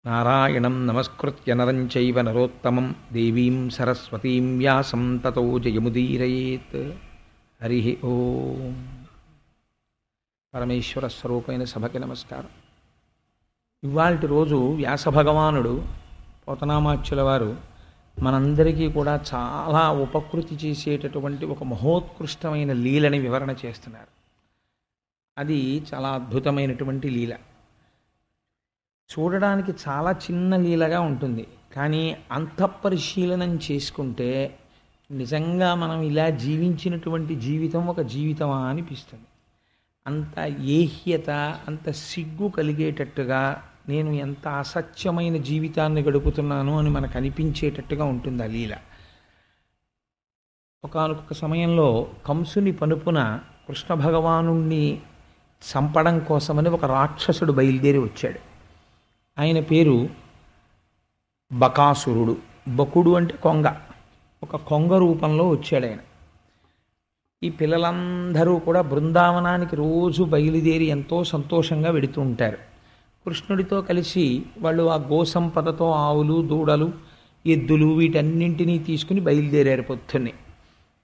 నారాయణం నమస్కృత్య నరం చైవ నరోత్తమం దేవీం సరస్వతీం వ్యాసం తతో జయముదీరయేత్. హరి ఓం. పరమేశ్వర స్వరూపమైన సభకి నమస్కారం. ఇవాల్టి రోజు వ్యాస భగవానుడు పోతనామాచ్యుల వారు మనందరికీ కూడా చాలా ఉపకృతి చేసేటటువంటి ఒక మహోత్కృష్టమైన లీలని వివరణ చేస్తున్నారు. అది చాలా అద్భుతమైనటువంటి లీల. చూడడానికి చాలా చిన్న లీలగా ఉంటుంది, కానీ అంతఃపరిశీలనం చేసుకుంటే నిజంగా మనం ఇలా జీవించినటువంటి జీవితం ఒక జీవితమా అనిపిస్తుంది. అంత ఏహ్యత, అంత సిగ్గు కలిగేటట్టుగా నేను ఎంత అసత్యమైన జీవితాన్ని గడుపుతున్నాను అని మనకు అనిపించేటట్టుగా ఉంటుంది ఆ లీల. ఒకానొక సమయంలో కంసుని పనుపున కృష్ణ భగవానుణ్ణి చంపడం కోసమని ఒక రాక్షసుడు బయలుదేరి వచ్చాడు. ఆయన పేరు బకాసురుడు. బకుడు అంటే కొంగ. ఒక కొంగ రూపంలో వచ్చాడు ఆయన. ఈ పిల్లలందరూ కూడా బృందావనానికి రోజు బయలుదేరి ఎంతో సంతోషంగా వెడుతూ ఉంటారు. కృష్ణుడితో కలిసి వాళ్ళు ఆ గోసంపదతో ఆవులు, దూడలు, ఎద్దులు వీటన్నింటినీ తీసుకుని బయలుదేరారు. పొద్దున్నే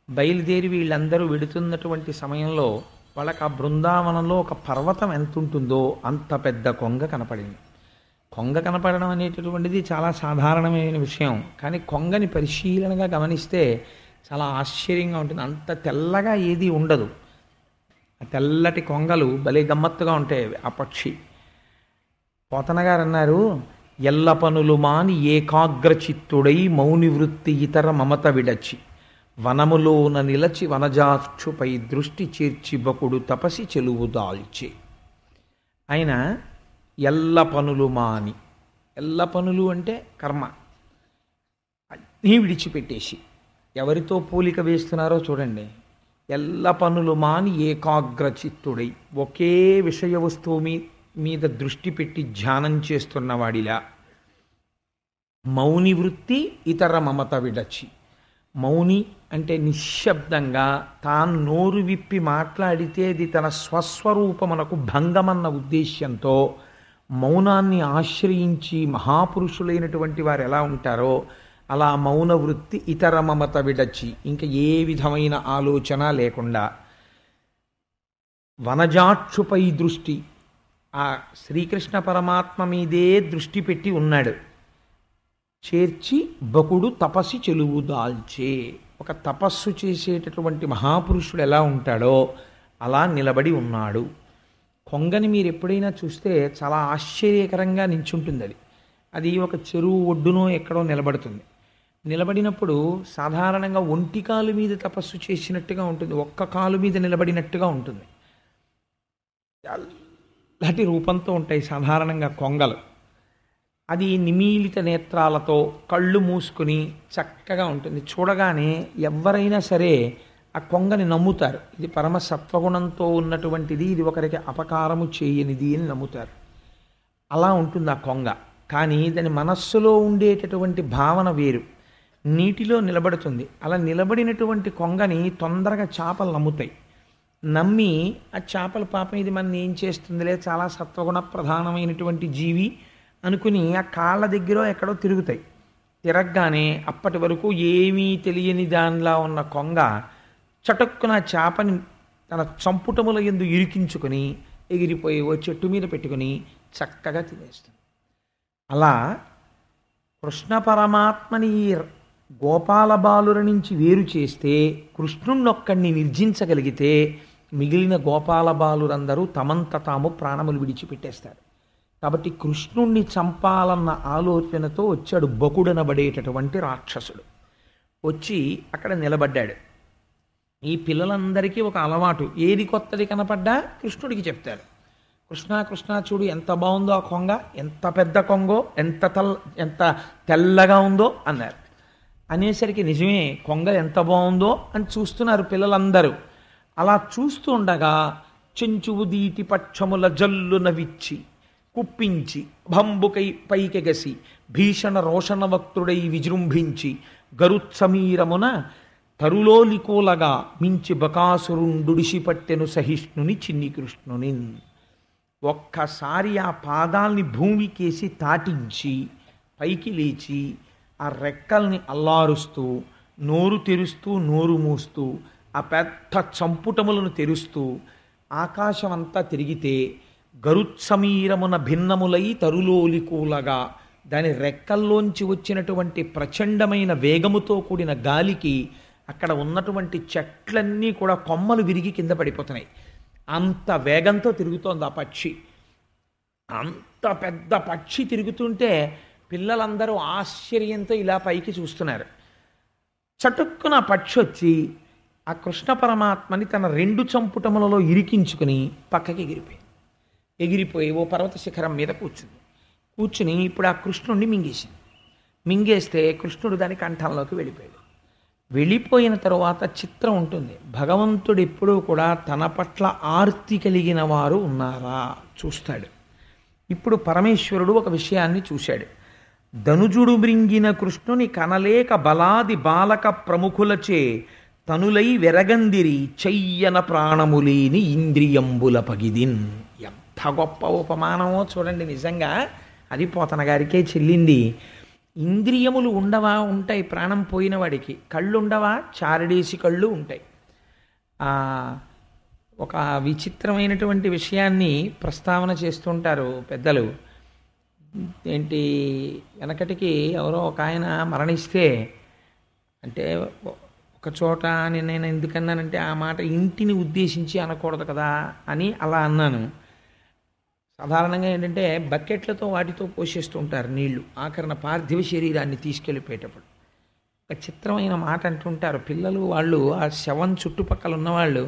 బయలుదేరి వీళ్ళందరూ వెడుతున్నటువంటి సమయంలో వాళ్ళకి ఆ బృందావనంలో ఒక పర్వతం ఎంత ఉంటుందో అంత పెద్ద కొంగ కనపడింది. కొంగ కనపడడం అనేటటువంటిది చాలా సాధారణమైన విషయం, కానీ కొంగని పరిశీలనగా గమనిస్తే చాలా ఆశ్చర్యంగా ఉంటుంది. అంత తెల్లగా ఏది ఉండదు. ఆ తెల్లటి కొంగలు భలే గమ్మత్తుగా ఉంటాయి. ఆ పక్షి. పోతన గారు అన్నారు, ఎల్ల పనులు మాని ఏకాగ్రచిత్తుడై మౌని వృత్తి ఇతర మమత విడచి వనములోన నిలచి వనజాక్షుపై దృష్టి చేర్చి బకుడు తపసి చెలువు దాల్చి. ఆయన ఎల్ల పనులు మాని, ఎల్ల పనులు అంటే కర్మ అన్నీ విడిచిపెట్టేసి, ఎవరితో పోలిక వేస్తున్నారో చూడండి. ఎల్ల పనులు మాని ఏకాగ్రచిత్తుడై ఒకే విషయ వస్తువు మీద దృష్టి పెట్టి ధ్యానం చేస్తున్నవాడిలా, మౌని వృత్తి ఇతర మమత విడచి. మౌని అంటే నిశ్శబ్దంగా తాను నోరు విప్పి మాట్లాడితే అది తన స్వస్వరూపమునకు భంగమన్న ఉద్దేశ్యంతో మౌనాన్ని ఆశ్రయించి మహాపురుషులైనటువంటి వారు ఎలా ఉంటారో అలా మౌన వృత్తి ఇతర మమత విడచి, ఇంకా ఏ విధమైన ఆలోచన లేకుండా వనజాక్షుపై దృష్టి, ఆ శ్రీకృష్ణ పరమాత్మ మీదే దృష్టి పెట్టి ఉన్నాడు. చేర్చి బకుడు తపస్సు చెలువు దాల్చే. ఒక తపస్సు చేసేటటువంటి మహాపురుషుడు ఎలా ఉంటాడో అలా నిలబడి ఉన్నాడు. కొంగని మీరు ఎప్పుడైనా చూస్తే చాలా ఆశ్చర్యకరంగా నించుంటుంది. అది ఒక చెరువు ఒడ్డునో ఎక్కడో నిలబడుతుంది. నిలబడినప్పుడు సాధారణంగా ఒంటి కాలు మీద తపస్సు చేసినట్టుగా ఉంటుంది, ఒక్క కాలు మీద నిలబడినట్టుగా ఉంటుంది. అలాంటి రూపంతో ఉంటాయి సాధారణంగా కొంగలు. అది నిమీలిత నేత్రాలతో కళ్ళు మూసుకుని చక్కగా ఉంటుంది. చూడగానే ఎవరైనా సరే ఆ కొంగని నమ్ముతారు. ఇది పరమ సత్వగుణంతో ఉన్నటువంటిది, ఇది ఒకరికి అపకారము చేయనిది అని నమ్ముతారు. అలా ఉంటుంది ఆ కొంగ. కానీ దాని మనస్సులో ఉండేటటువంటి భావన వేరు. నీటిలో నిలబడుతుంది. అలా నిలబడినటువంటి కొంగని తొందరగా చేపలు నమ్ముతాయి. నమ్మి ఆ చేపల పాపం ఇది మన ఏం చేస్తుందిలే, చాలా సత్వగుణ ప్రధానమైనటువంటి జీవి అనుకుని ఆ కాళ్ళ దగ్గర ఎక్కడో తిరుగుతాయి. తిరగగానే అప్పటి వరకు ఏమీ తెలియని దానిలా ఉన్న కొంగ చటుక్కున చేపని తన చంపుటముల యందు ఇరికించుకొని ఎగిరిపోయి ఓ చెట్టు మీద పెట్టుకుని చక్కగా తినేస్తుంది. అలా కృష్ణ పరమాత్మని ఈ గోపాల బాలుర నుంచి వేరు చేస్తే, కృష్ణుణ్ణొక్కడిని నిర్జించగలిగితే మిగిలిన గోపాల బాలురందరూ తమంత తాము ప్రాణములు విడిచిపెట్టేస్తారు. కాబట్టి కృష్ణుణ్ణి చంపాలన్న ఆలోచనతో వచ్చాడు బకుడనబడేటటువంటి రాక్షసుడు. వచ్చి అక్కడ నిలబడ్డాడు. ఈ పిల్లలందరికీ ఒక అలవాటు, ఏది కొత్తది కనపడ్డా కృష్ణుడికి చెప్తారు. కృష్ణ కృష్ణ చూడు ఎంత బాగుందో ఆ కొంగ, ఎంత పెద్ద కొంగో, ఎంత తెల్లగా ఉందో అన్నారు. అనేసరికి నిజమే కొంగ ఎంత బాగుందో అని చూస్తున్నారు పిల్లలందరూ. అలా చూస్తూ ఉండగా చెంచువు దీటి పక్షముల జల్లున విచ్చి కుప్పించి భంబుకై పైకెగసి భీషణ రోషణ వక్తుడై విజృంభించి గరుత్సమీరమున తరులోలికోలగా మించి బకాసురుండుడిసి పట్టెను సహిష్ణుని చిన్ని కృష్ణుని. ఒక్కసారి ఆ పాదాల్ని భూమికేసి తాటించి పైకి లేచి ఆ రెక్కల్ని అల్లారుస్తూ నోరు తెరుస్తూ నోరు మూస్తూ ఆ పెద్ద చంపుటములను తెరుస్తూ ఆకాశం అంతా తిరిగితే గరుత్సమీరమున భిన్నములై తరులోలికూలగా దాని రెక్కల్లోంచి వచ్చినటువంటి ప్రచండమైన వేగముతో కూడిన గాలికి అక్కడ ఉన్నటువంటి చెట్లన్నీ కూడా కొమ్మలు విరిగి కింద పడిపోతున్నాయి. అంత వేగంతో తిరుగుతోంది ఆ పక్షి. అంత పెద్ద పక్షి తిరుగుతుంటే పిల్లలందరూ ఆశ్చర్యంతో ఇలా పైకి చూస్తున్నారు. చటుక్కున పక్షి వచ్చి ఆ కృష్ణ పరమాత్మని తన 2 చంపుటములలో ఇరికించుకుని పక్కకి ఎగిరిపోయి ఓ పర్వత శిఖరం మీద కూర్చుని ఇప్పుడు ఆ కృష్ణుడిని మింగేసింది. మింగేస్తే కృష్ణుడు దాని కంఠంలోకి వెళ్ళిపోయిన తరువాత చిత్రం ఉంటుంది. భగవంతుడు ఎప్పుడూ కూడా తన పట్ల ఆర్తి కలిగిన వారు ఉన్నారా చూస్తాడు. ఇప్పుడు పరమేశ్వరుడు ఒక విషయాన్ని చూశాడు. ధనుజుడు మృంగిన కృష్ణుని కనలేక బలాది బాలక ప్రముఖులచే తనులై వెరగందిరి చెయ్యన ప్రాణములేని ఇంద్రియంబుల పగిదిన్. ఎంత గొప్ప ఉపమానమో చూడండి. నిజంగా అది పోతన గారికే చెల్లింది. ఇంద్రియములు ఉండవా? ఉంటాయి. ప్రాణం పోయిన వాడికి కళ్ళు ఉండవా? చారడేసి కళ్ళు ఉంటాయి. ఒక విచిత్రమైనటువంటి విషయాన్ని ప్రస్తావన చేస్తుంటారు పెద్దలు. ఏంటి, వెనకటికి ఎవరో ఒక ఆయన మరణిస్తే, అంటే ఒక చోట నేను ఎందుకన్నానంటే ఆ మాట ఇంటిని ఉద్దేశించి అనకూడదు కదా అని అలా అన్నాను. సాధారణంగా ఏంటంటే బకెట్లతో వాటితో పోషిస్తూ ఉంటారు నీళ్లు, ఆఖరణ పార్థివ శరీరాన్ని తీసుకెళ్ళిపోయేటప్పుడు. ఒక చిత్రమైన మాట అంటుంటారు పిల్లలు. వాళ్ళు ఆ శవం చుట్టుపక్కల ఉన్నవాళ్ళు,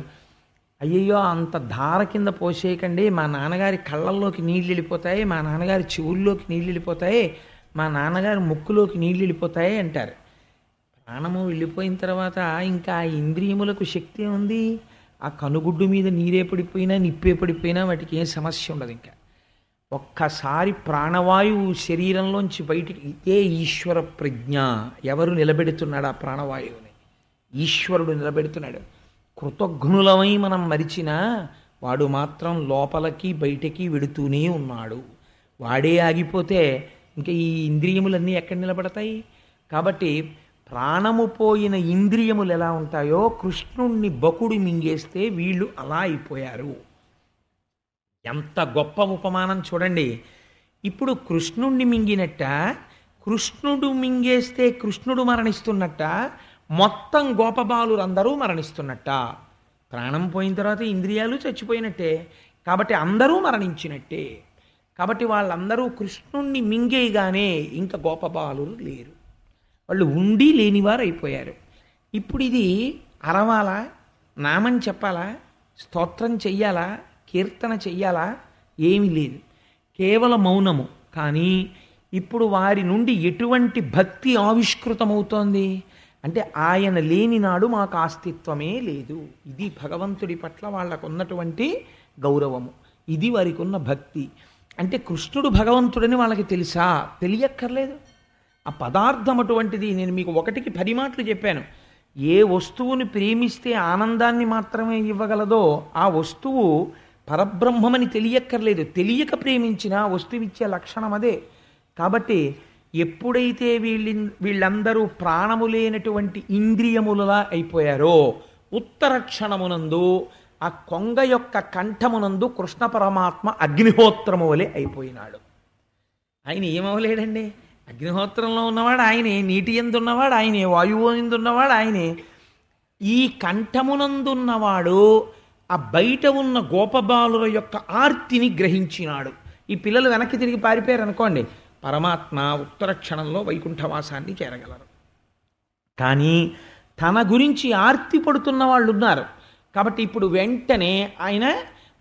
అయ్యయ్యో అంత ధార కింద పోసేయకండి, మా నాన్నగారి కళ్ళల్లోకి నీళ్ళు వెళ్ళిపోతాయి, మా నాన్నగారి చెవుల్లోకి నీళ్ళు వెళ్ళిపోతాయి, మా నాన్నగారి ముక్కులోకి నీళ్ళు వెళ్ళిపోతాయి అంటారు. ప్రాణము వెళ్ళిపోయిన తర్వాత ఇంకా ఆ ఇంద్రియములకు శక్తి ఉంది. ఆ కనుగుడ్డు మీద నీరే పడిపోయినా నిప్పే పడిపోయినా వాటికి ఏం సమస్య ఉండదు. ఇంకా ఒక్కసారి ప్రాణవాయువు శరీరంలోంచి బయటికి, ఇదే ఈశ్వర ప్రజ్ఞ. ఎవరు నిలబెడుతున్నాడు ఆ ప్రాణవాయువుని? ఈశ్వరుడు నిలబెడుతున్నాడు. కృతజ్ఞులమై మనం మరిచినా వాడు మాత్రం లోపలికి బయటికి వెడుతూనే ఉన్నాడు. వాడే ఆగిపోతే ఇంకా ఈ ఇంద్రియములన్నీ ఎక్కడ నిలబడతాయి? కాబట్టి ప్రాణము పోయిన ఇంద్రియములు ఎలా ఉంటాయో కృష్ణుణ్ణి బకుడు మింగేస్తే వీళ్ళు అలా అయిపోయారు. ఎంత గొప్ప ఉపమానం చూడండి. ఇప్పుడు కృష్ణుణ్ణి మింగినట్ట, కృష్ణుడు మింగేస్తే కృష్ణుడు మరణిస్తున్నట్ట, మొత్తం గోపబాలురందరూ మరణిస్తున్నట్ట. ప్రాణం పోయిన తర్వాత ఇంద్రియాలు చచ్చిపోయినట్టే, కాబట్టి అందరూ మరణించినట్టే. కాబట్టి వాళ్ళందరూ కృష్ణుణ్ణి మింగేయగానే ఇంకా గోపబాలురు లేరు, వాళ్ళు ఉండి లేనివారు అయిపోయారు. ఇప్పుడు ఇది అరవాలా, నామం చెప్పాలా, స్తోత్రం చెయ్యాలా, కీర్తన చెయ్యాలా? ఏమీ లేదు, కేవలం మౌనము. కానీ ఇప్పుడు వారి నుండి ఎటువంటి భక్తి ఆవిష్కృతమవుతోంది అంటే ఆయన లేని నాడు మాకు అస్తిత్వమే లేదు. ఇది భగవంతుడి పట్ల వాళ్ళకు ఉన్నటువంటి గౌరవము, ఇది వారికి ఉన్న భక్తి. అంటే కృష్ణుడు భగవంతుడని వాళ్ళకి తెలుసా? తెలియక్కర్లేదు. ఆ పదార్థం అటువంటిది. నేను మీకు 1కి 10 మాటలు చెప్పాను. ఏ వస్తువుని ప్రేమిస్తే ఆనందాన్ని మాత్రమే ఇవ్వగలదో ఆ వస్తువు పరబ్రహ్మమని తెలియక్కర్లేదు. తెలియక ప్రేమించిన వస్తువు ఇచ్చే లక్షణం అదే. కాబట్టి ఎప్పుడైతే వీళ్ళందరూ ప్రాణము లేనటువంటి ఇంద్రియములలా అయిపోయారో, ఉత్తర క్షణమునందు ఆ కొంగ యొక్క కంఠమునందు కృష్ణ పరమాత్మ అగ్నిహోత్రము వలె అయిపోయినాడు. ఆయన ఏమవలేడండి? అగ్నిహోత్రంలో ఉన్నవాడు ఆయనే, నీటి యందు ఉన్నవాడు ఆయనే, వాయువు యందు ఉన్నవాడు ఆయనే. ఈ కంఠమునందున్నవాడు ఆ బయట ఉన్న గోపబాలుల యొక్క ఆర్తిని గ్రహించినాడు. ఈ పిల్లలు వెనక్కి తిరిగి పారిపోయారు అనుకోండి, పరమాత్మ ఉత్తర క్షణంలో వైకుంఠవాసాన్ని చేరగలరు. కానీ తన గురించి ఆర్తి పడుతున్న వాళ్ళు ఉన్నారు. కాబట్టి ఇప్పుడు వెంటనే ఆయన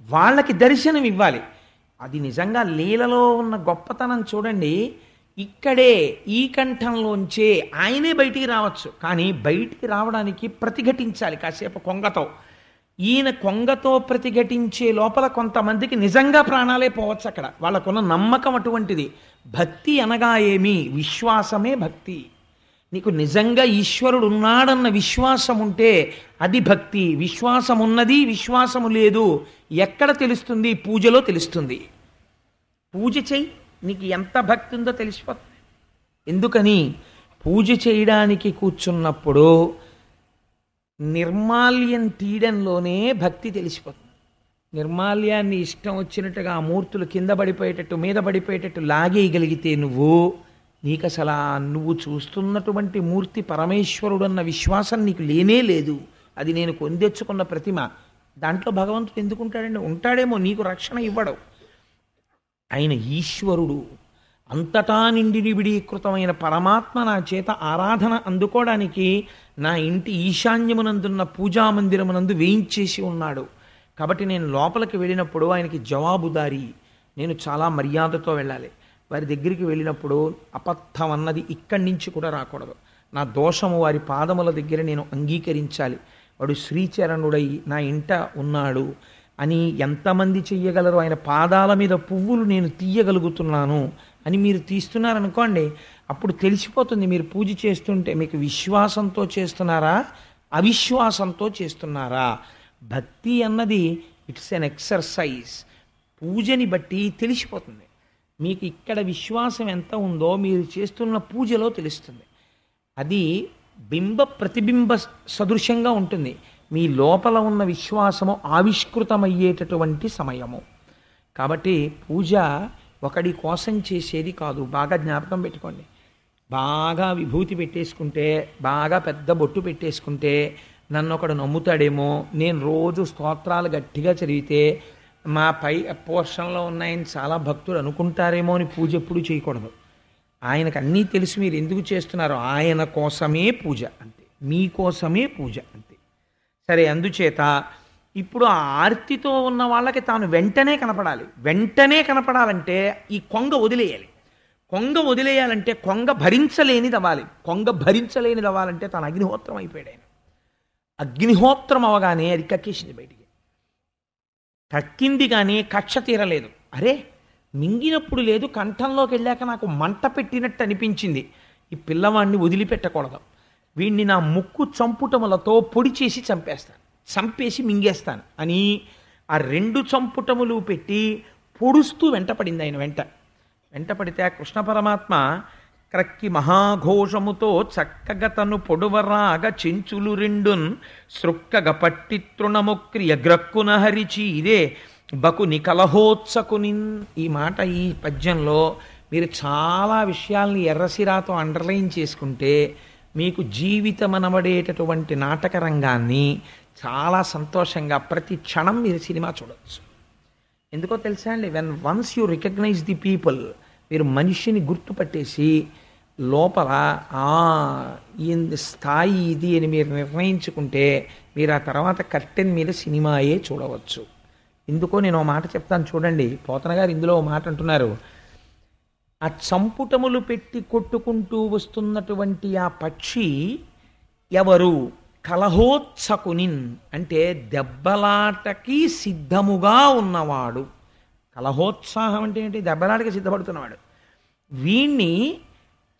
వాళ్ళకి దర్శనం ఇవ్వాలి. అది నిజంగా లీలలో ఉన్న గొప్పతనం చూడండి. ఇక్కడే ఈ కంఠంలోంచే ఆయనే బయటికి రావచ్చు, కానీ బయటికి రావడానికి ప్రతిఘటించాలి కాసేపు కొంగతో. ఈయన కొంగతో ప్రతిఘటించే లోపల కొంతమందికి నిజంగా ప్రాణాలే పోవచ్చు. అక్కడ వాళ్ళకున్న నమ్మకం అటువంటిది. భక్తి అనగా ఏమి? విశ్వాసమే భక్తి. నీకు నిజంగా ఈశ్వరుడు ఉన్నాడన్న విశ్వాసం ఉంటే అది భక్తి. విశ్వాసం ఉన్నది, విశ్వాసము లేదు ఎక్కడ తెలుస్తుంది? పూజలో తెలుస్తుంది. పూజ చెయ్యి, నీకు ఎంత భక్తి ఉందో తెలిసిపోతుంది. ఎందుకని? పూజ చేయడానికి కూర్చున్నప్పుడు నిర్మాల్యం తీయడంలోనే భక్తి తెలిసిపోతుంది. నిర్మాల్యాన్ని ఇష్టం వచ్చినట్టుగా ఆ మూర్తులు కింద పడిపోయేటట్టు మీద పడిపోయేటట్టు లాగేయగలిగితే నీకు అసలు నువ్వు చూస్తున్నటువంటి మూర్తి పరమేశ్వరుడు అన్న విశ్వాసం నీకు లేనే లేదు. అది నేను కొందెచ్చుకున్న ప్రతిమ. దాంట్లో భగవంతుడు ఎందుకుంటాడండి? ఉంటాడేమో, నీకు రక్షణ ఇవ్వడు. ఆయన ఈశ్వరుడు, అంతటా నిండి నిబిడీకృతమైన పరమాత్మ నా చేత ఆరాధన అందుకోవడానికి నా ఇంటి ఈశాన్యమునందున్న పూజామందిరమునందు వేయించేసి ఉన్నాడు. కాబట్టి నేను లోపలికి వెళ్ళినప్పుడు ఆయనకి జవాబుదారీ. నేను చాలా మర్యాదతో వెళ్ళాలి. వారి దగ్గరికి వెళ్ళినప్పుడు అబద్ధం అన్నది ఇక్కడి నుంచి కూడా రాకూడదు. నా దోషము వారి పాదముల దగ్గర నేను అంగీకరించాలి. వాడు శ్రీచరణుడై నా ఇంట ఉన్నాడు అని ఎంతమంది చెయ్యగలరు? ఆయన పాదాల మీద పువ్వులు నేను తీయగలుగుతున్నాను అని మీరు తీస్తున్నారనుకోండి, అప్పుడు తెలిసిపోతుంది మీరు పూజ చేస్తుంటే మీకు విశ్వాసంతో చేస్తున్నారా, అవిశ్వాసంతో చేస్తున్నారా. భక్తి అన్నది ఇట్స్ ఎన్ ఎక్సర్సైజ్. పూజని బట్టి తెలిసిపోతుంది. మీకు ఇక్కడ విశ్వాసం ఎంత ఉందో మీరు చేస్తున్న పూజలో తెలుస్తుంది. అది బింబ ప్రతిబింబ సదృశ్యంగా ఉంటుంది. మీ లోపల ఉన్న విశ్వాసము ఆవిష్కృతమయ్యేటటువంటి సమయము. కాబట్టి పూజ ఒకడి కోసం చేసేది కాదు. బాగా జ్ఞాపకం పెట్టుకోండి. బాగా విభూతి పెట్టేసుకుంటే, బాగా పెద్ద బొట్టు పెట్టేసుకుంటే నన్ను ఒకడు నమ్ముతాడేమో, నేను రోజు స్తోత్రాలు గట్టిగా చదివితే మా పై పోర్షన్లో ఉన్నాయని చాలా భక్తులు అనుకుంటారేమో అని పూజ ఎప్పుడూ చేయకూడదు. ఆయనకు అన్నీ తెలుసు మీరు ఎందుకు చేస్తున్నారో. ఆయన కోసమే పూజ అంతే, మీకోసమే పూజ అంతే. సరే, అందుచేత ఇప్పుడు ఆ ఆర్తితో ఉన్న వాళ్ళకి తాను వెంటనే కనపడాలి. వెంటనే కనపడాలంటే ఈ కొంగ వదిలేయాలి. కొంగ వదిలేయాలంటే కొంగ భరించలేనిది అవ్వాలి. కొంగ భరించలేనిది అవ్వాలంటే తను అగ్నిహోత్రం అయిపోయాడు. ఆయన అగ్నిహోత్రం అవగానే అది కక్కేసింది బయటికి. కక్కింది కానీ కక్ష తీరలేదు. అరే, మింగినప్పుడు లేదు, కంఠంలోకి వెళ్ళాక నాకు మంట పెట్టినట్టు అనిపించింది. ఈ పిల్లవాడిని వదిలిపెట్టకూడదు. వీడిని నా ముక్కు చంపుటములతో పొడి చేసి చంపేస్తాను, చంపేసి మింగేస్తాను అని ఆ 2 చంపుటములు పెట్టి పొడుస్తూ వెంటపడింది. ఆయన వెంటపడితే ఆ కృష్ణ పరమాత్మ క్రక్కి మహాఘోషముతో చక్కగా తను పొడువరాగ చెంచులు 2 సృక్కగ పట్టి తృణముక్రియ గ్రక్కున హరిచి ఇదే బకుని కలహోత్సకునిన్. ఈ మాట ఈ పద్యంలో మీరు చాలా విషయాల్ని ఎర్రసిరాతో అండర్లైన్ చేసుకుంటే మీకు జీవితం అనబడేటటువంటి నాటక రంగాన్ని చాలా సంతోషంగా ప్రతి క్షణం మీరు సినిమా చూడవచ్చు. ఎందుకో తెలుసా అండి? Once you recognise the people, మీరు మనిషిని గుర్తుపట్టేసి లోపల ఈ స్థాయి ఇది అని మీరు నిర్ణయించుకుంటే మీరు ఆ తర్వాత కర్టెన్ మీద సినిమాయే చూడవచ్చు. ఎందుకో నేను ఓ మాట చెప్తాను చూడండి. పోతన గారు ఇందులో ఓ మాట అంటున్నారు. ఆ చంపుటములు పెట్టి కొట్టుకుంటూ వస్తున్నటువంటి ఆ పక్షి ఎవరు? కలహోత్సకునిన్ అంటే దెబ్బలాటకి సిద్ధముగా ఉన్నవాడు. కలహోత్సాహం అంటే ఏంటి? దెబ్బలాటకి సిద్ధపడుతున్నవాడు. వీణ్ణి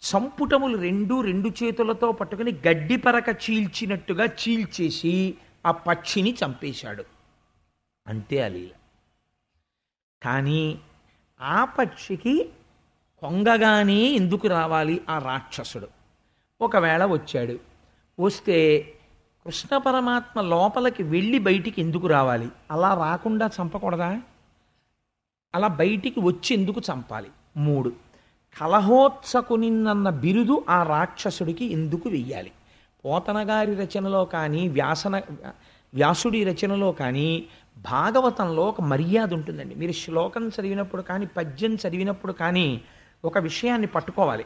చంపుటములు 2 చేతులతో పట్టుకుని గడ్డి పరక చీల్చినట్టుగా చీల్చేసి ఆ పక్షిని చంపేశాడు. అంతే ఆ లీల. కానీ ఆ పక్షికి కొంగగానే ఎందుకు రావాలి ఆ రాక్షసుడు? ఒకవేళ వచ్చాడు, వస్తే కృష్ణ పరమాత్మ లోపలికి వెళ్ళి బయటికి ఎందుకు రావాలి? అలా రాకుండా చంపకూడదా? అలా బయటికి వచ్చి ఎందుకు చంపాలి? 3 కలహోత్సకునిన్న బిరుదు ఆ రాక్షసుడికి ఎందుకు వెయ్యాలి? పోతనగారి రచనలో కానీ వ్యాసుడి రచనలో కానీ భాగవతంలో ఒక మర్యాద ఉంటుందండి. మీరు శ్లోకం చదివినప్పుడు కానీ పద్యం చదివినప్పుడు కానీ ఒక విషయాన్ని పట్టుకోవాలి.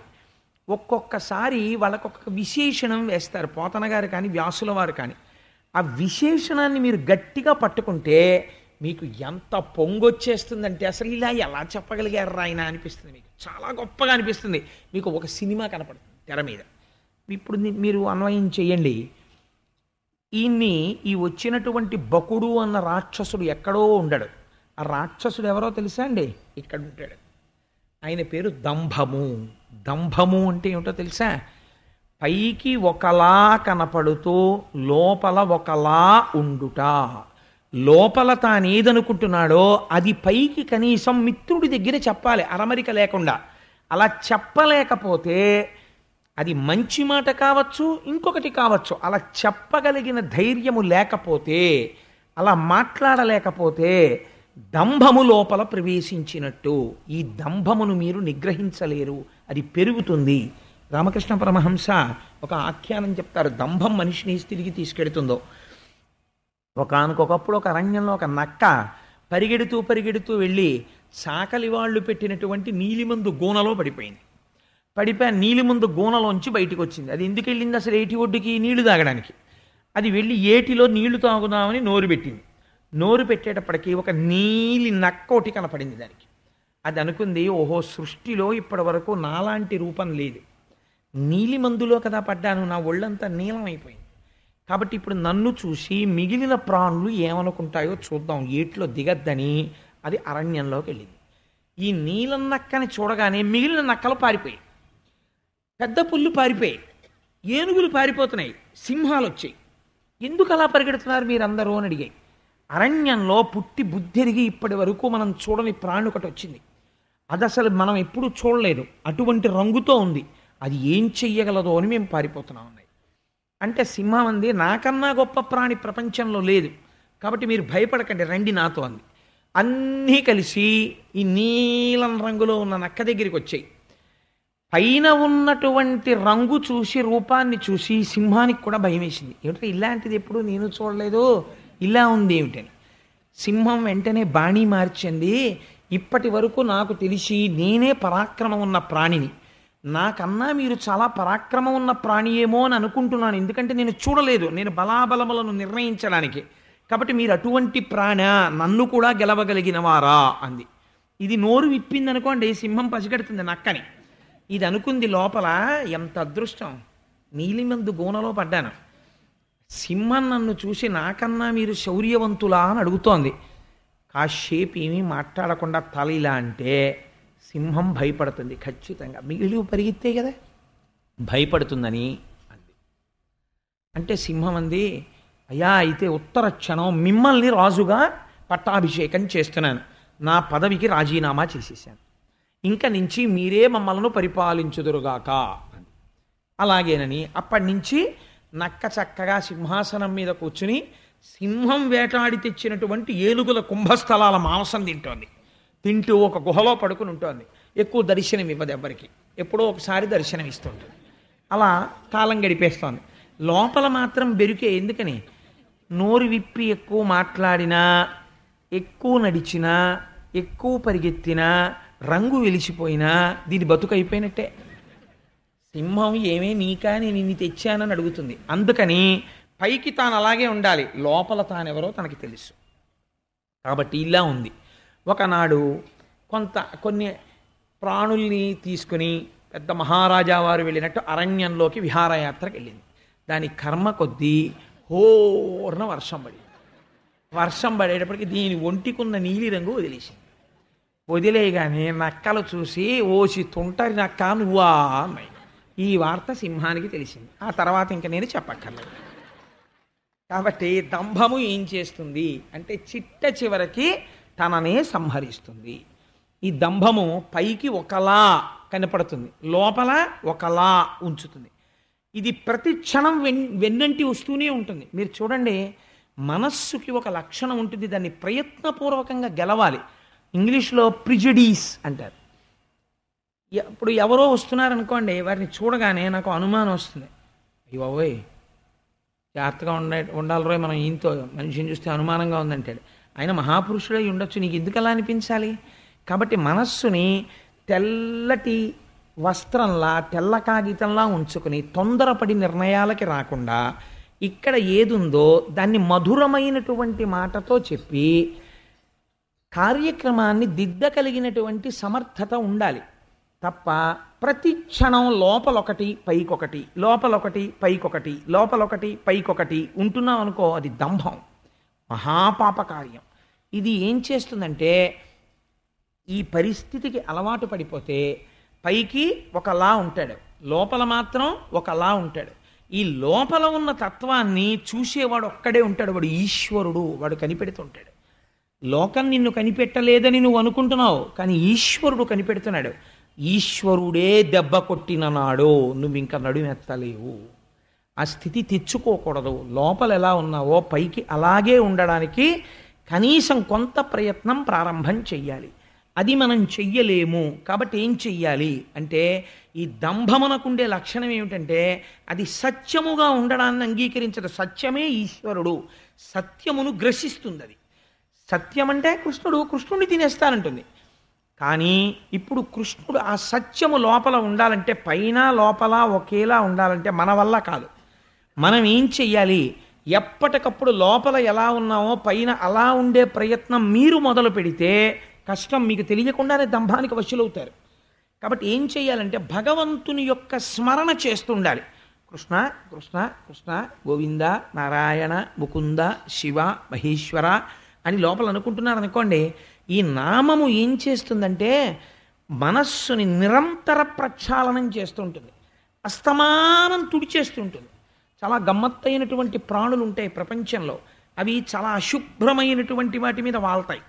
ఒక్కొక్కసారి వాళ్ళకొక విశేషణం వేస్తారు పోతనగారు కానీ వ్యాసుల వారు కానీ. ఆ విశేషణాన్ని మీరు గట్టిగా పట్టుకుంటే మీకు ఎంత పొంగొచ్చేస్తుందంటే అసలు ఇలా ఎలా చెప్పగలిగారు ఆయన అనిపిస్తుంది. మీకు చాలా గొప్పగా అనిపిస్తుంది. మీకు ఒక సినిమా కనపడుతుంది తెర మీద. ఇప్పుడు మీరు అన్వయం చేయండి. ఈ వచ్చినటువంటి బకుడు అన్న రాక్షసుడు ఎక్కడో ఉండడు. ఆ రాక్షసుడు ఎవరో తెలుసా అండి? ఇక్కడ ఉంటాడు. ఆయన పేరు దంభము. దంభము అంటే ఏమిటో తెలుసా? పైకి ఒకలా కనపడుతూ లోపల ఒకలా ఉండుట. లోపల తానేదనుకుంటున్నాడో అది పైకి కనీసం మిత్రుడి దగ్గర చెప్పాలి, అరమరిక లేకుండా. అలా చెప్పలేకపోతే అది మంచి మాట కావచ్చు, ఇంకొకటి కావచ్చు, అలా చెప్పగలిగిన ధైర్యము లేకపోతే, అలా మాట్లాడలేకపోతే దంభము లోపల ప్రవేశించినట్టు. ఈ దంభమును మీరు నిగ్రహించలేరు, అది పెరుగుతుంది. రామకృష్ణ పరమహంస ఒక ఆఖ్యానం చెప్తారు, దంభం మనిషిని తిరిగి తీసుకెడుతుందో. ఒకానొకప్పుడు ఒక అరణ్యంలో ఒక నక్క పరిగెడుతూ పరిగెడుతూ వెళ్ళి సాకలి వాళ్ళు పెట్టినటువంటి నీలిమందు గోనలో పడిపోయింది. పడిపోయి నీలిమందు గోనలోంచి బయటకు వచ్చింది. అది ఎందుకు వెళ్ళింది అసలు ఏటి ఒడ్డుకి? నీళ్లు తాగడానికి. అది వెళ్ళి ఏటిలో నీళ్లు తాగుదామని నోరు పెట్టింది. నోరు పెట్టేటప్పటికి ఒక నీలి నక్క ఒకటి కనపడింది దానికి. అది అనుకుంది, ఓహో, సృష్టిలో ఇప్పటి వరకు నాలాంటి రూపం లేదు, నీలిమందులో కదా పడ్డాను, నా ఒళ్ళంతా నీలం అయిపోయింది. కాబట్టి ఇప్పుడు నన్ను చూసి మిగిలిన ప్రాణులు ఏమనుకుంటాయో చూద్దాం, ఏట్లో దిగద్దని అది అరణ్యంలోకి వెళ్ళింది. ఈ నీలం నక్కని చూడగానే మిగిలిన నక్కలు పారిపోయాయి, పెద్ద పుల్లు పారిపోయాయి, ఏనుగులు పారిపోతున్నాయి, సింహాలు వచ్చాయి. ఎందుకు అలా పరిగెడుతున్నారు మీరందరూ అని అడిగాయి. అరణ్యంలో పుట్టి బుద్ధిరిగి ఇప్పటి వరకు మనం చూడని ప్రాణి ఒకటి వచ్చింది. అది అసలు మనం ఎప్పుడూ చూడలేదు, అటువంటి రంగుతో ఉంది, అది ఏం చెయ్యగలదో అని మేము పారిపోతున్నాం అన్నాయి. అంటే సింహం అంది, నాకన్నా గొప్ప ప్రాణి ప్రపంచంలో లేదు, కాబట్టి మీరు భయపడకండి, రండి నాతో అంది. అన్నీ కలిసి ఈ నీలం రంగులో ఉన్న నక్క దగ్గరికి వచ్చాయి. పైన ఉన్నటువంటి రంగు చూసి, రూపాన్ని చూసి సింహానికి కూడా భయం వేసింది. ఏమిటంటే ఇలాంటిది ఎప్పుడు నేను చూడలేదు, ఇలా ఉంది ఏమిటని. సింహం వెంటనే బాణీ మార్చింది, ఇప్పటి వరకు నాకు తెలిసి నేనే పరాక్రమం ఉన్న ప్రాణిని, నాకన్నా మీరు చాలా పరాక్రమం ఉన్న ప్రాణి ఏమో అని అనుకుంటున్నాను, ఎందుకంటే నేను చూడలేదు, నేను బలాబలములను నిర్ణయించడానికి, కాబట్టి మీరు అటువంటి ప్రాణ, నన్ను కూడా గెలవగలిగిన వారా అంది. ఇది నోరు విప్పిందనుకోండి, సింహం పసిగడుతుంది నక్కని. ఇది అనుకుంది లోపల, ఎంత అదృష్టం, నీలిమందు గోనలో పడ్డాను, సింహం నన్ను చూసి నాకన్నా మీరు శౌర్యవంతులా అని అడుగుతోంది. కాసేపు ఏమీ మాట్లాడకుండా తల ఇలా అంటే సింహం భయపడుతుంది ఖచ్చితంగా, మిగిలి పరిగెత్తే కదా, భయపడుతుందని అంది. అంటే సింహం అంది, అయ్యా అయితే ఉత్తర క్షణం మిమ్మల్ని రాజుగా పట్టాభిషేకం చేస్తున్నాను, నా పదవికి రాజీనామా చేసేసాను, ఇంక నుంచి మీరే మమ్మల్ని పరిపాలించుదురుగాక అంది. అలాగేనని అప్పటి నుంచి నక్క చక్కగా సింహాసనం మీద కూర్చుని సింహం వేటాడి తెచ్చినటువంటి ఏనుగుల కుంభస్థలాల మాంసం తింటోంది. తింటూ ఒక గుహలో పడుకుని ఉంటుంది. ఎక్కువ దర్శనం ఇవ్వదు ఎవరికి, ఎప్పుడో ఒకసారి దర్శనం ఇస్తుంటుంది. అలా కాలం గడిపేస్తోంది. లోపల మాత్రం బెరుకే. ఎందుకని? నోరు విప్పి ఎక్కువ మాట్లాడినా, ఎక్కువ నడిచినా, ఎక్కువ పరిగెత్తినా, రంగు వెలిసిపోయినా దీని బతుకైపోయినట్టే. సింహం ఏమే నీకా, నేను ఇన్ని తెచ్చానని అడుగుతుంది. అందుకని పైకి తాను అలాగే ఉండాలి, లోపల తానెవరో తనకి తెలుసు. కాబట్టి ఇలా ఉంది. ఒకనాడు కొన్ని ప్రాణుల్ని తీసుకుని పెద్ద మహారాజా వారు వెళ్ళినట్టు అరణ్యంలోకి విహారయాత్రకు వెళ్ళింది. దాని కర్మ కొద్దీ హోర్న వర్షం పడింది. వర్షం పడేటప్పటికి దీని ఒంటికున్న నీలి రంగు వదిలేసింది. వదిలేయగానే నక్కలు చూసి, ఓసి తుంటరి నక్క నువ్వా అన్నాయి. ఈ వార్త సింహానికి తెలిసింది. ఆ తర్వాత ఇంక నేను చెప్పక్కర్లేదు. కాబట్టి దంభము ఏం చేస్తుంది అంటే చిట్ట చివరికి తననే సంహరిస్తుంది. ఈ దంభము పైకి ఒకలా కనపడుతుంది, లోపల ఒకలా ఉంచుతుంది. ఇది ప్రతి క్షణం వెన్నంటి వస్తూనే ఉంటుంది. మీరు చూడండి, మనస్సుకి ఒక లక్షణం ఉంటుంది, దాన్ని ప్రయత్నపూర్వకంగా గెలవాలి. ఇంగ్లీష్లో ప్రిజుడీస్ అంటారు. ఇప్పుడు ఎవరో వస్తున్నారనుకోండి, వారిని చూడగానే నాకు అనుమానం వస్తుంది, అయ్యోయ్ జాగ్రత్తగా ఉండాలి రోయ్, మనం ఈయనతో మనిషిని చూస్తే అనుమానంగా ఉందంటాడు. ఆయన మహాపురుషుడై ఉండొచ్చు, నీకు ఎందుకు అలా అనిపించాలి? కాబట్టి మనస్సుని తెల్లటి వస్త్రంలా, తెల్ల కాగితంలా ఉంచుకుని తొందరపడి నిర్ణయాలకి రాకుండా, ఇక్కడ ఏదుందో దాన్ని మధురమైనటువంటి మాటతో చెప్పి కార్యక్రమాన్ని దిద్దగలిగినటువంటి సమర్థత ఉండాలి తప్ప ప్రతి క్షణం లోపలొకటి పైకొకటి, లోపలొకటి పైకొకటి, లోపలొకటి పైకొకటి ఉంటున్నాం అనుకో, అది దంభం, మహాపాప కార్యం. ఇది ఏం చేస్తుందంటే, ఈ పరిస్థితికి అలవాటు పడిపోతే పైకి ఒకలా ఉంటాడు, లోపల మాత్రం ఒకలా ఉంటాడు. ఈ లోపల ఉన్న తత్వాన్ని చూసేవాడు ఒక్కడే ఉంటాడు, వాడు ఈశ్వరుడు, వాడు కనిపెడుతుంటాడు. లోకం నిన్ను కనిపెట్టలేదని నువ్వు అనుకుంటున్నావు, కానీ ఈశ్వరుడు కనిపెడుతున్నాడు. ఈశ్వరుడే దెబ్బ కొట్టిన నాడు నువ్వు ఇంకా నడుమెత్తలేవు. ఆ స్థితి తెచ్చుకోకూడదు. లోపల ఎలా ఉన్నావో పైకి అలాగే ఉండడానికి కనీసం కొంత ప్రయత్నం ప్రారంభం చెయ్యాలి. అది మనం చెయ్యలేము. కాబట్టి ఏం చెయ్యాలి అంటే, ఈ దంభమునకుండే లక్షణం ఏమిటంటే అది సత్యముగా ఉండడాన్ని అంగీకరించదు. సత్యమే ఈశ్వరుడు, సత్యమును గ్రసిస్తుంది. అది సత్యం అంటే కృష్ణుడిని తినేస్తానంటుంది. కానీ ఇప్పుడు కృష్ణుడు ఆ సత్యము లోపల ఉండాలంటే, పైన లోపల ఒకేలా ఉండాలంటే మన వల్ల కాదు. మనం ఏం చెయ్యాలి? ఎప్పటికప్పుడు లోపల ఎలా ఉన్నామో పైన అలా ఉండే ప్రయత్నం మీరు మొదలు పెడితే కష్టం. మీకు తెలియకుండానే దంభానికి వశులవుతారు. కాబట్టి ఏం చేయాలంటే భగవంతుని యొక్క స్మరణ చేస్తూ ఉండాలి. కృష్ణ కృష్ణ కృష్ణ, గోవింద, నారాయణ, ముకుంద, శివ, మహేశ్వర అని లోపల అనుకుంటున్నారు అనుకోండి. ఈ నామము ఏం చేస్తుందంటే మనస్సుని నిరంతర ప్రక్షాళనం చేస్తుంటుంది, అస్తమానం తుడిచేస్తుంటుంది. చాలా గమ్మత్తైనటువంటి ప్రాణులు ఉంటాయి ప్రపంచంలో. అవి చాలా అశుభ్రమైనటువంటి వాటి మీద వాళ్తాయి,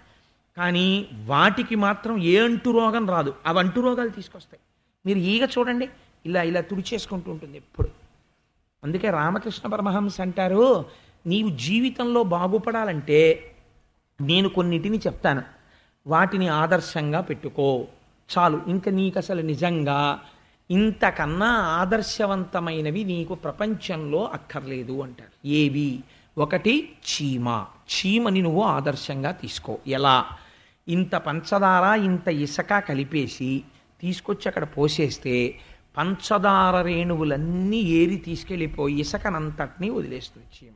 కానీ వాటికి మాత్రం ఏ అంటు రోగం రాదు. అవి అంటు రోగాలు తీసుకొస్తాయి. మీరు ఈగ చూడండి, ఇలా ఇలా తుడిచేసుకుంటూ ఉంటుంది ఎప్పుడు. అందుకే రామకృష్ణ పరమహంస అంటారు, నీవు జీవితంలో బాగుపడాలంటే నేను కొన్నిటిని చెప్తాను, వాటిని ఆదర్శంగా పెట్టుకో చాలు. ఇంకా నీకు అసలు నిజంగా ఇంతకన్నా ఆదర్శవంతమైనవి నీకు ప్రపంచంలో అక్కర్లేదు అంటారు. ఏవి? ఒకటి చీమని నువ్వు ఆదర్శంగా తీసుకో. ఎలా? ఇంత పంచదార ఇంత ఇసక కలిపేసి తీసుకొచ్చి అక్కడ పోసేస్తే పంచదార రేణువులన్నీ ఏరి తీసుకెళ్ళిపోయి ఇసకనంతటినీ వదిలేస్తుంది చీమ.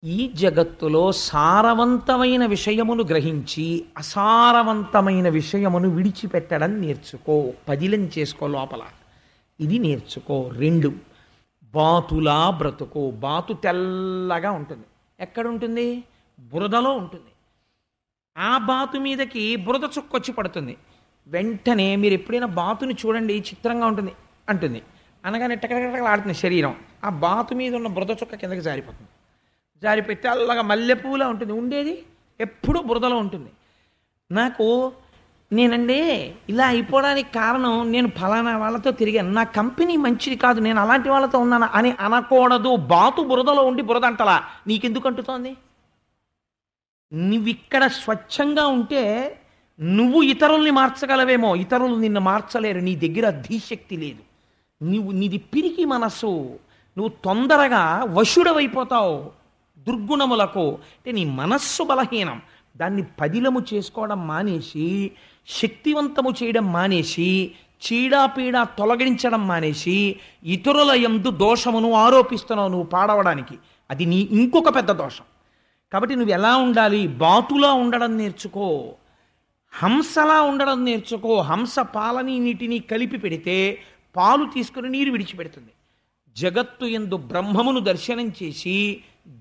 ఈ జగత్తులో సారవంతమైన విషయమును గ్రహించి అసారవంతమైన విషయమును విడిచిపెట్టడం నేర్చుకో. పదిలం చేసుకో లోపల, ఇది నేర్చుకో. 2, బాతులా బ్రతుకు. బాతు తెల్లగా ఉంటుంది. ఎక్కడ ఉంటుంది? బురదలో ఉంటుంది. ఆ బాతు మీదకి బురద చుక్కొచ్చి పడుతుంది. వెంటనే మీరు ఎప్పుడైనా బాతుని చూడండి, చిత్రంగా ఉంటుంది అంటుంది, అనగానే టకటకలాడుతుంది శరీరం. ఆ బాతు మీద ఉన్న బురద చుక్క కిందకి జారిపోతుంది. జారిపోయి తెల్లగా మల్లెపూలా ఉంటుంది. ఉండేది ఎప్పుడూ బురదలో ఉంటుంది. నేనండి ఇలా అయిపోవడానికి కారణం, నేను ఫలానా వాళ్ళతో తిరిగాను, నా కంపెనీ మంచిది కాదు, నేను అలాంటి వాళ్ళతో ఉన్నాను అని అనకూడదు. బాతు బురదలో ఉండి బురద అంటలా నీకెందుకు అంటుతోంది? నువ్విక్కడ స్వచ్ఛంగా ఉంటే నువ్వు ఇతరుల్ని మార్చగలవేమో, ఇతరులు నిన్ను మార్చలేరు. నీ దగ్గర ధీశక్తి లేదు. నీది పిరికి మనస్సు. నువ్వు తొందరగా వశుడవైపోతావు దుర్గుణములకు. అంటే నీ మనస్సు బలహీనం. దాన్ని పదిలము చేసుకోవడం మానేసి, శక్తివంతము చేయడం మానేసి, చీడాపీడ తొలగించడం మానేసి ఇతరుల యందు దోషమును ఆరోపిస్తున్నావు నువ్వు పాడవడానికి. అది నీ ఇంకొక పెద్ద దోషం. కాబట్టి నువ్వు ఎలా ఉండాలి? బాతులా ఉండడం నేర్చుకో, హంసలా ఉండడం నేర్చుకో. హంస పాలని నీటిని కలిపి పెడితే పాలు తీసుకుని నీరు విడిచిపెడుతుంది. జగత్తు యందు బ్రహ్మమును దర్శనం చేసి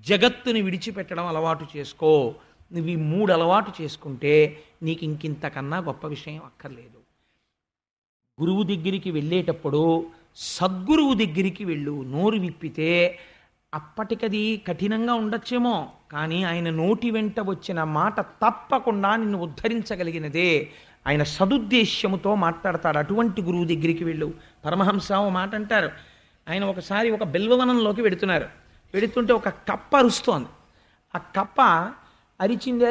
జగత్తుని విడిచిపెట్టడం అలవాటు చేసుకో. నువ్వు ఈ 3 అలవాటు చేసుకుంటే నీకు ఇంకింతకన్నా గొప్ప విషయం అక్కర్లేదు. గురువు దగ్గరికి వెళ్ళేటప్పుడు సద్గురువు దగ్గరికి వెళ్ళు. నోరు విప్పితే అప్పటికది కఠినంగా ఉండొచ్చేమో, కానీ ఆయన నోటి వెంట వచ్చిన మాట తప్పకుండా నిన్ను ఉద్ధరించగలిగినదే. ఆయన సదుద్దేశ్యముతో మాట్లాడతాడు. అటువంటి గురువు దగ్గరికి వెళ్ళు. పరమహంస ఓ మాట అంటారు. ఆయన ఒకసారి ఒక బిల్వవనంలోకి వెడుతుంటే ఒక కప్ప అరుస్తోంది. ఆ కప్ప అరిచింది.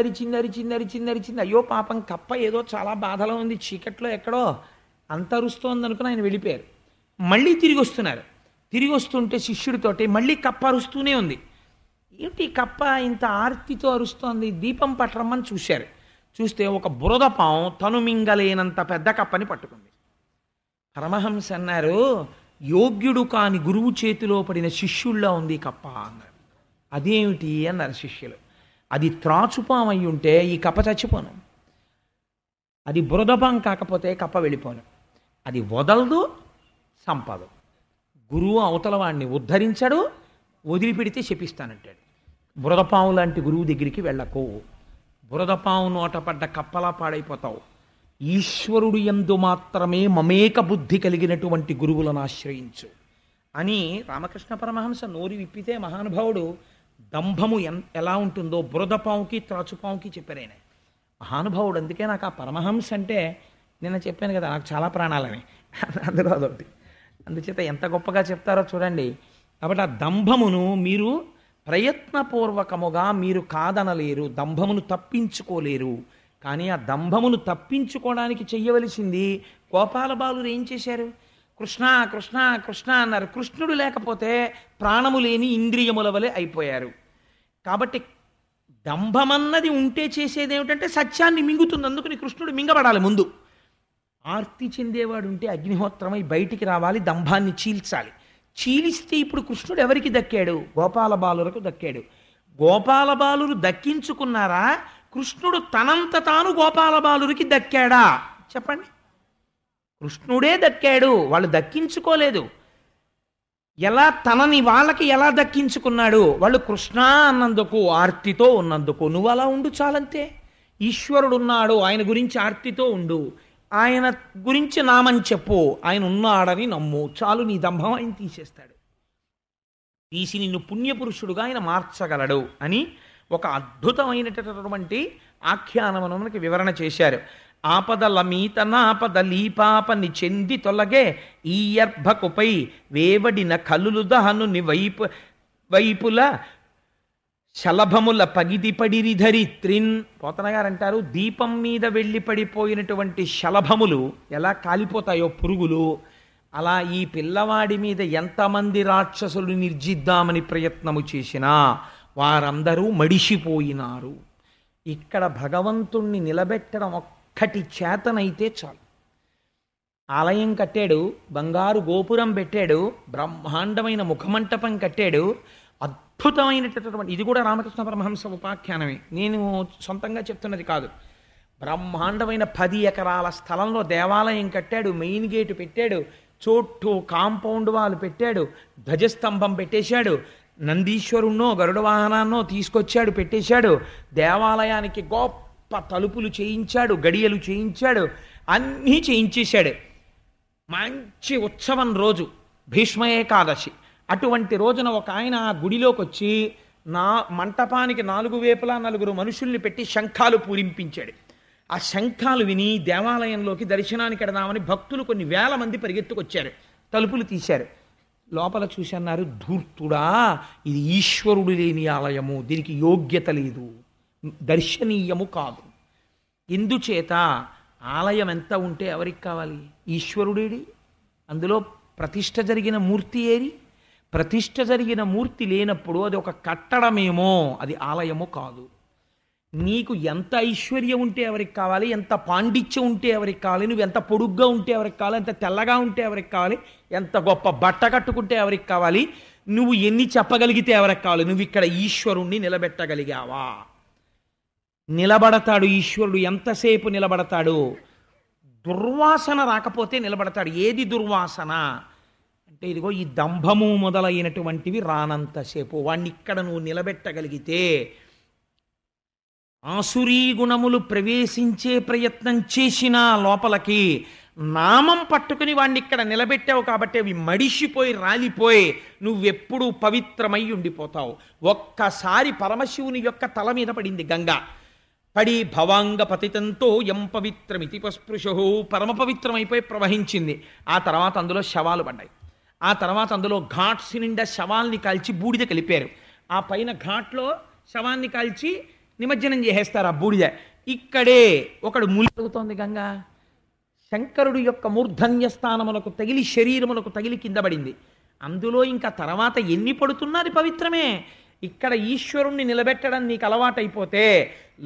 అయ్యో పాపం, కప్ప ఏదో చాలా బాధలో ఉంది, చీకట్లో ఎక్కడో అంత అరుస్తోంది అనుకుని ఆయన వెళ్ళిపోయారు. మళ్ళీ తిరిగి వస్తున్నారు. తిరిగి వస్తుంటే శిష్యుడితోటి మళ్ళీ కప్ప అరుస్తూనే ఉంది. ఏమిటి కప్ప ఇంత ఆర్తితో అరుస్తోంది? దీపం పట్టరమ్మని చూశారు. చూస్తే ఒక బురదపాం తను మింగలేనంత పెద్ద కప్పని పట్టుకుంది. పరమహంస అన్నారు, యోగ్యుడు కాని గురువు చేతిలో పడిన శిష్యుల్లా ఉంది కప్ప అన్నారు. అదేమిటి అన్నారు శిష్యులు. అది త్రాచుపాం అయి ఉంటే ఈ కప్ప చచ్చిపోను, అది బురదపాం కాకపోతే కప్ప వెళ్ళిపోను. అది వదలదు, సంపదు. గురువు అవతల వాడిని ఉద్ధరించడు, వదిలిపెడితే శపిస్తానంటాడు. బురదపాము లాంటి గురువు దగ్గరికి వెళ్ళకు. బురదపాము నోట పడ్డ కప్పలా పాడైపోతావు. ఈశ్వరుడు యందు మాత్రమే మమేక బుద్ధి కలిగినటువంటి గురువులను ఆశ్రయించు అని రామకృష్ణ పరమహంస నోరి విప్పితే మహానుభావుడు దంభము ఎలా ఉంటుందో బురదపావుకి త్రాచుపావుకి చెప్పారైన మహానుభావుడు. అందుకే నాకు ఆ పరమహంస అంటే నిన్న చెప్పాను కదా, నాకు చాలా ప్రాణాలని, అందులో అదొకటి. అందుచేత ఎంత గొప్పగా చెప్తారో చూడండి. కాబట్టి ఆ దంభమును మీరు ప్రయత్నపూర్వకముగా మీరు కాదనలేరు, దంభమును తప్పించుకోలేరు. కానీ ఆ దంభమును తప్పించుకోవడానికి చెయ్యవలసింది గోపాల బాలురు ఏం చేశారు? కృష్ణ కృష్ణ కృష్ణ అన్నారు. కృష్ణుడు లేకపోతే ప్రాణము లేని ఇంద్రియముల వలె అయిపోయారు. కాబట్టి దంభమన్నది ఉంటే చేసేది ఏమిటంటే సత్యాన్ని మింగుతుంది. అందుకని కృష్ణుడు మింగబడాలి ముందు. ఆర్తి చెందేవాడు ఉంటే అగ్నిహోత్రమై బయటికి రావాలి, దంభాన్ని చీల్చాలి. చీలిస్తే ఇప్పుడు కృష్ణుడు ఎవరికి దక్కాడు? గోపాల బాలురకు దక్కాడు. గోపాల బాలురు దక్కించుకున్నారా? కృష్ణుడు తనంత తాను గోపాల బాలురికి దక్కాడా? చెప్పండి. కృష్ణుడే దక్కాడు, వాళ్ళు దక్కించుకోలేదు. ఎలా తనని వాళ్ళకి ఎలా దక్కించుకున్నాడు? వాళ్ళు కృష్ణ అన్నందుకు, ఆర్తితో ఉన్నందుకు. నువ్వు అలా ఉండు చాలంతే. ఈశ్వరుడు ఉన్నాడు, ఆయన గురించి ఆర్తితో ఉండు, ఆయన గురించి నామని చెప్పు, ఆయన ఉన్నాడని నమ్ము చాలు. నీ దంభం ఆయన తీసేస్తాడు, తీసి నిన్ను పుణ్యపురుషుడుగా ఆయన మార్చగలడు అని ఒక అద్భుతమైనటువంటి ఆఖ్యానమును మనకి వివరణ చేశారు. ఆపదల మీతనాపద లీపాపని చెంది తొలగే ఈయర్భకుపై వేవడిన కలులు దహనుని వైపుల శలభముల పగిది పడిరి ధరిత్రిన్. పోతన గారు అంటారు, దీపం మీద వెళ్ళి పడిపోయినటువంటి శలభములు ఎలా కాలిపోతాయో పురుగులు, అలా ఈ పిల్లవాడి మీద ఎంతమంది రాక్షసులు నిర్జిద్దామని ప్రయత్నము చేసినా వారందరూ మడిసిపోయినారు. ఇక్కడ భగవంతుణ్ణి నిలబెట్టడం ఒక్కటి చేతనైతే చాలు. ఆలయం కట్టాడు, బంగారు గోపురం పెట్టాడు, బ్రహ్మాండమైన ముఖమంటపం కట్టాడు, అద్భుతమైనటువంటి. ఇది కూడా రామకృష్ణ పరమహంస ఉపాఖ్యానమే, నేను సొంతంగా చెప్తున్నది కాదు. బ్రహ్మాండమైన 10 ఎకరాల స్థలంలో దేవాలయం కట్టాడు, మెయిన్ గేటు పెట్టాడు, చోటు కాంపౌండ్ వాల్ పెట్టాడు, ధ్వజస్తంభం పెట్టేశాడు, నందీశ్వరుణ్ణో గరుడ వాహనాన్నో తీసుకొచ్చాడు పెట్టేశాడు, దేవాలయానికి గొప్ప తలుపులు చేయించాడు, గడియలు చేయించాడు, అన్నీ చేయించేశాడు. మంచి ఉత్సవం రోజు భీష్మ ఏకాదశి. అటువంటి రోజున ఒక ఆయన ఆ గుడిలోకి వచ్చి మంటపానికి 4 వైపులా 4 మనుషుల్ని పెట్టి శంఖాలు పూరింపించాడు. ఆ శంఖాలు విని దేవాలయంలోకి దర్శనానికి ఎడదామని భక్తులు కొన్ని వేల మంది పరిగెత్తుకొచ్చారు. తలుపులు తీశారు. లోపల చూసి అన్నారు, ధూర్తుడా, ఇది ఈశ్వరుడు లేని ఆలయము, దీనికి యోగ్యత లేదు, దర్శనీయము కాదు. ఎందుచేత? ఆలయం ఎంత ఉంటే ఎవరికి కావాలి? ఈశ్వరుడేడి? అందులో ప్రతిష్ఠ జరిగిన మూర్తి ఏరి? ప్రతిష్ఠ జరిగిన మూర్తి లేనప్పుడు అది ఒక కట్టడమేమో, అది ఆలయము కాదు. నీకు ఎంత ఐశ్వర్యం ఉంటే ఎవరికి కావాలి? ఎంత పాండిత్యం ఉంటే ఎవరికి కావాలి? నువ్వు ఎంత పొడుగ్గా ఉంటే ఎవరికి కావాలి? ఎంత తెల్లగా ఉంటే ఎవరికి కావాలి? ఎంత గొప్ప బట్ట కట్టుకుంటే ఎవరికి కావాలి? నువ్వు ఎన్ని చెప్పగలిగితే ఎవరికి కావాలి? నువ్వు ఇక్కడ ఈశ్వరుణ్ణి నిలబెట్టగలిగావా? నిలబడతాడు ఈశ్వరుడు. ఎంతసేపు నిలబడతాడు? దుర్వాసన రాకపోతే నిలబడతాడు. ఏది దుర్వాసన అంటే ఇదిగో ఈ దంభము మొదలైనటువంటివి రానంతసేపు. వాణ్ణి ఇక్కడ నువ్వు నిలబెట్టగలిగితే, ఆసురీ గుణములు ప్రవేశించే ప్రయత్నం చేసినా లోపలికి నామం పట్టుకుని వాణ్ణి ఇక్కడ నిలబెట్టావు కాబట్టి అవి మడిసిపోయి రాలిపోయి నువ్వెప్పుడూ పవిత్రమై ఉండిపోతావు. ఒక్కసారి పరమశివుని యొక్క తల మీద పడింది గంగ, పడి భవాంగ పతితంతో ఎం పవిత్రమితి పస్పృశు, పరమ పవిత్రమైపోయి ప్రవహించింది. ఆ తర్వాత అందులో శవాలు పడ్డాయి. ఆ తర్వాత అందులో ఘాట్స్ నిండా శవాల్ని కాల్చి బూడిద కలిపారు. ఆ పైన ఘాట్లో శవాన్ని కాల్చి నిమజ్జనం చేసేస్తారు ఆ బూడిద. ఇక్కడే ఒకడు మూలుగుతోంది గంగ. శంకరుడు యొక్క మూర్ధన్య స్థానములకు తగిలి, శరీరములకు తగిలి కింద పడింది. అందులో ఇంకా తర్వాత ఎన్ని పడుతున్నది పవిత్రమే. ఇక్కడ ఈశ్వరుణ్ణి నిలబెట్టడం నీకు అలవాటైపోతే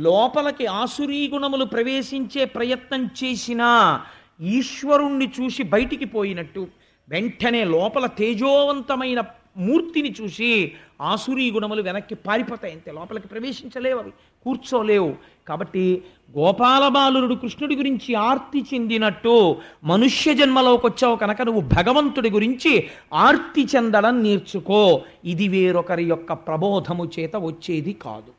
లోపలికి ఆసురీ గుణములు ప్రవేశించే ప్రయత్నం చేసినా ఈశ్వరుణ్ణి చూసి బయటికి పోయినట్టు, వెంటనే లోపల తేజోవంతమైన మూర్తిని చూసి ఆసురీ గుణములు వెనక్కి పారిపోతాయి. అంతే, లోపలికి ప్రవేశించలేవు, అవి కూర్చోలేవు. కాబట్టి గోపాలబాలురుడు కృష్ణుడి గురించి ఆర్తి చెందినట్టు మనుష్య జన్మలోకి వచ్చావు కనుక నువ్వు భగవంతుడి గురించి ఆర్తి చెందడం నేర్చుకో. ఇది వేరొకరి యొక్క ప్రబోధము చేత వచ్చేది కాదు.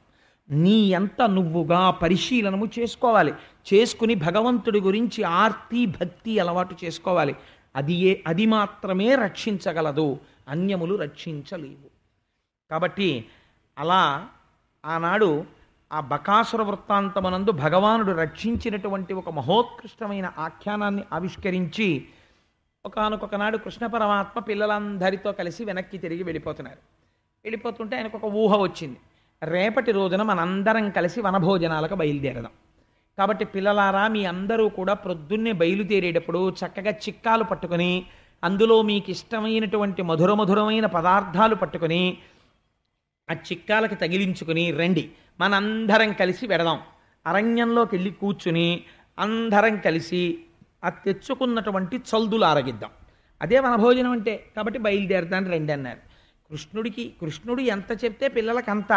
నీ ఎంత నువ్వుగా పరిశీలనము చేసుకోవాలి. చేసుకుని భగవంతుడి గురించి ఆర్తి భక్తి అలవాటు చేసుకోవాలి. అది మాత్రమే రక్షించగలదు, అన్యములు రక్షించలేవు. కాబట్టి అలా ఆనాడు ఆ బకాసుర వృత్తాంతమనందు భగవానుడు రక్షించినటువంటి ఒక మహోత్కృష్టమైన ఆఖ్యానాన్ని ఆవిష్కరించి ఒకానొక నాడు కృష్ణ పరమాత్మ పిల్లలందరితో కలిసి వెనక్కి తిరిగి వెళ్ళిపోతుంటే ఆయనకు ఒక ఊహ వచ్చింది. రేపటి రోజున మనందరం కలిసి వనభోజనాలకు బయలుదేరదాం. కాబట్టి పిల్లలారా, మీ అందరూ కూడా ప్రొద్దున్నే బయలుదేరేటప్పుడు చక్కగా చిక్కాలు పట్టుకొని అందులో మీకు ఇష్టమైనటువంటి మధురమైన పదార్థాలు పట్టుకొని ఆ చిక్కాలకి తగిలించుకుని రండి, మనందరం కలిసి వెడదాం. అరణ్యంలోకి వెళ్ళి కూర్చుని అందరం కలిసి ఆ తెచ్చుకున్నటువంటి చల్దులు ఆరగిద్దాం. అదే వనభోజనం అంటే. కాబట్టి బయలుదేరదాన్ని రండి అన్నారు. కృష్ణుడు ఎంత చెప్తే పిల్లలకంత,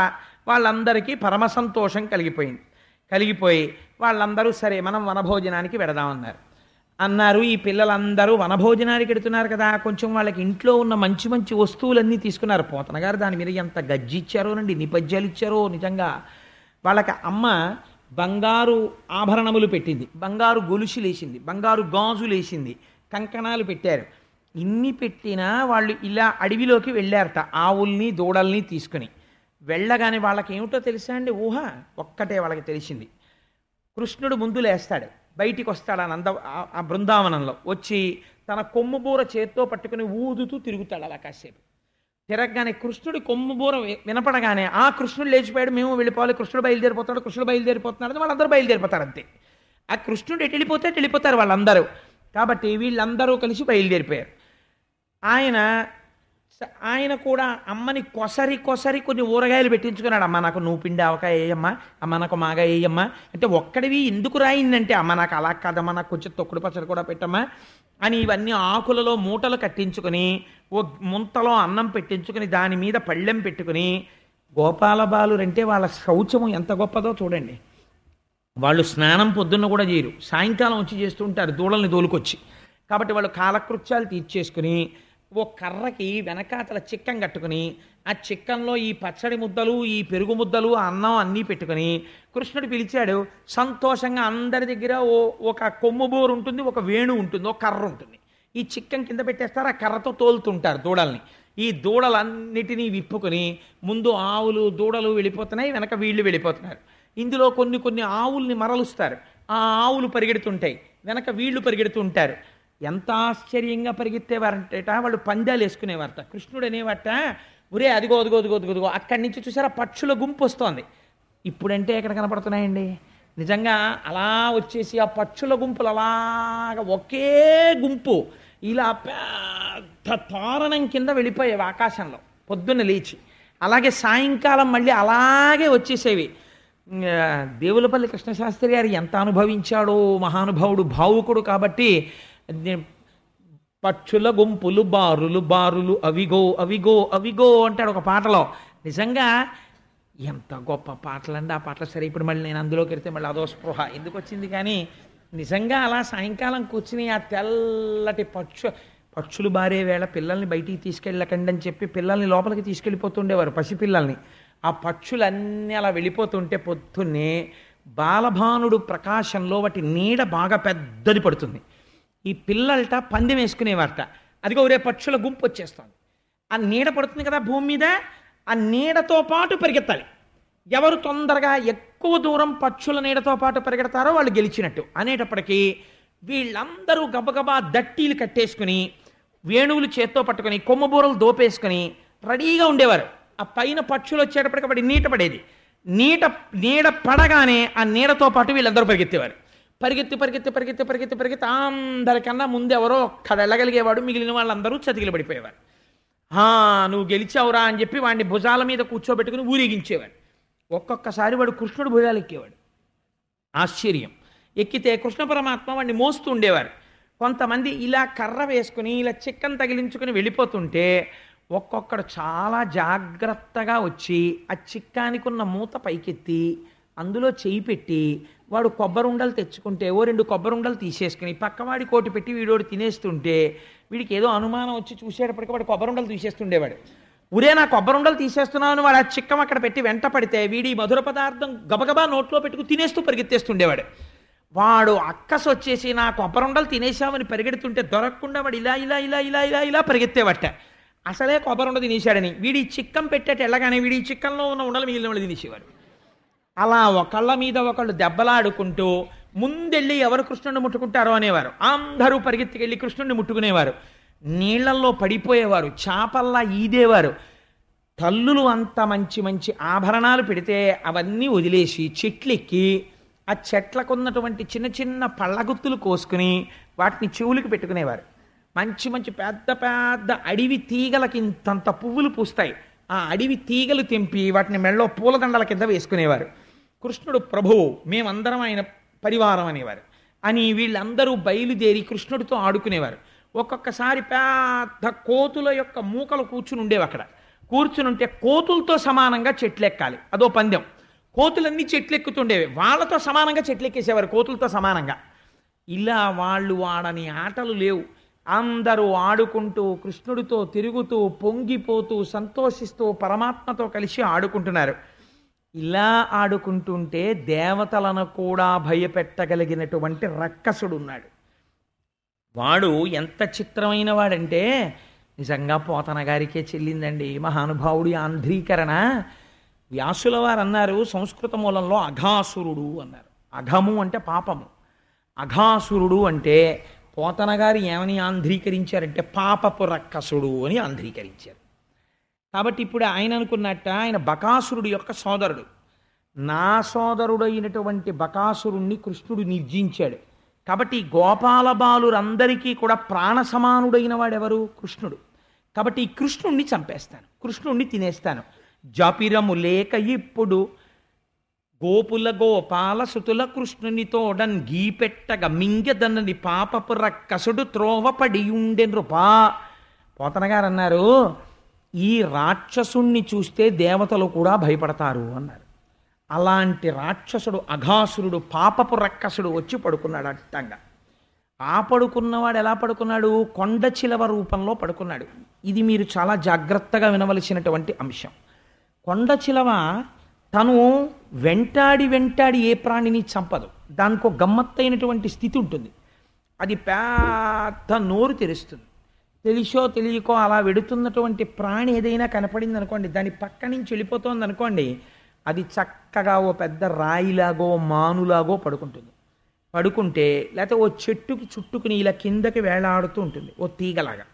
వాళ్ళందరికీ పరమ సంతోషం కలిగిపోయి వాళ్ళందరూ సరే మనం వనభోజనానికి వెడదామన్నారు. ఈ పిల్లలందరూ వనభోజనానికి వెడుతున్నారు కదా, కొంచెం వాళ్ళకి ఇంట్లో ఉన్న మంచి మంచి వస్తువులన్నీ తీసుకున్నారు. పోతన గారు దాని మీద ఎంత గజ్జిచ్చారోనండి, నిపజ్యాలు ఇచ్చారో. నిజంగా వాళ్ళకి అమ్మ బంగారు ఆభరణములు పెట్టింది, బంగారు గొలుసులేసింది, బంగారు గాజులేసింది, కంకణాలు పెట్టారు. ఇన్ని పెట్టినా వాళ్ళు ఇలా అడవిలోకి వెళ్ళారట ఆవుల్ని దూడల్ని తీసుకుని. వెళ్ళగానే వాళ్ళకి ఏమిటో తెలుసా అండి, ఊహ ఒక్కటే వాళ్ళకి తెలిసింది. కృష్ణుడు ముందు లేస్తాడు, బయటికి వస్తాడు ఆ బృందావనంలో. వచ్చి తన కొమ్ము బూర చేత్తో పట్టుకుని ఊదుతూ తిరుగుతాడు. అలా కాసేపు తిరగగానే కృష్ణుడి కొమ్ము బూర వినపడగానే ఆ కృష్ణుడు లేచిపోయాడు, మేము వెళ్ళిపోవాలి, కృష్ణుడు బయలుదేరిపోతున్నాడు అని వాళ్ళందరూ బయలుదేరిపోతారు అంతే. ఆ కృష్ణుడు ఎటు వెళ్ళిపోతారు వాళ్ళందరూ. కాబట్టి వీళ్ళందరూ కలిసి బయలుదేరిపోయారు. ఆయన కూడా అమ్మని కొసరి కొన్ని ఊరగాయలు పెట్టించుకున్నాడు. అమ్మ నాకు నువ్వు పిండి ఆవకాయ వేయమ్మా, అమ్మ నాకు మాగా వేయమ్మా అంటే, ఒక్కడివి ఎందుకు రాయిందంటే, అమ్మ నాకు అలా కాదమ్మా, నాకు కొంచెం తొక్కుడు పచ్చడి కూడా పెట్టమ్మా అని ఇవన్నీ ఆకులలో మూటలు కట్టించుకుని ఓ ముంతలో అన్నం పెట్టించుకుని దాని మీద పళ్ళెం పెట్టుకుని, గోపాలబాలురంటే వాళ్ళ శౌచము ఎంత గొప్పదో చూడండి. వాళ్ళు స్నానం పొద్దున్న కూడా చేయరు, సాయంకాలం వచ్చి చేస్తూ ఉంటారు దూడల్ని దోలుకొచ్చి. కాబట్టి వాళ్ళు కాలకృత్యాలు తీర్చేసుకుని ఓ కర్రకి వెనకాతల చిక్కం కట్టుకుని ఆ చిక్కంలో ఈ పచ్చడి ముద్దలు, ఈ పెరుగు ముద్దలు, ఆ అన్నం అన్నీ పెట్టుకుని కృష్ణుడు పిలిచాడు. సంతోషంగా అందరి దగ్గర ఒక కొమ్ము బోరు ఉంటుంది, ఒక వేణు ఉంటుంది, ఒక కర్ర ఉంటుంది. ఈ చిక్కం కింద పెట్టేస్తారు, ఆ కర్రతో తోలుతుంటారు దూడల్ని. ఈ దూడలన్నిటినీ విప్పుకొని ముందు ఆవులు దూడలు వెళ్ళిపోతున్నాయి, వెనక వీళ్ళు వెళ్ళిపోతున్నారు. ఇందులో కొన్ని ఆవుల్ని మరలుస్తారు, ఆ ఆవులు పరిగెడుతుంటాయి, వెనక వీళ్ళు పరిగెడుతుంటారు. ఎంత ఆశ్చర్యంగా పరిగెత్తేవారంటేట, వాళ్ళు పందాలు వేసుకునేవారట. కృష్ణుడు అనేవాట, ఒరే అదిగో అక్కడి నుంచి చూసారా పక్షుల గుంపు వస్తోంది. ఇప్పుడంటే ఎక్కడ కనపడుతున్నాయండి, నిజంగా అలా వచ్చేసి ఆ పక్షుల గుంపులు అలాగా ఒకే గుంపు ఇలా పెద్ద తోరణం కింద వెళ్ళిపోయేవి ఆకాశంలో పొద్దున్న లేచి. అలాగే సాయంకాలం మళ్ళీ అలాగే వచ్చేసేవి. దేవులపల్లి కృష్ణశాస్త్రి గారు ఎంత అనుభవించాడో, మహానుభావుడు, భావుకుడు. కాబట్టి పక్షుల గుంపులు బారులు అవిగో అంటాడు ఒక పాటలో. నిజంగా ఎంత గొప్ప పాటలండి ఆ పాటలు. సరే, ఇప్పుడు మళ్ళీ నేను అందులోకి వెళ్తే మళ్ళీ అదో స్పృహ ఎందుకు వచ్చింది. కానీ నిజంగా అలా సాయంకాలం కూర్చుని ఆ తెల్లటి పక్షులు బారే వేళ పిల్లల్ని బయటికి తీసుకెళ్ళకండి అని చెప్పి పిల్లల్ని లోపలికి తీసుకెళ్ళిపోతుండేవారు, పసిపిల్లల్ని. ఆ పక్షులన్నీ అలా వెళ్ళిపోతుంటే పొద్దున్నే బాలభానుడు ప్రకాశంలో వాటి నీడ బాగా పెద్దది పడుతుంది. ఈ పిల్లలట పందెం వేసుకునేవారట, అదిగో ఒరే పక్షుల గుంపు వచ్చేస్తుంది. ఆ నీడ పడుతుంది కదా భూమి మీద, ఆ నీడతో పాటు పరిగెత్తాలి. ఎవరు తొందరగా ఎక్కువ దూరం పక్షుల నీడతో పాటు పరిగెడతారో వాళ్ళు గెలిచినట్టు. అనేటప్పటికీ వీళ్ళందరూ గబగబా దట్టీలు కట్టేసుకుని, వేణువులు చేత్తో పట్టుకుని, కొమ్మబూరలు దోపేసుకుని రెడీగా ఉండేవారు. ఆ పైన పక్షులు వచ్చేటప్పటికి వాడి నీట పడేది. నీడ పడగానే ఆ నీడతో పాటు వీళ్ళందరూ పరిగెత్తేవారు. పరిగెత్తి అందరికన్నా ముందు ఎవరో ఒక్కడ వెళ్ళగలిగేవాడు, మిగిలిన వాళ్ళందరూ చతికిలు పడిపోయేవారు. నువ్వు గెలిచావురా అని చెప్పి వాడిని భుజాల మీద కూర్చోబెట్టుకుని ఊరేగించేవాడు. ఒక్కొక్కసారి వాడు కృష్ణుడు భుజాలు ఎక్కేవాడు. ఆశ్చర్యం. ఎక్కితే కృష్ణ పరమాత్మ వాడిని మోస్తూ ఉండేవారు. కొంతమంది ఇలా కర్ర వేసుకుని ఇలా చిక్కం తగిలించుకుని వెళ్ళిపోతుంటే ఒక్కొక్కడు చాలా జాగ్రత్తగా వచ్చి ఆ చిక్కానికి ఉన్న మూత పైకెత్తి అందులో చేయి పెట్టి వాడు కొబ్బరి ఉండలు తెచ్చుకుంటే ఓ 2 కొబ్బరి ఉండలు తీసేసుకుని పక్కవాడి కోటి పెట్టి వీడోడు తినేస్తుంటే వీడికి ఏదో అనుమానం వచ్చి చూసేటప్పటికి వాడు కొబ్బరి ఉండలు తీసేస్తుండేవాడు. ఉరే నా కొబ్బరుండలు తీసేస్తున్నావు అని వాడు ఆ చిక్కం అక్కడ పెట్టి వెంట పడితే వీడి మధుర పదార్థం గబగబా నోట్లో పెట్టుకు తినేస్తూ పరిగెత్తేస్తుండేవాడు. వాడు అక్కసు వచ్చేసి నా కొబ్బరుండలు తినేసామని పరిగెడుతుంటే దొరకకుండా వాడు ఇలా ఇలా ఇలా ఇలా ఇలా ఇలా పరిగెత్తేవట. అసలే కొబ్బరుండ తినేశాడని వీడి చిక్కం పెట్టేట వెళ్ళగానే వీడి చిక్కంలో ఉన్న ఉండలు మిగిలిన వాళ్ళు తినేసేవాడు. అలా ఒకళ్ళ మీద ఒకళ్ళు దెబ్బలాడుకుంటూ ముందెళ్ళి ఎవరు కృష్ణుడిని ముట్టుకుంటారో అనేవారు. అందరూ పరిగెత్తికెళ్ళి కృష్ణుడిని ముట్టుకునేవారు. నీళ్లల్లో పడిపోయేవారు, చాపల్లా ఈదేవారు. తల్లులు అంత మంచి మంచి ఆభరణాలు పెడితే అవన్నీ వదిలేసి చెట్లెక్కి ఆ చెట్లకున్నటువంటి చిన్న చిన్న పళ్ళగుత్తులు కోసుకుని వాటిని చెవులకు పెట్టుకునేవారు. మంచి మంచి పెద్ద పెద్ద అడవి తీగలకి ఇంతంత పువ్వులు పూస్తాయి. ఆ అడవి తీగలు తెంపి వాటిని మెళ్ళో పూలదండల కింద వేసుకునేవారు. కృష్ణుడు ప్రభువు, మేమందరం ఆయన పరివారం అనేవారు. అని వీళ్ళందరూ బయలుదేరి కృష్ణుడితో ఆడుకునేవారు. ఒక్కొక్కసారి పెద్ద కోతుల యొక్క మూకలు కూర్చుని ఉండేవి. అక్కడ కూర్చుని ఉంటే కోతులతో సమానంగా చెట్లెక్కాలి, అదో పందెం. కోతులన్నీ చెట్లెక్కుతుండేవి, వాళ్ళతో సమానంగా చెట్లెక్కేసేవారు, కోతులతో సమానంగా. ఇలా వాళ్ళు వాడని ఆటలు లేవు. అందరూ ఆడుకుంటూ కృష్ణుడితో తిరుగుతూ పొంగిపోతూ సంతోషిస్తూ పరమాత్మతో కలిసి ఆడుకుంటున్నారు. ఇలా ఆడుకుంటుంటే దేవతలను కూడా భయపెట్టగలిగినటువంటి రక్కసుడు ఉన్నాడు. వాడు ఎంత చిత్రమైన వాడంటే నిజంగా పోతన గారికే చెల్లిందండి మహానుభావుడి ఆంధ్రీకరణ. వ్యాసుల వారు అన్నారు సంస్కృత మూలంలో అఘాసురుడు అన్నారు. అఘము అంటే పాపము, అఘాసురుడు అంటే పోతన గారు ఏమని ఆంధ్రీకరించారంటే పాపపు రక్కసుడు అని ఆంధ్రీకరించారు. కాబట్టి ఇప్పుడు ఆయన అనుకున్నట్ట ఆయన బకాసురుడు యొక్క సోదరుడు. నా సోదరుడైనటువంటి బకాసురుణ్ణి కృష్ణుడు నిర్జించాడు. కాబట్టి గోపాల బాలురందరికీ కూడా ప్రాణ సమానుడైన వాడెవరు? కృష్ణుడు. కాబట్టి ఈ కృష్ణుణ్ణి చంపేస్తాను, కృష్ణుణ్ణి తినేస్తాను. జాపిరము లేక ఇప్పుడు గోపుల గోపాల సుతుల కృష్ణుని తోడన్ గీపెట్టగ మింగెదన్నని పాపపు రక్కసుడు త్రోవపడియుండె నృపా. పోతన గారు అన్నారు ఈ రాక్షసుణ్ణి చూస్తే దేవతలు కూడా భయపడతారు అన్నారు. అలాంటి రాక్షసుడు అఘాసురుడు పాపపు రక్కసుడు వచ్చి పడుకున్నాడు అట్టంగా. ఆ పడుకున్నవాడు ఎలా పడుకున్నాడు? కొండ చిలవ రూపంలో పడుకున్నాడు. ఇది మీరు చాలా జాగ్రత్తగా వినవలసినటువంటి అంశం. కొండ చిలవ తను వెంటాడి వెంటాడి ఏ ప్రాణిని చంపదు. దానికో గమ్మత్తైనటువంటి స్థితి ఉంటుంది. అది పెద్ద నోరు తెరుస్తుంది. తెలిసో తెలియకో అలా వెడుతున్నటువంటి ప్రాణి ఏదైనా కనపడింది అనుకోండి, దాని పక్క నుంచి వెళ్ళిపోతుంది అనుకోండి, అది చక్కగా ఓ పెద్ద రాయిలాగో మానులాగో పడుకుంటుంది. పడుకుంటే లేకపోతే ఓ చెట్టుకి చుట్టుకుని ఇలా కిందకి వేలాడుతూ ఉంటుంది, ఓ తీగలాగా.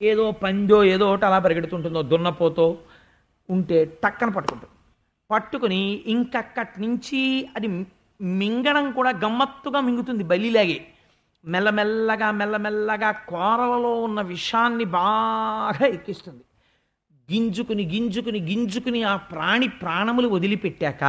ఏదో పందో ఏదో ఒకటి అలా పరిగెడుతుంటుందో దున్నపోతో ఉంటే టక్కన పట్టుకుంటుంది. పట్టుకుని ఇంకక్కడి నుంచి అది మింగడం కూడా గమ్మత్తుగా మింగుతుంది బలిలాగే. మెల్లమెల్లగా మెల్లమెల్లగా కోరలలో ఉన్న విషాన్ని బాగా ఎక్కిస్తుంది. గింజుకుని గింజుకుని గింజుకుని ఆ ప్రాణములు వదిలిపెట్టాక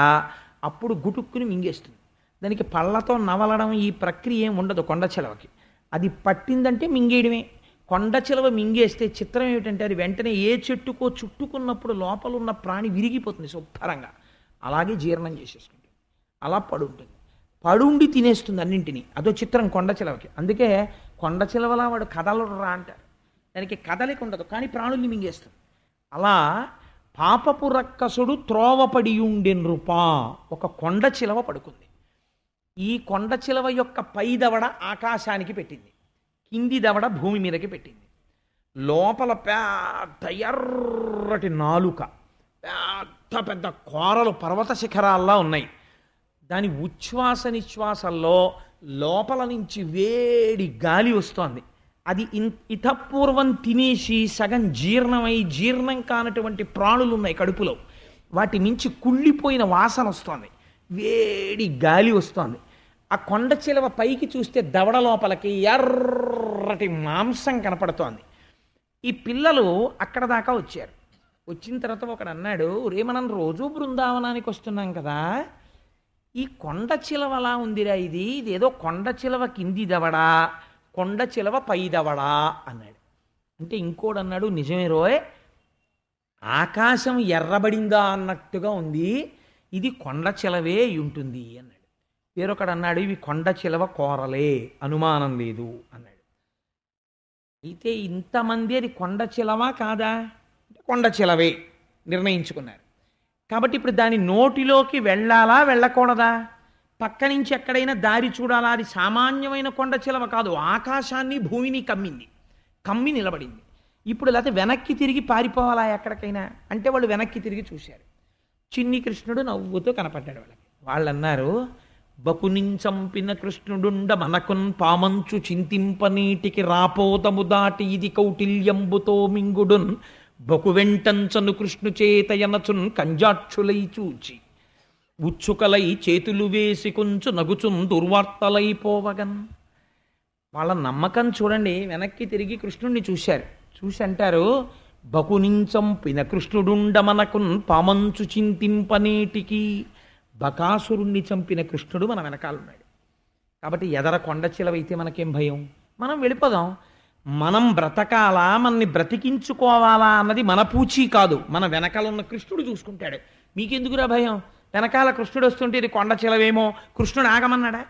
అప్పుడు గుటుక్కుని మింగేస్తుంది. దానికి పళ్ళతో నవలడం ఈ ప్రక్రియ ఏం ఉండదు కొండ చిలవకి. అది పట్టిందంటే మింగేయడమే. కొండ చిలవ మింగేస్తే చిత్రం ఏమిటంటే అది వెంటనే ఏ చెట్టుకో చుట్టుకున్నప్పుడు లోపల ఉన్న ప్రాణి విరిగిపోతుంది శుభ్రంగా. అలాగే జీర్ణం చేసేసుకుంటుంది. అలా పడుంటుంది, పడుండి తినేస్తుంది అన్నింటినీ. అదో చిత్రం కొండ చిలవకి. అందుకే కొండ చిలవలా వాడు కదలరా అంటారు. దానికి కదలిక ఉండదు, కానీ ప్రాణుల్ని మింగేస్తుంది. అలా పాపపు రక్కసుడు త్రోవపడియుండె నృపా. ఒక కొండ చిలవ పడుకుంది. ఈ కొండ చిలవ యొక్క పై దవడ ఆకాశానికి పెట్టింది, కింది దవడ భూమి మీదకి పెట్టింది. లోపల పెద్ద ఎర్రటి నాలుక, పెద్ద పెద్ద కోరలు పర్వత శిఖరాల్లా ఉన్నాయి. దాని ఉచ్ఛ్వాస నిశ్వాసంలో లోపల నుంచి వేడి గాలి వస్తోంది. అది ఇతపూర్వం తినేసి సగం జీర్ణమై జీర్ణం కానటువంటి ప్రాణులు ఉన్నాయి కడుపులో, వాటి నుంచి కుళ్ళిపోయిన వాసన వస్తోంది, వేడి గాలి వస్తోంది. ఆ కొండ చిలవ పైకి చూస్తే దవడ లోపలికి ఎర్రటి మాంసం కనపడుతోంది. ఈ పిల్లలు అక్కడ దాకా వచ్చారు. వచ్చిన తర్వాత ఒకడు అన్నాడు, రే మనం రోజు బృందావనానికి వస్తున్నాం కదా, ఈ కొండ చిలవలా ఉందిరా, ఇదేదో కొండ చిలవ కింది దవడా కొండ చిలవ పై దవడా అన్నాడు. అంటే ఇంకోడు అన్నాడు, నిజమే రోయ్, ఆకాశం ఎర్రబడిందా అన్నట్టుగా ఉంది, ఇది కొండ చిలవే ఉంటుంది అన్నాడు. వేరొకడు అన్నాడు, ఇవి కొండ చిలవ కోరలే, అనుమానం లేదు అన్నాడు. అయితే ఇంతమంది అది కొండ చిలవా కాదా? కొండ చిలవే నిర్ణయించుకున్నారు. కాబట్టి ఇప్పుడు దాని నోటిలోకి వెళ్ళాలా వెళ్ళకూడదా, పక్క నుంచి ఎక్కడైనా దారి చూడాలా? అది సామాన్యమైన కొండ చిలవ కాదు, ఆకాశాన్ని భూమిని కమ్మి నిలబడింది. ఇప్పుడు లేకపోతే వెనక్కి తిరిగి పారిపోవాలా ఎక్కడికైనా అంటే వాళ్ళు వెనక్కి తిరిగి చూశారు. చిన్ని కృష్ణుడు నవ్వుతూ కనపడ్డాడు వాళ్ళకి. వాళ్ళు అన్నారు, బకునించంపిన కృష్ణుడుండ మనకున్ పామంచు చింతింపనీటికి రాపోతము దాటి ఇది కౌటిల్యంబుతో మింగుడున్ బకు వెంటంచను కృష్ణు చేతయనచున్ కంజాక్షులై చూచి ఉచ్చుకలై చేతులు వేసి కొంచు నగుచున్ దుర్వార్తలైపోవగన్. వాళ్ళ నమ్మకం చూడండి. వెనక్కి తిరిగి కృష్ణుడిని చూశారు. చూసి అంటారు, బకునించంపిన కృష్ణుడుండ మనకున్ పామంచు చింతింపనేటికి. బకాసురుణ్ణి చంపిన కృష్ణుడు మన వెనకాలన్నాడు. కాబట్టి ఎదర కొండ చిలవైతే మనకేం భయం? మనం వెళ్ళిపోదాం. మనం బ్రతకాలా, మనని బ్రతికించుకోవాలా అన్నది మన పూచీ కాదు, మన వెనకాల ఉన్న కృష్ణుడు చూసుకుంటాడు. మీకెందుకురా భయం? వెనకాల కృష్ణుడు వస్తుంటే ఇది కొండ చిలవేమో, కృష్ణుడు ఆగమన్నాడా?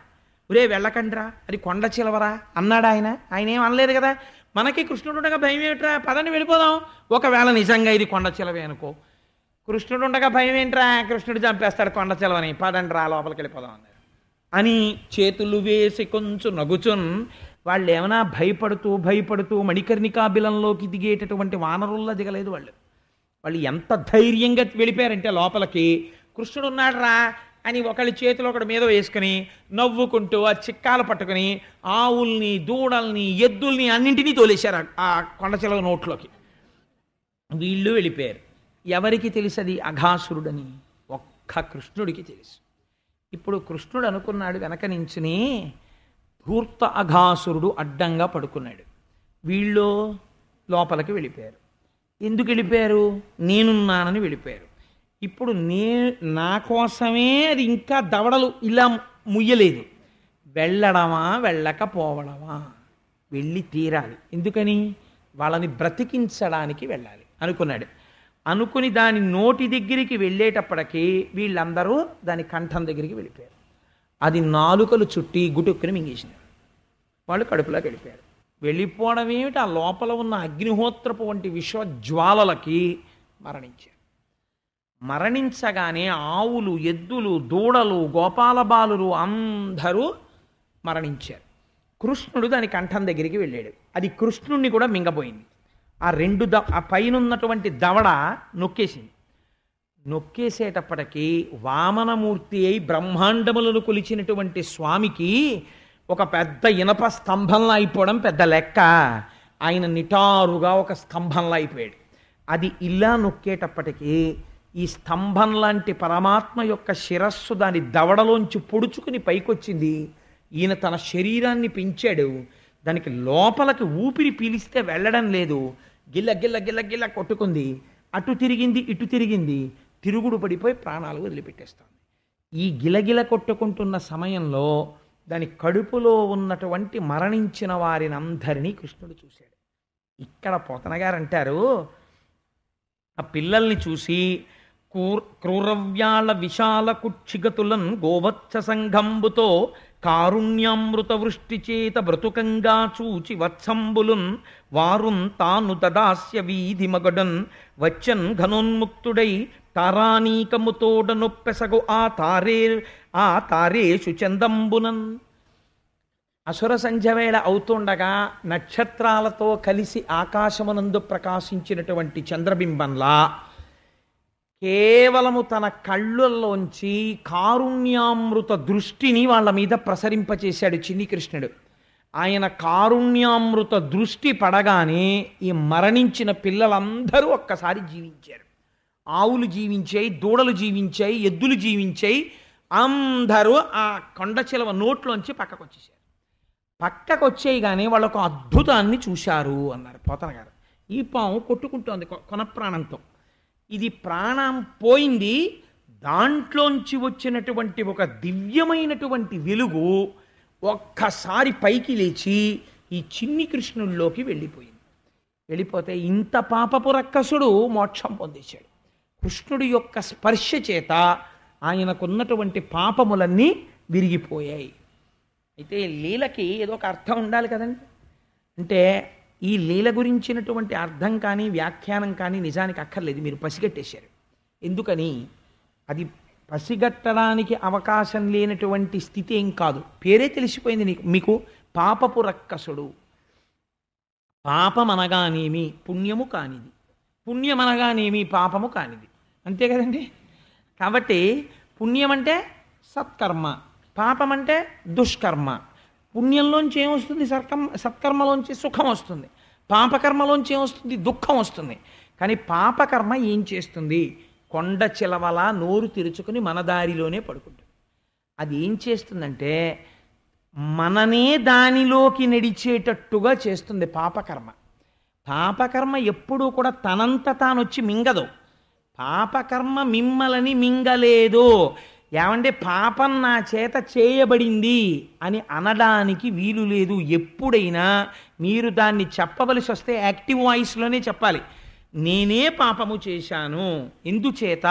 ఒరే వెళ్ళకండ్రా అది కొండ చిలవరా అన్నాడా ఆయన ఏం అనలేదు కదా. మనకి కృష్ణుడు ఉండగా భయం ఏమిట్రా, పదని వెళ్ళిపోదాం. ఒకవేళ నిజంగా ఇది కొండ చిలవే అనుకో, కృష్ణుడు ఉండగా భయం ఏంట్రా, కృష్ణుడు చంపేస్తాడు కొండ చిలవని, పదండి రా లోపలికి వెళ్ళిపోదాం అన్నారు. అని చేతులు వేసి కొంచెం నగుచున్. వాళ్ళు ఏమైనా భయపడుతూ మణికర్ణికాబిలంలోకి దిగేటటువంటి వానరుల్లా దిగలేదు. వాళ్ళు ఎంత ధైర్యంగా వెళ్ళిపోయారంటే లోపలికి, కృష్ణుడు ఉన్నాడు రా అని ఒకళ్ళ చేతులు ఒకటి మీద వేసుకుని నవ్వుకుంటూ ఆ చిక్కాలు పట్టుకుని ఆవుల్ని దూడల్ని ఎద్దుల్ని అన్నింటినీ తోలేశారు ఆ కొండ చిలవ నోట్లోకి. వీళ్ళు వెళ్ళిపోయారు. ఎవరికి తెలుసు అది అఘాసురుడని? ఒక్క కృష్ణుడికి తెలుసు. ఇప్పుడు కృష్ణుడు అనుకున్నాడు వెనక నించుని, ధూర్త అఘాసురుడు అడ్డంగా పడుకున్నాడు. వీళ్ళు లోపలికి వెళ్ళిపోయారు. ఎందుకు వెళ్ళిపోయారు? నేనున్నానని వెళ్ళిపోయారు. ఇప్పుడు నా కోసమే అది ఇంకా దవడలు ఇలా ముయ్యలేదు. వెళ్ళడమా వెళ్ళకపోవడమా? వెళ్ళి తీరాలి. ఎందుకని? వాళ్ళని బ్రతికించడానికి వెళ్ళాలి అనుకున్నాడు. అనుకుని దాని నోటి దగ్గరికి వెళ్ళేటప్పటికీ వీళ్ళందరూ దాని కంఠం దగ్గరికి వెళ్ళిపోయారు. అది నాలుకలు చుట్టి గుటుక్కుని మింగేసినారు. వాళ్ళు కడుపులోకి వెళ్ళిపోయారు. వెళ్ళిపోవడం ఏమిటి, ఆ లోపల ఉన్న అగ్నిహోత్రపు వంటి విశ్వజ్వాలలకి మరణించారు. మరణించగానే ఆవులు ఎద్దులు దూడలు గోపాలబాలురు అందరూ మరణించారు. కృష్ణుడు దాని కంఠం దగ్గరికి వెళ్ళాడు. అది కృష్ణుణ్ణి కూడా మింగపోయింది. ఆ పైన ఉన్నటువంటి దవడ నొక్కేసింది. నొక్కేసేటప్పటికీ వామనమూర్తి అయి బ్రహ్మాండములను కొలిచినటువంటి స్వామికి ఒక పెద్ద ఇనప స్తంభంలా అయిపోవడం పెద్ద లెక్క. ఆయన నిటారుగా ఒక స్తంభంలా అయిపోయాడు. అది ఇలా నొక్కేటప్పటికీ ఈ స్తంభం లాంటి పరమాత్మ యొక్క శిరస్సు దాని దవడలోంచి పొడుచుకుని పైకొచ్చింది. ఈయన తన శరీరాన్ని పెంచాడు. దానికి లోపలికి ఊపిరి పీలిస్తే వెళ్ళడం లేదు. గిల్ల గిల్ల గిల్ల గిల్ల కొట్టుకుంది. అటు తిరిగింది ఇటు తిరిగింది. తిరుగుడు పడిపోయి ప్రాణాలు వదిలిపెట్టేస్తుంది. ఈ గిలగిల కొట్టుకుంటున్న సమయంలో దాని కడుపులో ఉన్నటువంటి మరణించిన వారిని అందరినీ కృష్ణుడు చూశాడు. ఇక్కడ పోతన గారు అంటారు, ఆ పిల్లల్ని చూసి క్రూరవ్యాళ విశాల కుక్షిగతులన్ గోవత్స సంఘంబుతో కారుణ్యామృత వృష్టి చేత బ్రతుకంగా చూచి వత్సంబులున్ వారున్ తాను తదాస్య వీధి మగడన్ వచ్చన్ ఘనోన్ముక్తుడై తారానీకముతోడ నొప్పెసగు ఆ తారేషు చందంబునన్. అసుర సంధ్యవేళ అవుతుండగా నక్షత్రాలతో కలిసి ఆకాశమునందు ప్రకాశించినటువంటి చంద్రబింబంలా కేవలము తన కళ్ళల్లోంచి కారుణ్యామృత దృష్టిని వాళ్ళ మీద ప్రసరింపచేశాడు చిన్ని కృష్ణుడు. ఆయన కారుణ్యామృత దృష్టి పడగానే ఈ మరణించిన పిల్లలందరూ ఒక్కసారి జీవించారు. ఆవులు జీవించాయి, దూడలు జీవించాయి, ఎద్దులు జీవించాయి. అందరూ ఆ కొండ చిలవ నోట్లోంచి పక్కకొచ్చేసారు. పక్కకొచ్చేయి కానీ వాళ్ళొక అద్భుతాన్ని చూశారు అన్నారు పోతన గారు. ఈ పాము కొట్టుకుంటోంది కొన ప్రాణంతో. ఇది ప్రాణం పోయింది. దాంట్లోంచి వచ్చినటువంటి ఒక దివ్యమైనటువంటి వెలుగు ఒక్కసారి పైకి లేచి ఈ చిన్ని కృష్ణుల్లోకి వెళ్ళిపోయింది. వెళ్ళిపోతే ఇంత పాపపు రక్కసుడు మోక్షం పొందేశాడు. కృష్ణుడి యొక్క స్పర్శ చేత ఆయనకున్నటువంటి పాపములన్నీ విరిగిపోయాయి. అయితే లీలకి ఏదో ఒక అర్థం ఉండాలి కదండి. అంటే ఈ లీల గురించినటువంటి అర్థం కానీ వ్యాఖ్యానం కానీ నిజానికి అక్కర్లేదు, మీరు పసిగట్టేశారు. ఎందుకని? అది పసిగట్టడానికి అవకాశం లేనటువంటి స్థితి ఏం కాదు, పేరే తెలిసిపోయింది మీకు. పాపపు రక్కసుడు. పాపమనగానేమి పుణ్యము కానిది, పుణ్యమనగానేమి పాపము కానిది, అంతే కదండి. కాబట్టి పుణ్యం అంటే సత్కర్మ, పాపం అంటే దుష్కర్మ. పుణ్యంలోంచి ఏమొస్తుంది? సత్కర్మలోంచి సుఖం వస్తుంది, పాపకర్మలోంచి ఏమొస్తుంది? దుఃఖం వస్తుంది. కానీ పాపకర్మ ఏం చేస్తుంది? కొండ చిలవలా నోరు తెరుచుకుని మన దారిలోనే పడుకుంటుంది. అది ఏం చేస్తుందంటే మననే దానిలోకి నడిచేటట్టుగా చేస్తుంది పాపకర్మ. పాపకర్మ ఎప్పుడూ కూడా తనంత తానొచ్చి మింగదు. పాపకర్మ మిమ్మల్ని మింగలేదు. ఏమంటే పాపం నా చేత చేయబడింది అని అనడానికి వీలు లేదు. ఎప్పుడైనా మీరు దాన్ని చెప్పవలసి వస్తే యాక్టివ్ వాయిస్లోనే చెప్పాలి. నేనే పాపము చేశాను. ఎందుచేత?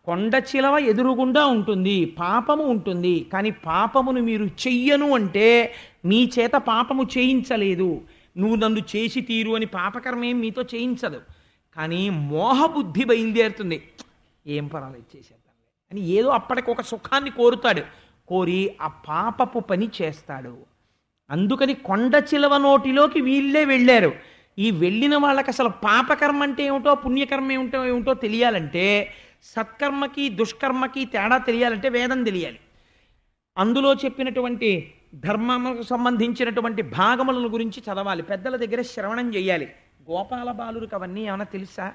కొండ చిలవ ఎదురుగుండా ఉంటుంది, పాపము ఉంటుంది. కానీ పాపమును మీరు చెయ్యను అంటే మీ చేత పాపము చేయించలేదు. నువ్వు నన్ను చేసి తీరు అని పాపకర్మ ఏం మీతో చేయించదు. కానీ మోహబుద్ధి బయలుదేరుతుంది, ఏం పర్వాలేదు చేసేద్దాం అని ఏదో అప్పటికి ఒక సుఖాన్ని కోరుతాడు. కోరి ఆ పాపపు పని చేస్తాడు. అందుకని కొండ చిలవ నోటిలోకి వీళ్ళే వెళ్ళారు. ఈ వెళ్ళిన వాళ్ళకి అసలు పాపకర్మ అంటే ఏమిటో పుణ్యకర్మ ఏమిటో తెలియాలంటే, సత్కర్మకి దుష్కర్మకి తేడా తెలియాలంటే వేదం తెలియాలి. అందులో చెప్పినటువంటి ధర్మములకు సంబంధించినటువంటి భాగముల గురించి చదవాలి, పెద్దల దగ్గర శ్రవణం చేయాలి. గోపాల బాలురికి అవన్నీ ఏమైనా తెలుసా?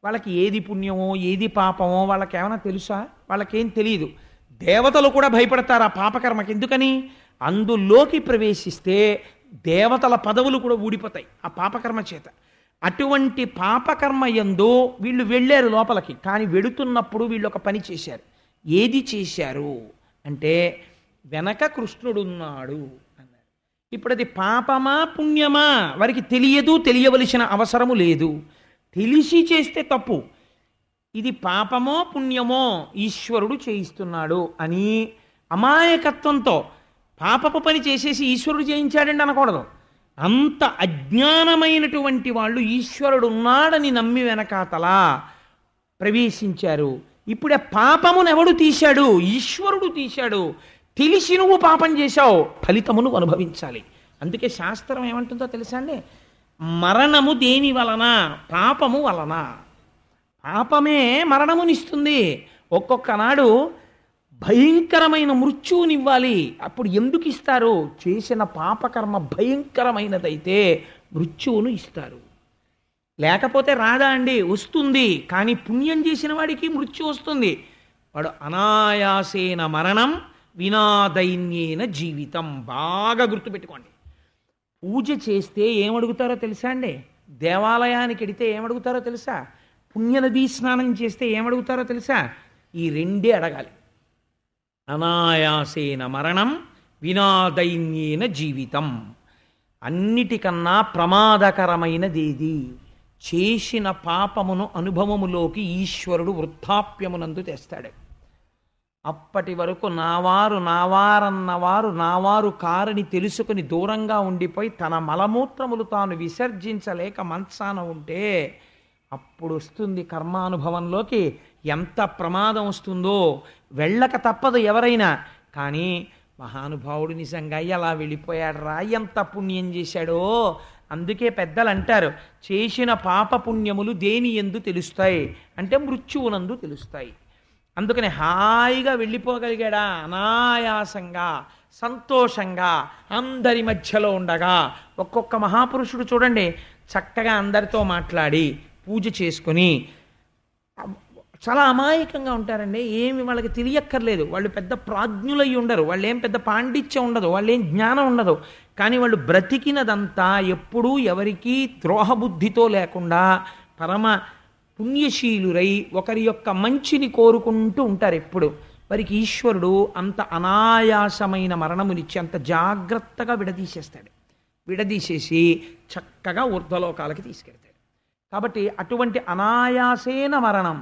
వాళ్ళకి ఏది పుణ్యమో ఏది పాపమో వాళ్ళకి ఏమైనా తెలుసా? వాళ్ళకేం తెలియదు. దేవతలు కూడా భయపడతారు ఆ పాపకర్మకి. ఎందుకని? అందులోకి ప్రవేశిస్తే దేవతల పదవులు కూడా ఊడిపోతాయి ఆ పాపకర్మ చేత. అటువంటి పాపకర్మ యందు వీళ్ళు వెళ్ళారు లోపలికి. కానీ వెడుతున్నప్పుడు వీళ్ళు ఒక పని చేశారు. ఏది చేశారు అంటే వెనక కృష్ణుడున్నాడు అన్నారు. ఇప్పుడు అది పాపమా పుణ్యమా వారికి తెలియదు, తెలియవలసిన అవసరము లేదు. తెలిసి చేస్తే తప్పు. ఇది పాపమో పుణ్యమో ఈశ్వరుడు చేయిస్తున్నాడు అని అమాయకత్వంతో పాపపు పని చేసేసి ఈశ్వరుడు చేయించాడండి అనకూడదు. అంత అజ్ఞానమైనటువంటి వాళ్ళు ఈశ్వరుడు ఉన్నాడని నమ్మి వెనకాతలా ప్రవేశించారు. ఇప్పుడే పాపమును ఎవడు తీశాడు? ఈశ్వరుడు తీశాడు. తెలిసి నువ్వు పాపం చేశావు, ఫలితమును అనుభవించాలి. అందుకే శాస్త్రం ఏమంటుందో తెలుసా అండి? మరణము దేని వలన? పాపము వలన. పాపమే మరణమునిస్తుంది. ఒక్కొక్క నాడు భయంకరమైన మృత్యువునివ్వాలి. అప్పుడు ఎందుకు ఇస్తారు? చేసిన పాపకర్మ భయంకరమైనదైతే మృత్యువును ఇస్తారు. లేకపోతే రాదా అండి? వస్తుంది. కానీ పుణ్యం చేసిన వాడికి మృత్యు వస్తుంది. వాడు అనాయాసేన మరణం వినాదైన్యేన జీవితం. బాగా గుర్తుపెట్టుకోండి. పూజ చేస్తే ఏమడుగుతారో తెలుసా అండి? దేవాలయానికి వెడితే ఏమడుగుతారో తెలుసా? పుణ్యనదీ స్నానం చేస్తే ఏమడుగుతారో తెలుసా? ఈ రెండే అడగాలి. అనాయాసేన మరణం వినాదైన్యేన జీవితం. అన్నిటికన్నా ప్రమాదకరమైనదేది? చేసిన పాపమును అనుభవములోకి ఈశ్వరుడు వృద్ధాప్యమునందు తెస్తాడు. అప్పటి వరకు నావారు నావారన్నవారు నావారు కారని తెలుసుకుని దూరంగా ఉండిపోయి తన మలమూత్రములు తాను విసర్జించలేక మంచాన ఉంటే అప్పుడు వస్తుంది కర్మానుభవంలోకి ఎంత ప్రమాదం వస్తుందో. వెళ్ళక తప్పదు ఎవరైనా. కానీ మహానుభావుడు నిజంగా ఎలా వెళ్ళిపోయాడరా, ఎంత పుణ్యం చేశాడో. అందుకే పెద్దలు అంటారు, చేసిన పాప పుణ్యములు దేని యందు తెలుస్తాయి అంటే మృత్యువునందు తెలుస్తాయి. అందుకని హాయిగా వెళ్ళిపోగలిగాడా అనాయాసంగా, సంతోషంగా, అందరి మధ్యలో ఉండగా. ఒక్కొక్క మహాపురుషుడు చూడండి, చక్కగా అందరితో మాట్లాడి పూజ చేసుకుని చాలా అమాయకంగా ఉంటారండి. ఏమి వాళ్ళకి తెలియక్కర్లేదు. వాళ్ళు పెద్ద ప్రాజ్ఞులై ఉండరు, వాళ్ళు ఏం పెద్ద పాండిత్యం ఉండదు, వాళ్ళు ఏం జ్ఞానం ఉండదు. కానీ వాళ్ళు బ్రతికినదంతా ఎప్పుడూ ఎవరికీ ద్రోహబుద్ధితో లేకుండా పరమ పుణ్యశీలురై ఒకరి యొక్క మంచిని కోరుకుంటూ ఉంటారు ఎప్పుడు. వారికి ఈశ్వరుడు అంత అనాయాసమైన మరణమునిచ్చి అంత జాగ్రత్తగా విడదీసేస్తాడు. విడదీసేసి చక్కగా ఊర్ధ్వలోకాలకి తీసుకెళ్తాడు. కాబట్టి అటువంటి అనాయాసేన మరణం,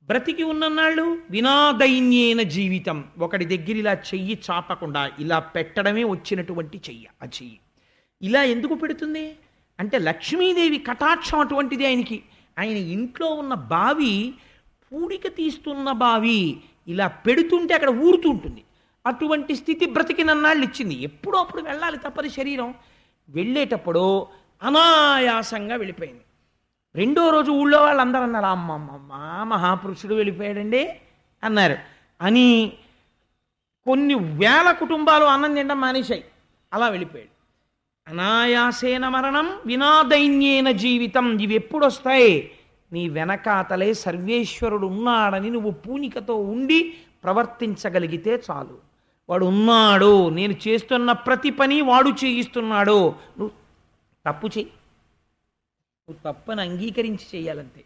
బ్రతికి ఉన్ననాళ్ళు వినాదైన్యేన జీవితం. ఒకటి దగ్గర ఇలా చెయ్యి చాపకుండా ఇలా పెట్టడమే వచ్చినటువంటి చెయ్యి. ఆ చెయ్యి ఇలా ఎందుకు పెడుతుంది అంటే లక్ష్మీదేవి కటాక్షం అటువంటిది ఆయనకి. ఆయన ఇంట్లో ఉన్న బావి పూడిక తీస్తున్న బావి, ఇలా పెడుతుంటే అక్కడ ఊరుతూ ఉంటుంది. అటువంటి స్థితి బ్రతికినన్నాళ్ళు ఇచ్చింది. ఎప్పుడో అప్పుడు వెళ్ళాలి తప్పని శరీరం. వెళ్ళేటప్పుడు అనాయాసంగా వెళ్ళిపోయింది. రెండో రోజు ఊళ్ళో వాళ్ళందరూ అన్నారు, అమ్మమ్మ మహాపురుషుడు వెళ్ళిపోయాడండి అన్నారు. అని కొన్ని వేల కుటుంబాలు అన్నం తినడం మానేశాయి. అలా వెళ్ళిపోయాడు. అనాయాసేన మరణం వినాదైన్యేన జీవితం. ఇవి ఎప్పుడు వస్తాయి? నీ వెనకాతలే సర్వేశ్వరుడు ఉన్నాడని నువ్వు పూనికతో ఉండి ప్రవర్తించగలిగితే చాలు. వాడు ఉన్నాడు, నేను చేస్తున్న ప్రతి పని వాడు చేయిస్తున్నాడు, నువ్వు తప్పు చెయ్యి, నువ్వు తప్పని అంగీకరించి చేయాలంతే.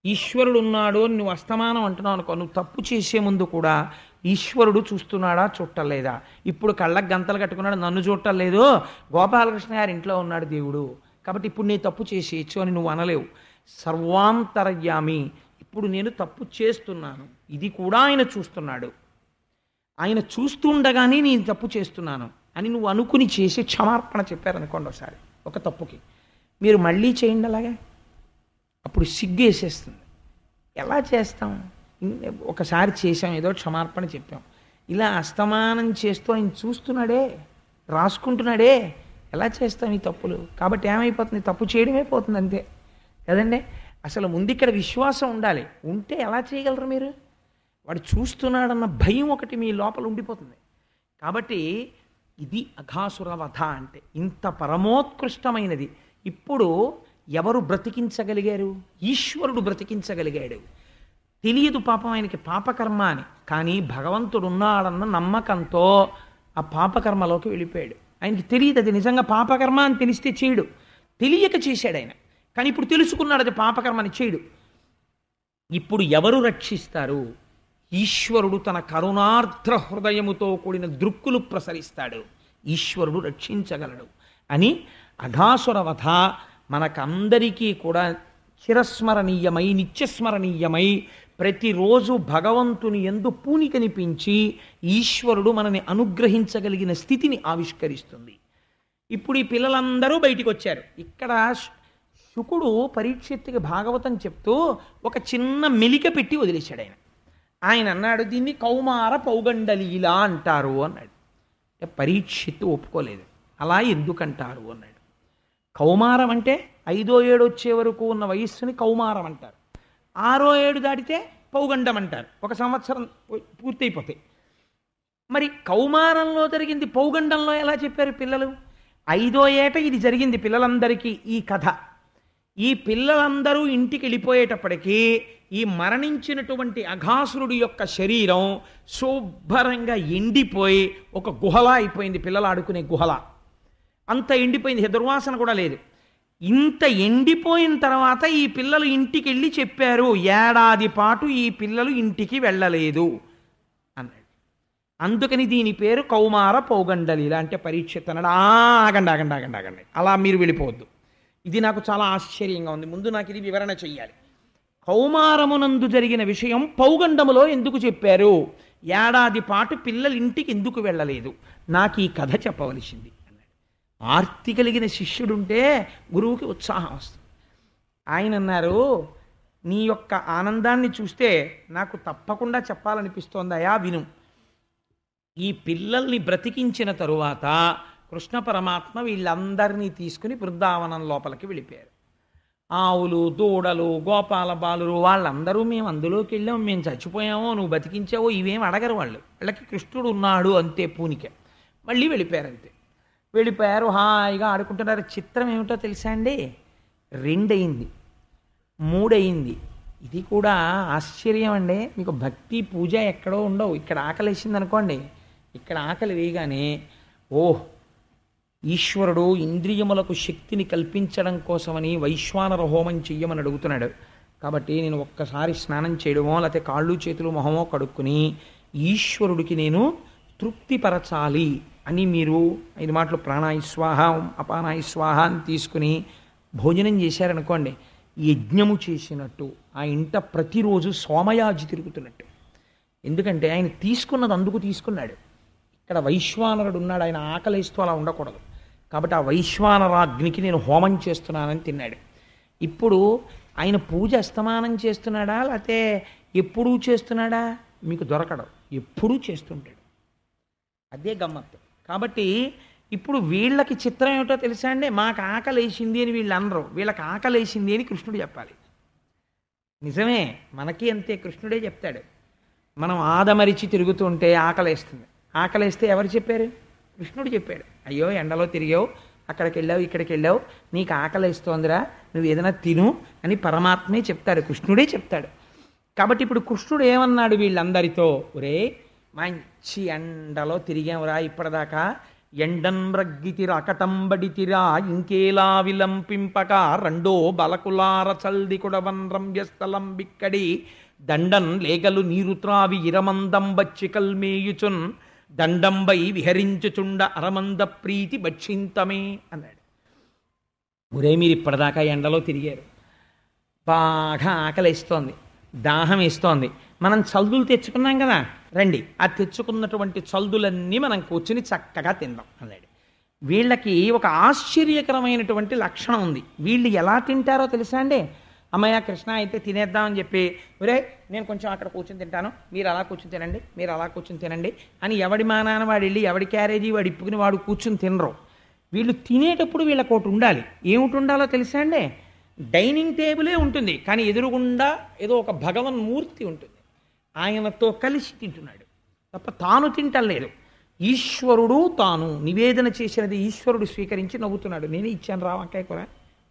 ఈశ్వరుడు ఉన్నాడు అని నువ్వు అస్తమానం అంటున్నావు అనుకో, నువ్వు తప్పు చేసే ముందు కూడా ఈశ్వరుడు చూస్తున్నాడా చూడలేదా? ఇప్పుడు కళ్ళకు గంతలు కట్టుకున్నాడు, నన్ను చూడలేదు, గోపాలకృష్ణ గారి ఇంట్లో ఉన్నాడు దేవుడు, కాబట్టి ఇప్పుడు నేను తప్పు చేసేయచ్చు అని నువ్వు అనలేవు. సర్వాంతర్యామి, ఇప్పుడు నేను తప్పు చేస్తున్నాను, ఇది కూడా ఆయన చూస్తున్నాడు, ఆయన చూస్తుండగానే నేను తప్పు చేస్తున్నాను అని నువ్వు అనుకుని చేసి క్షమార్పణ చెప్పారనుకోండి ఒకసారి ఒక తప్పుకి, మీరు మళ్ళీ చేయండి అలాగే, అప్పుడు సిగ్గేసేస్తుంది. ఎలా చేస్తాం? ఒకసారి చేసాం, ఏదో క్షమార్పణ చెప్పాం, ఇలా అస్తమానం చేస్తూ ఆయన చూస్తున్నాడే, రాసుకుంటున్నాడే, ఎలా చేస్తాం ఈ తప్పులు? కాబట్టి ఏమైపోతుంది? తప్పు చేయడమే పోతుంది అంతే కదండి. అసలు ముందు ఇక్కడ విశ్వాసం ఉండాలి. ఉంటే ఎలా చేయగలరు మీరు? వాడు చూస్తున్నాడన్న భయం ఒకటి మీ లోపల ఉండిపోతుంది. కాబట్టి ఇది అఘాసుర వధ అంటే ఇంత పరమోత్కృష్టమైనది. ఇప్పుడు ఎవరు బ్రతికించగలిగారు? ఈశ్వరుడు బ్రతికించగలిగాడు. తెలియదు పాపం ఆయనకి పాపకర్మ అని, కానీ భగవంతుడు ఉన్నాడన్న నమ్మకంతో ఆ పాపకర్మలోకి వెళ్ళిపోయాడు. ఆయనకి తెలియదు అది నిజంగా పాపకర్మ అని తెలిస్తే చేయడు, తెలియక చేశాడు ఆయన. కానీ ఇప్పుడు తెలుసుకున్నాడు అది పాపకర్మ అని, చేయడు. ఇప్పుడు ఎవరు రక్షిస్తారు? ఈశ్వరుడు తన కరుణార్ద్ర హృదయముతో కూడిన దృక్కులు ప్రసరిస్తాడు, ఈశ్వరుడు రక్షించగలడు అని అఘాసుర వధ మనకందరికీ కూడా చిరస్మరణీయమై నిత్యస్మరణీయమై ప్రతిరోజు భగవంతుని యందు పూనికనిపించి ఈశ్వరుడు మనని అనుగ్రహించగలిగిన స్థితిని ఆవిష్కరిస్తుంది. ఇప్పుడు ఈ పిల్లలందరూ బయటికి వచ్చారు. ఇక్కడ శుకుడు పరీక్షిత్తుకి భాగవతం చెప్తూ ఒక చిన్న మెలిక పెట్టి వదిలేశాడు. ఆయన అన్నాడు, దీన్ని కౌమార పౌగండలీలా అంటారు అన్నాడు. పరీక్షిత్తు ఒప్పుకోలేదు. అలా ఎందుకంటారు అన్నాడు. కౌమారం అంటే 5వ 7 వచ్చే వరకు ఉన్న వయస్సుని కౌమారం అంటారు. 6వ 7 దాటితే పౌగండం అంటారు. 1 సంవత్సరం పూర్తయిపోతాయి. మరి కౌమారంలో జరిగింది పౌగండంలో ఎలా చెప్పారు పిల్లలు? 5వ ఏట ఇది జరిగింది పిల్లలందరికీ ఈ కథ. ఈ పిల్లలందరూ ఇంటికి వెళ్ళిపోయేటప్పటికీ ఈ మరణించినటువంటి అఘాసురుడి యొక్క శరీరం శుభ్రంగా ఎండిపోయి ఒక గుహలా అయిపోయింది, పిల్లలు ఆడుకునే గుహలా. అంత ఎండిపోయింది, దుర్వాసన కూడా లేదు. ఇంత ఎండిపోయిన తర్వాత ఈ పిల్లలు ఇంటికి వెళ్ళి చెప్పారు, 1 ఏడాది పాటు ఈ పిల్లలు ఇంటికి వెళ్ళలేదు అన్నాడు. అందుకని దీని పేరు కౌమార పౌగండలీల. అంటే పరీక్షిత్ అన్నాడు, ఆగండి ఆగండి ఆగండి ఆగండి, అలా మీరు వెళ్ళిపోవద్దు, ఇది నాకు చాలా ఆశ్చర్యంగా ఉంది, ముందు నాకు ఇది వివరణ చెయ్యాలి. కౌమారమునందు జరిగిన విషయం పౌగండములో ఎందుకు చెప్పారు? 1 ఏడాది పాటు పిల్లలు ఇంటికి ఎందుకు వెళ్ళలేదు? నాకు ఈ కథ చెప్పవలసింది అన్నాడు. ఆర్తి కలిగిన శిష్యుడుంటే గురువుకి ఉత్సాహం వస్తుంది. ఆయన అన్నారు, నీ యొక్క ఆనందాన్ని చూస్తే నాకు తప్పకుండా చెప్పాలనిపిస్తోందయా, విను. ఈ పిల్లల్ని బ్రతికించిన తరువాత కృష్ణ పరమాత్మ వీళ్ళందరినీ తీసుకుని బృందావనం లోపలికి వెళ్ళిపోయారు. ఆవులు, దూడలు, గోపాల బాలురు వాళ్ళందరూ మేము అందులోకి వెళ్ళాం, మేము చచ్చిపోయామో నువ్వు బతికించావో ఇవేం అడగరు వాళ్ళు. వాళ్ళకి కృష్ణుడు ఉన్నాడు అంతే పూనిక. మళ్ళీ వెళ్ళిపోయారు అంతే. వెళ్ళిపోయారు, హాయిగా ఆడుకుంటున్నారు. చిత్రం ఏమిటో తెలుసా అండి? 2 అయింది, 3 అయింది. ఇది కూడా ఆశ్చర్యం అండి. మీకు భక్తి పూజ ఎక్కడో ఉండవు. ఇక్కడ ఆకలి వేసింది అనుకోండి, ఇక్కడ ఆకలి వేయగానే ఓహ్, ఈశ్వరుడు ఇంద్రియములకు శక్తిని కల్పించడం కోసమని వైశ్వానర హోమం చెయ్యమని అడుగుతున్నాడు. కాబట్టి నేను ఒక్కసారి స్నానం చేయడమో లేకపోతే కాళ్ళు చేతులు మొహమో కడుక్కుని ఈశ్వరుడికి నేను తృప్తిపరచాలి అని మీరు 5 మాటలు ప్రాణాయిస్వాహ అపానాయిస్వాహ అని తీసుకుని భోజనం చేశారనుకోండి, యజ్ఞము చేసినట్టు ఆ ఇంట ప్రతిరోజు సోమయాజి తిరుగుతున్నట్టు. ఎందుకంటే ఆయన తీసుకున్నది అందుకు తీసుకున్నాడు. ఇక్కడ వైశ్వానరుడు ఉన్నాడు, ఆయన ఆకలిస్తూ అలా ఉండకూడదు. కాబట్టి ఆ వైశ్వానరాగ్నికి నేను హోమం చేస్తున్నానని తిన్నాడు. ఇప్పుడు ఆయన పూజ అస్తమానం చేస్తున్నాడా లేకపోతే ఎప్పుడూ చేస్తున్నాడా? మీకు దొరకడం, ఎప్పుడూ చేస్తుంటాడు. అదే గమ్మత్తు. కాబట్టి ఇప్పుడు వీళ్ళకి చిత్రం ఏమిటో తెలుసా అండి? మాకు ఆకలేసింది అని వీళ్ళు అనరు, వీళ్ళకి ఆకలేసింది అని కృష్ణుడు చెప్పాలి. నిజమే, మనకి అంతే, కృష్ణుడే చెప్తాడు. మనం ఆదమరిచి తిరుగుతుంటే ఆకలేస్తుంది. ఆకలేస్తే ఎవరు చెప్పారు? కృష్ణుడు చెప్పాడు. అయ్యో ఎండలో తిరిగావు, అక్కడికి వెళ్ళావు, ఇక్కడికి వెళ్ళావు, నీకు ఆకలేస్తోందిరా, నువ్వు ఏదైనా తిను అని పరమాత్మే చెప్తాడు, కృష్ణుడే చెప్తాడు. కాబట్టి ఇప్పుడు కృష్ణుడు ఏమన్నాడు వీళ్ళందరితో? ఒరే మంచి ఎండలో తిరిగావురా ఇప్పటిదాకా, ఎండన్ మ్రగ్గితిరా అకటంబడితిరా ఇంకేలా విలంపింపక రెండో బలకులార చల్ది కుడవన్ రంభ్యస్థలం బిక్కడి దండన్ లేగలు నీరు త్రావి ఇరమందం బచ్చికల్ మేయుచున్ దండంబై విహరించుచుండ అరమంద ప్రీతి భక్షింతమే అన్నాడు. ఒరే మీరు ఇప్పటిదాకా ఎండలో తిరిగారు, బాగా ఆకలిస్తోంది, దాహం వేస్తోంది, మనం చల్దులు తెచ్చుకున్నాం కదా, రండి ఆ తెచ్చుకున్నటువంటి చల్దులన్నీ మనం కూర్చుని చక్కగా తిందాం అన్నాడు. వీళ్ళకి ఒక ఆశ్చర్యకరమైనటువంటి లక్షణం ఉంది. వీళ్ళు ఎలా తింటారో తెలుసా అండి? అమ్మయ్య కృష్ణ అయితే తినేద్దామని చెప్పి, ఒరే నేను కొంచెం అక్కడ కూర్చుని తింటాను, మీరు అలా కూర్చుని తినండి, మీరు అలా కూర్చుని తినండి అని ఎవడి మానాన వాడు వెళ్ళి ఎవడి క్యారేజీ వాడు ఇప్పుకుని వాడు కూర్చుని తినరు. వీళ్ళు తినేటప్పుడు వీళ్ళకి ఒకటి ఉండాలి. ఏమిటి ఉండాలో తెలుసా అండి? డైనింగ్ టేబులే ఉంటుంది, కానీ ఎదురుగుండా ఏదో ఒక భగవన్మూర్తి ఉంటుంది, ఆయనతో కలిసి తింటున్నాడు తప్ప తాను తింటలేదు. ఈశ్వరుడు తాను నివేదన చేసినది ఈశ్వరుడు స్వీకరించి నవ్వుతున్నాడు. నేనే ఇచ్చాను రా వంకాయ కూర,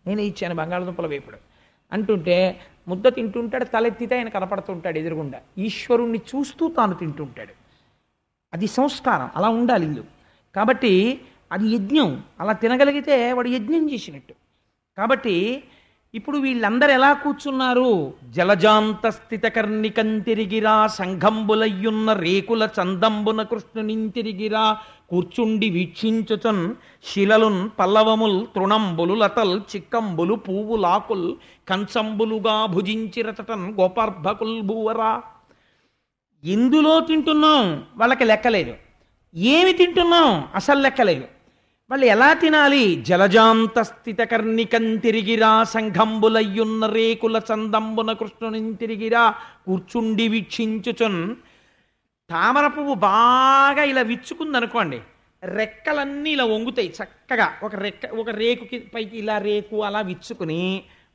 నేనే ఇచ్చాను బంగాళదుంపల వేపుడు అంటుంటే ముద్ద తింటుంటాడు, తలెత్తితే ఆయన కనపడుతుంటాడు ఎదురుగుండా. ఈశ్వరుణ్ణి చూస్తూ తాను తింటుంటాడు. అది సంస్కారం, అలా ఉండాలి ఇల్లు. కాబట్టి అది యజ్ఞం, అలా తినగలిగితే వాడు యజ్ఞం చేసినట్టు. కాబట్టి ఇప్పుడు వీళ్ళందరూ ఎలా కూర్చున్నారు? జలజాంత స్థిత కర్ణికంతిరిగిరా సంఘంబులయ్యున్న రేకుల చందంబున కృష్ణునింతిరిగిరా కూర్చుండి వీక్షించుచున్ శిలలున్ పల్లవముల్ తృణంబులు లతల్ చిక్కంబులు పువ్వులాకుల్ కంచంబులుగా భుజించిరటన్ గోపార్భకుల్ భూవరా. ఎందులో తింటున్నాం వాళ్ళకి లెక్కలేదు, ఏమి తింటున్నాం అసలు లెక్కలేదు. వాళ్ళు ఎలా తినాలి? జలజాంత స్థిత కర్ణికంతిరిగిరా సంఘంబులయ్యున్న రేకుల చందంబున కృష్ణునింతిరిగిరా కూర్చుండి వీక్షించుచున్. తామర పువ్వు బాగా ఇలా విచ్చుకుందనుకోండి, రెక్కలన్నీ ఇలా వంగుతాయి చక్కగా, ఒక రేకుకి పైకి ఇలా రేకు అలా విచ్చుకుని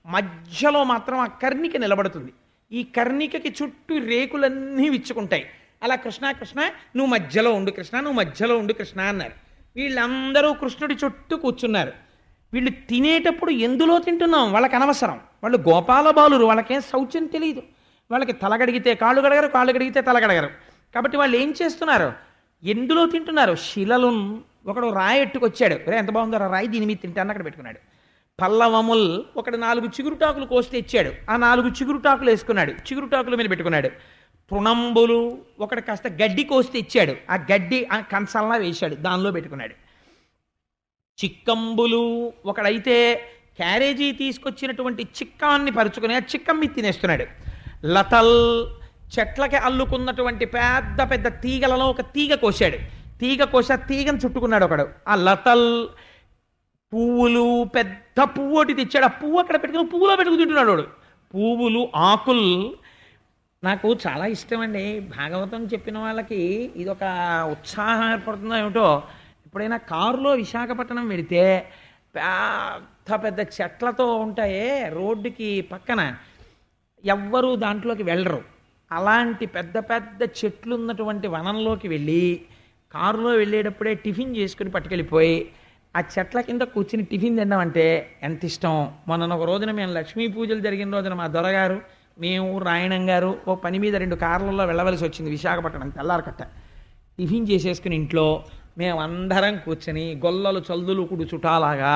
మధ్యలో మాత్రం ఆ కర్ణిక నిలబడుతుంది. ఈ కర్ణికకి చుట్టూ రేకులన్నీ విచ్చుకుంటాయి. అలా కృష్ణ కృష్ణ నువ్వు మధ్యలో ఉండు, కృష్ణ నువ్వు మధ్యలో ఉండు కృష్ణ అన్నారు. వీళ్ళందరూ కృష్ణుడి చుట్టూ కూర్చున్నారు. వీళ్ళు తినేటప్పుడు ఎందులో తింటున్నాం వాళ్ళకి అనవసరం. వాళ్ళు గోపాల బాలురు, వాళ్ళకేం శౌచ్యం తెలియదు. వాళ్ళకి తలగడిగితే కాళ్ళు గడగరు, కాళ్ళు గడిగితే తలగడగరు. కాబట్టి వాళ్ళు ఏం చేస్తున్నారు? ఎందులో తింటున్నారు? శిలలు. ఒకడు రాయి ఎట్టుకొచ్చాడు, ఎంత బాగుందో రాయి, దీని మీద తింటాను అక్కడ పెట్టుకున్నాడు. పల్లవముల్ ఒకడు 4 చిగురుటాకులు కోస్తే ఇచ్చాడు, ఆ 4 చిగురుటాకులు వేసుకున్నాడు, చిగురుటాకుల మీద పెట్టుకున్నాడు. తృణంబులు ఒకడు కాస్త గడ్డి కోస్తే ఇచ్చాడు, ఆ గడ్డి ఆ కంచంలా వేశాడు, దానిలో పెట్టుకున్నాడు. చిక్కంబులు ఒకడైతే క్యారేజీ తీసుకొచ్చినటువంటి చిక్కాన్ని పరుచుకుని ఆ చిక్కం మీద తినేస్తున్నాడు. లతల్ చెట్లకి అల్లుకున్నటువంటి పెద్ద పెద్ద తీగలలో ఒక తీగ కోశాడు, తీగ కోసి ఆ తీగను చుట్టుకున్నాడు ఒకడు. ఆ లతల్ పువ్వులు పెద్ద పువ్వు ఒకటి తెచ్చాడు, ఆ పువ్వు అక్కడ పెట్టుకుని పువ్వులో పెట్టుకు తింటున్నాడు వాడు. పువ్వులు ఆకుల్. నాకు చాలా ఇష్టం అండి భాగవతం చెప్పిన వాళ్ళకి ఇదొక ఉత్సాహం ఏర్పడుతుందో ఏమిటో. ఎప్పుడైనా కారులో విశాఖపట్నం వెడితే పెద్ద పెద్ద చెట్లతో ఉంటాయే రోడ్డుకి పక్కన, ఎవ్వరూ దాంట్లోకి వెళ్ళరు. అలాంటి పెద్ద పెద్ద చెట్లు ఉన్నటువంటి వనంలోకి వెళ్ళి కారులో వెళ్ళేటప్పుడే టిఫిన్ చేసుకుని పట్టుకెళ్ళిపోయి ఆ చెట్ల కింద కూర్చుని టిఫిన్ తిన్నామంటే ఎంత ఇష్టం. మొన్న ఒక రోజున మేము లక్ష్మీ పూజలు జరిగిన రోజున మా దొరగారు, మేము రాయణం గారు ఓ పని మీద 2 కార్లలో వెళ్ళవలసి వచ్చింది విశాఖపట్నం తెల్లారకట్ట. టిఫిన్ చేసేసుకుని ఇంట్లో మేము అందరం కూర్చొని గొల్లలు చల్దులు కుడు చుటాలాగా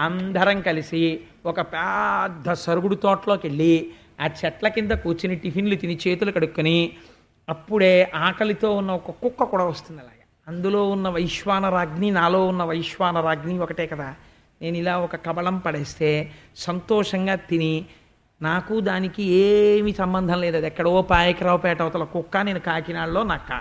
అందరం కలిసి ఒక పెద్ద సరుగుడు తోటలోకి వెళ్ళి ఆ చెట్ల కింద కూర్చుని టిఫిన్లు తిని చేతులు కడుక్కొని అప్పుడే ఆకలితో ఉన్న ఒక కుక్క కూడా వస్తుంది. అలాగా అందులో ఉన్న వైశ్వానరాగ్ని నాలో ఉన్న వైశ్వానరాగ్ని ఒకటే కదా. నేను ఇలా ఒక కబళం పడేస్తే సంతోషంగా తిని, నాకు దానికి ఏమీ సంబంధం లేదు, అది ఎక్కడో పాయకరావుపేట అవతల కుక్క, నేను కాకినాడలో నక్క.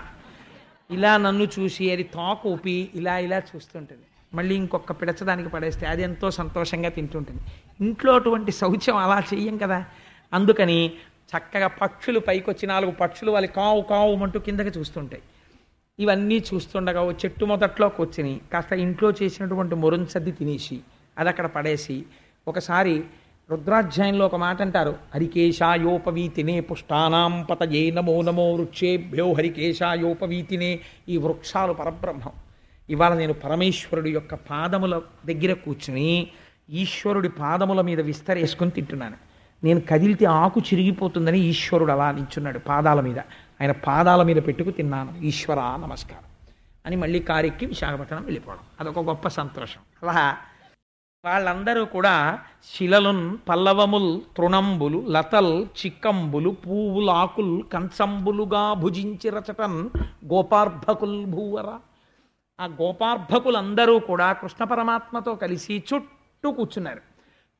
ఇలా నన్ను చూసి అది తోక ఊపి ఇలా ఇలా చూస్తుంటుంది. మళ్ళీ ఇంకొక పిడచదానికి పడేస్తే అది ఎంతో సంతోషంగా తింటుంటుంది. ఇంట్లో అటువంటి శౌచ్యం అలా చెయ్యం కదా. అందుకని చక్కగా పక్షులు పైకొచ్చి 4 పక్షులు వాళ్ళు కావు కావు అంటూ కిందకి చూస్తుంటాయి. ఇవన్నీ చూస్తుండగా ఓ చెట్టు మొదట్లో కూర్చుని కాస్త ఇంట్లో చేసినటువంటి మురంచద్ది తినేసి అది అక్కడ పడేసి, ఒకసారి రుద్రాధ్యాయంలో ఒక మాట అంటారు, హరికేశాయోపవీతినే పుష్టానాం పతయే నమో నమో వృక్షేభ్యో హరికేశాయోపవీతినే. ఈ వృక్షాలు పరబ్రహ్మం. ఇవాళ నేను పరమేశ్వరుడు యొక్క పాదముల దగ్గర కూర్చుని ఈశ్వరుడి పాదముల మీద విస్తరేసుకొని తింటున్నాను. నేను కదిలితే ఆకు చిరిగిపోతుందని ఈశ్వరుడు అలా నించున్నాడు పాదాల మీద. ఆయన పాదాల మీద పెట్టుకు తిన్నాను. ఈశ్వర నమస్కారం అని మళ్ళీ కారెక్కి విశాఖపట్నం వెళ్ళిపోవడం, అదొక గొప్ప సంతోషం. అలా వాళ్ళందరూ కూడా శిలలున్ పల్లవముల్ తృణంబులు లతల్ చిక్కంబులు పువ్వులు ఆకుల్ కంచంబులుగా భుజించి రచటన్ గోపార్భకుల్ భూవర. ఆ గోపార్భకులందరూ కూడా కృష్ణ పరమాత్మతో కలిసి చుట్టూ కూర్చున్నారు.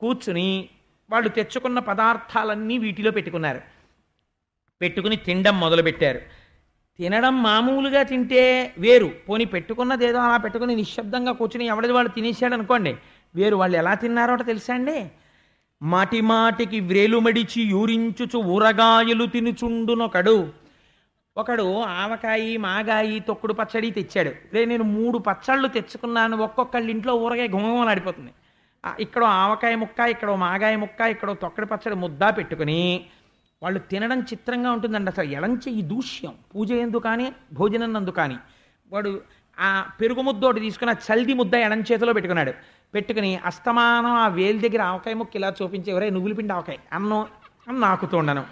కూర్చుని వాళ్ళు తెచ్చుకున్న పదార్థాలన్నీ వీటిలో పెట్టుకున్నారు. పెట్టుకుని తినడం మొదలుపెట్టారు. తినడం మామూలుగా తింటే వేరు, పోనీ పెట్టుకున్నదేదో అలా పెట్టుకుని నిశ్శబ్దంగా కూర్చుని ఎవరిది వాళ్ళు తినేసాడు అనుకోండి వేరు. వాళ్ళు ఎలా తిన్నారో తెలుసా అండి? మాటి మాటికి వ్రేలుమడిచి యూరించుచు ఊరగాయలు తినుచుండునొకడు. ఒకడు ఆవకాయి మాగాయి తొక్కుడు పచ్చడి తెచ్చాడు. నేను 3 పచ్చళ్ళు తెచ్చుకున్నాను, ఒక్కొక్కళ్ళ ఇంట్లో ఊరగాయ గుమగుమలాడిపోతుంది. ఇక్కడ ఆవకాయ ముక్క, ఇక్కడ మాగాయ ముక్క, ఇక్కడ తొక్కడి పచ్చడి ముద్ద పెట్టుకుని వాళ్ళు తినడం చిత్రంగా ఉంటుందండి. అసలు ఎడంచె ఈ దూష్యం పూజ ఎందు కానీ భోజనం నందు కానీ. వాడు ఆ పెరుగు ముద్ద ఒకటి తీసుకుని ఆ చల్ది ముద్ద ఎడంచేతిలో పెట్టుకున్నాడు. పెట్టుకుని అస్తమానం ఆ వేలు దగ్గర ఆవకాయ ముక్క ఇలా చూపించి ఎవరై నువ్వుల పిండి ఆవకాయ అన్నం అని నాకుతుండను.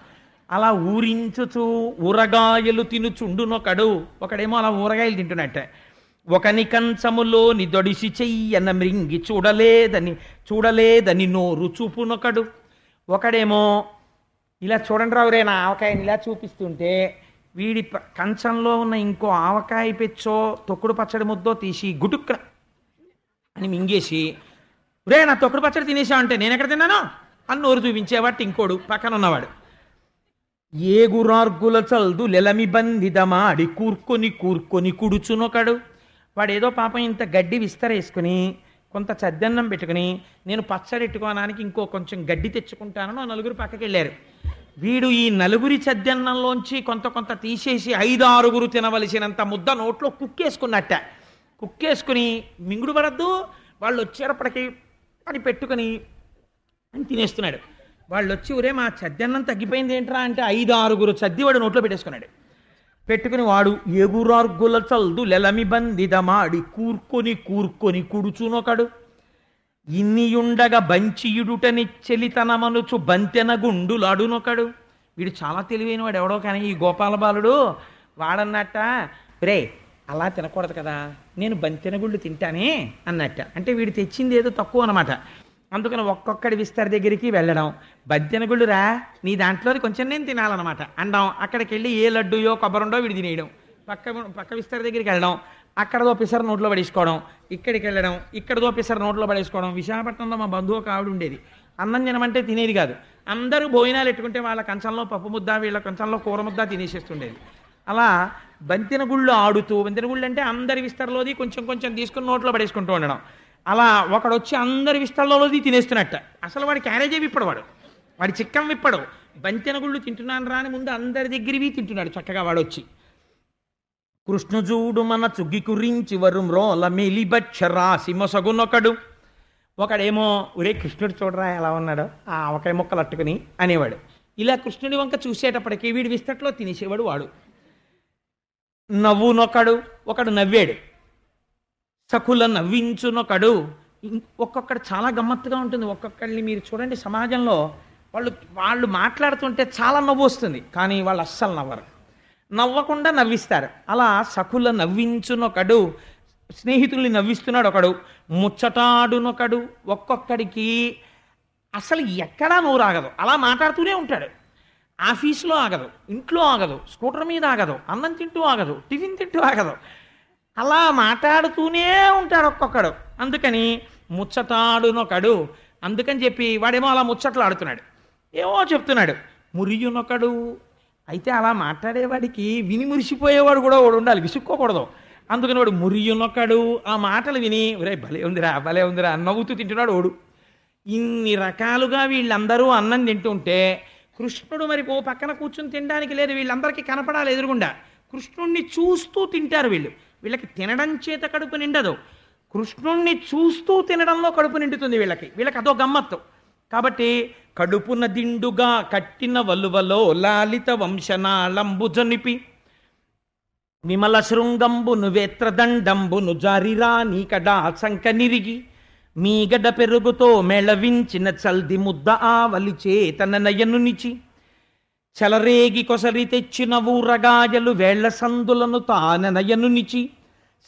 అలా ఊరించుచు ఊరగాయలు తినుచుండునొకడు. ఒకడేమో అలా ఊరగాయలు తింటున్నట్టే. ఒకని కంచములో నిదొడిసి చెయ్యన మృంగి చూడలేదని నోరు చూపునొకడు. ఒకడేమో ఇలా చూడండి రావురే నా ఆవకాయని ఇలా చూపిస్తుంటే వీడి కంచంలో ఉన్న ఇంకో ఆవకాయ పెచ్చో తొక్కుడు పచ్చడి ముద్దో తీసి గుటుక్క అని మింగేసి రే నా తొక్కుడు పచ్చడి తినేసావంటే నేను ఎక్కడ తిన్నాను అని నోరు చూపించేవాటి ఇంకోడు పక్కన ఉన్నవాడు. ఏగురార్గుల చల్దు లెలమి బంధిదమాడి కూర్కొని కుడుచునొకడు. వాడేదో పాపం ఇంత గడ్డి విస్తరేసుకుని కొంత చద్దన్నం పెట్టుకుని నేను పచ్చడి ఎట్టుకోవడానికి ఇంకో కొంచెం గడ్డి తెచ్చుకుంటానని 4 పక్కకి వెళ్ళారు. వీడు ఈ 4 చద్దన్నంలోంచి కొంత తీసేసి 5-6 తినవలసినంత ముద్ద నోట్లో కుక్కేసుకున్నట్ట. కుక్కేసుకుని మింగుడు పడద్దు వాళ్ళు వచ్చేటప్పటికి అని పెట్టుకుని అని తినేస్తున్నాడు. వాళ్ళు వచ్చి ఒరే మా చద్దన్నం తగ్గిపోయింది ఏంట్రా అంటే 5-6 చద్ది వాడు నోట్లో పెట్టేసుకున్నాడు. పెట్టుకుని వాడు ఎగురార్గుల చల్దు లెలమి బంధిదమాడి కూర్కొని కుడుచునొకడు. ఇన్నియుండగా బంచియుడుటని చెలితనమనుచు బంతెన గుండులాడునొకడు. వీడు చాలా తెలివైన వాడు ఎవడో కానీ ఈ గోపాల బాలుడు వాడన్నట్ట రే అలా తినకూడదు కదా నేను బంతెన గుళ్ళు తింటానే అన్నట్ట. అంటే వీడు తెచ్చింది ఏదో తక్కువ అనమాట. అందుకని ఒక్కొక్కడి విస్తరి దగ్గరికి వెళ్ళడం, బంతెనగుళ్ళు రా నీ దాంట్లోది కొంచెం నేను తినాలన్నమాట అండం. అక్కడికి వెళ్ళి ఏ లడ్డూయో కొబ్బరుండో వీడి తినేయడం. పక్క విస్తరి దగ్గరికి వెళ్ళడం, అక్కడదో పిసర నోట్లో పడేసుకోవడం. ఇక్కడికి వెళ్ళడం, ఇక్కడదో పిసర నోట్లో పడేసుకోవడం. విశాఖపట్నంలో మా బంధువు ఒక ఆవిడ ఉండేది. అన్నం తినమంటే తినేది కాదు. అందరూ భోజనాలు ఎట్టుకుంటే వాళ్ళ కంచంలో పప్పు ముద్ద వీళ్ళ కంచంలో కూర ముద్ద తినేసేస్తుండేది. అలా బంతెనగుళ్ళు ఆడుతూ, బంతెనగుళ్ళు అంటే అందరి విస్తరలోది కొంచెం తీసుకుని నోట్లో పడేసుకుంటూ ఉండడం. అలా ఒకడు వచ్చి అందరి విస్తరలోది తినేస్తున్నట్ట. అసలు వాడి క్యారేజే విప్పడు, వాడి చిక్కం విప్పడు. బంతెనగుళ్ళు తింటున్నాను రాని ముందు అందరి దగ్గరవి తింటున్నాడు చక్కగా వాడొచ్చి. కృష్ణుజూడు మన చుగ్గి కురించి వరుం రోల మెలిబక్షరాసి మొసగునొకడు. ఒకడేమో ఒరే కృష్ణుడు చూడరా ఎలా ఉన్నాడో ఆ ఆవకాయ ముక్కలు అట్టుకుని అనేవాడు. ఇలా కృష్ణుడి వంక చూసేటప్పటికి వీడి విస్తట్లో తినేసేవాడు వాడు. నవ్వునొకడు, ఒకడు నవ్వాడు. సకుల నవ్వించునొకడు. ఒక్కొక్కడు చాలా గమ్మత్తుగా ఉంటుంది. ఒక్కొక్కడిని మీరు చూడండి సమాజంలో వాళ్ళు మాట్లాడుతుంటే చాలా నవ్వు వస్తుంది, కానీ వాళ్ళు అస్సలు నవ్వరు, నవ్వకుండా నవ్విస్తారు. అలా సకుల నవ్వించునొకడు. స్నేహితుల్ని నవ్విస్తున్నాడు ఒకడు. ముచ్చటాడునొకడు. ఒక్కొక్కడికి అసలు ఎక్కడా నోరు ఆగదు, అలా మాట్లాడుతూనే ఉంటాడు. ఆఫీసులో ఆగదు, ఇంట్లో ఆగదు, స్కూటర్ మీద ఆగదు, అన్నం తింటూ ఆగదు, టిఫిన్ తింటూ ఆగదు, అలా మాట్లాడుతూనే ఉంటాడు ఒక్కొక్కడు. అందుకని ముచ్చటాడునొకడు. అందుకని చెప్పి వాడేమో అలా ముచ్చట్లు ఆడుతున్నాడు, ఏమో చెప్తున్నాడు. మురియునొకడు. అయితే అలా మాట్లాడేవాడికి విని మురిసిపోయేవాడు కూడా వాడు ఉండాలి, విసుక్కోకూడదు. అందుకని వాడు మురియునొక్కడు ఆ మాటలు విని ఒరే భలే ఉందిరా అని నవ్వుతూ తింటున్నాడు ఓడు. ఇన్ని రకాలుగా వీళ్ళందరూ అన్నం తింటుంటే కృష్ణుడు మరి ఓ పక్కన కూర్చుని తినడానికి లేదు, వీళ్ళందరికీ కనపడాలి ఎదురుగుండా. కృష్ణుణ్ణి చూస్తూ తింటారు వీళ్ళు. వీళ్ళకి తినడం చేత కడుపు నిండదు, కృష్ణుణ్ణి చూస్తూ తినడంలో కడుపు నిండుతుంది వీళ్ళకి అదో గమ్మత్తు. కాబట్టి కడుపున దిండుగా కట్టిన వలువలో లాలిత వంశనాళంబు జనిపి విమల శృంగంబును వేత్రదండంబును జారిరా నీకడా సంక నిరిగి మీగడ పెరుగుతో మెళవించిన చల్ది ముద్ద ఆవలి చేతన నయనునిచి చలరేగి కొసరి తెచ్చిన ఊరగాయలు వేళ్ల సందులను తాన నయనునిచి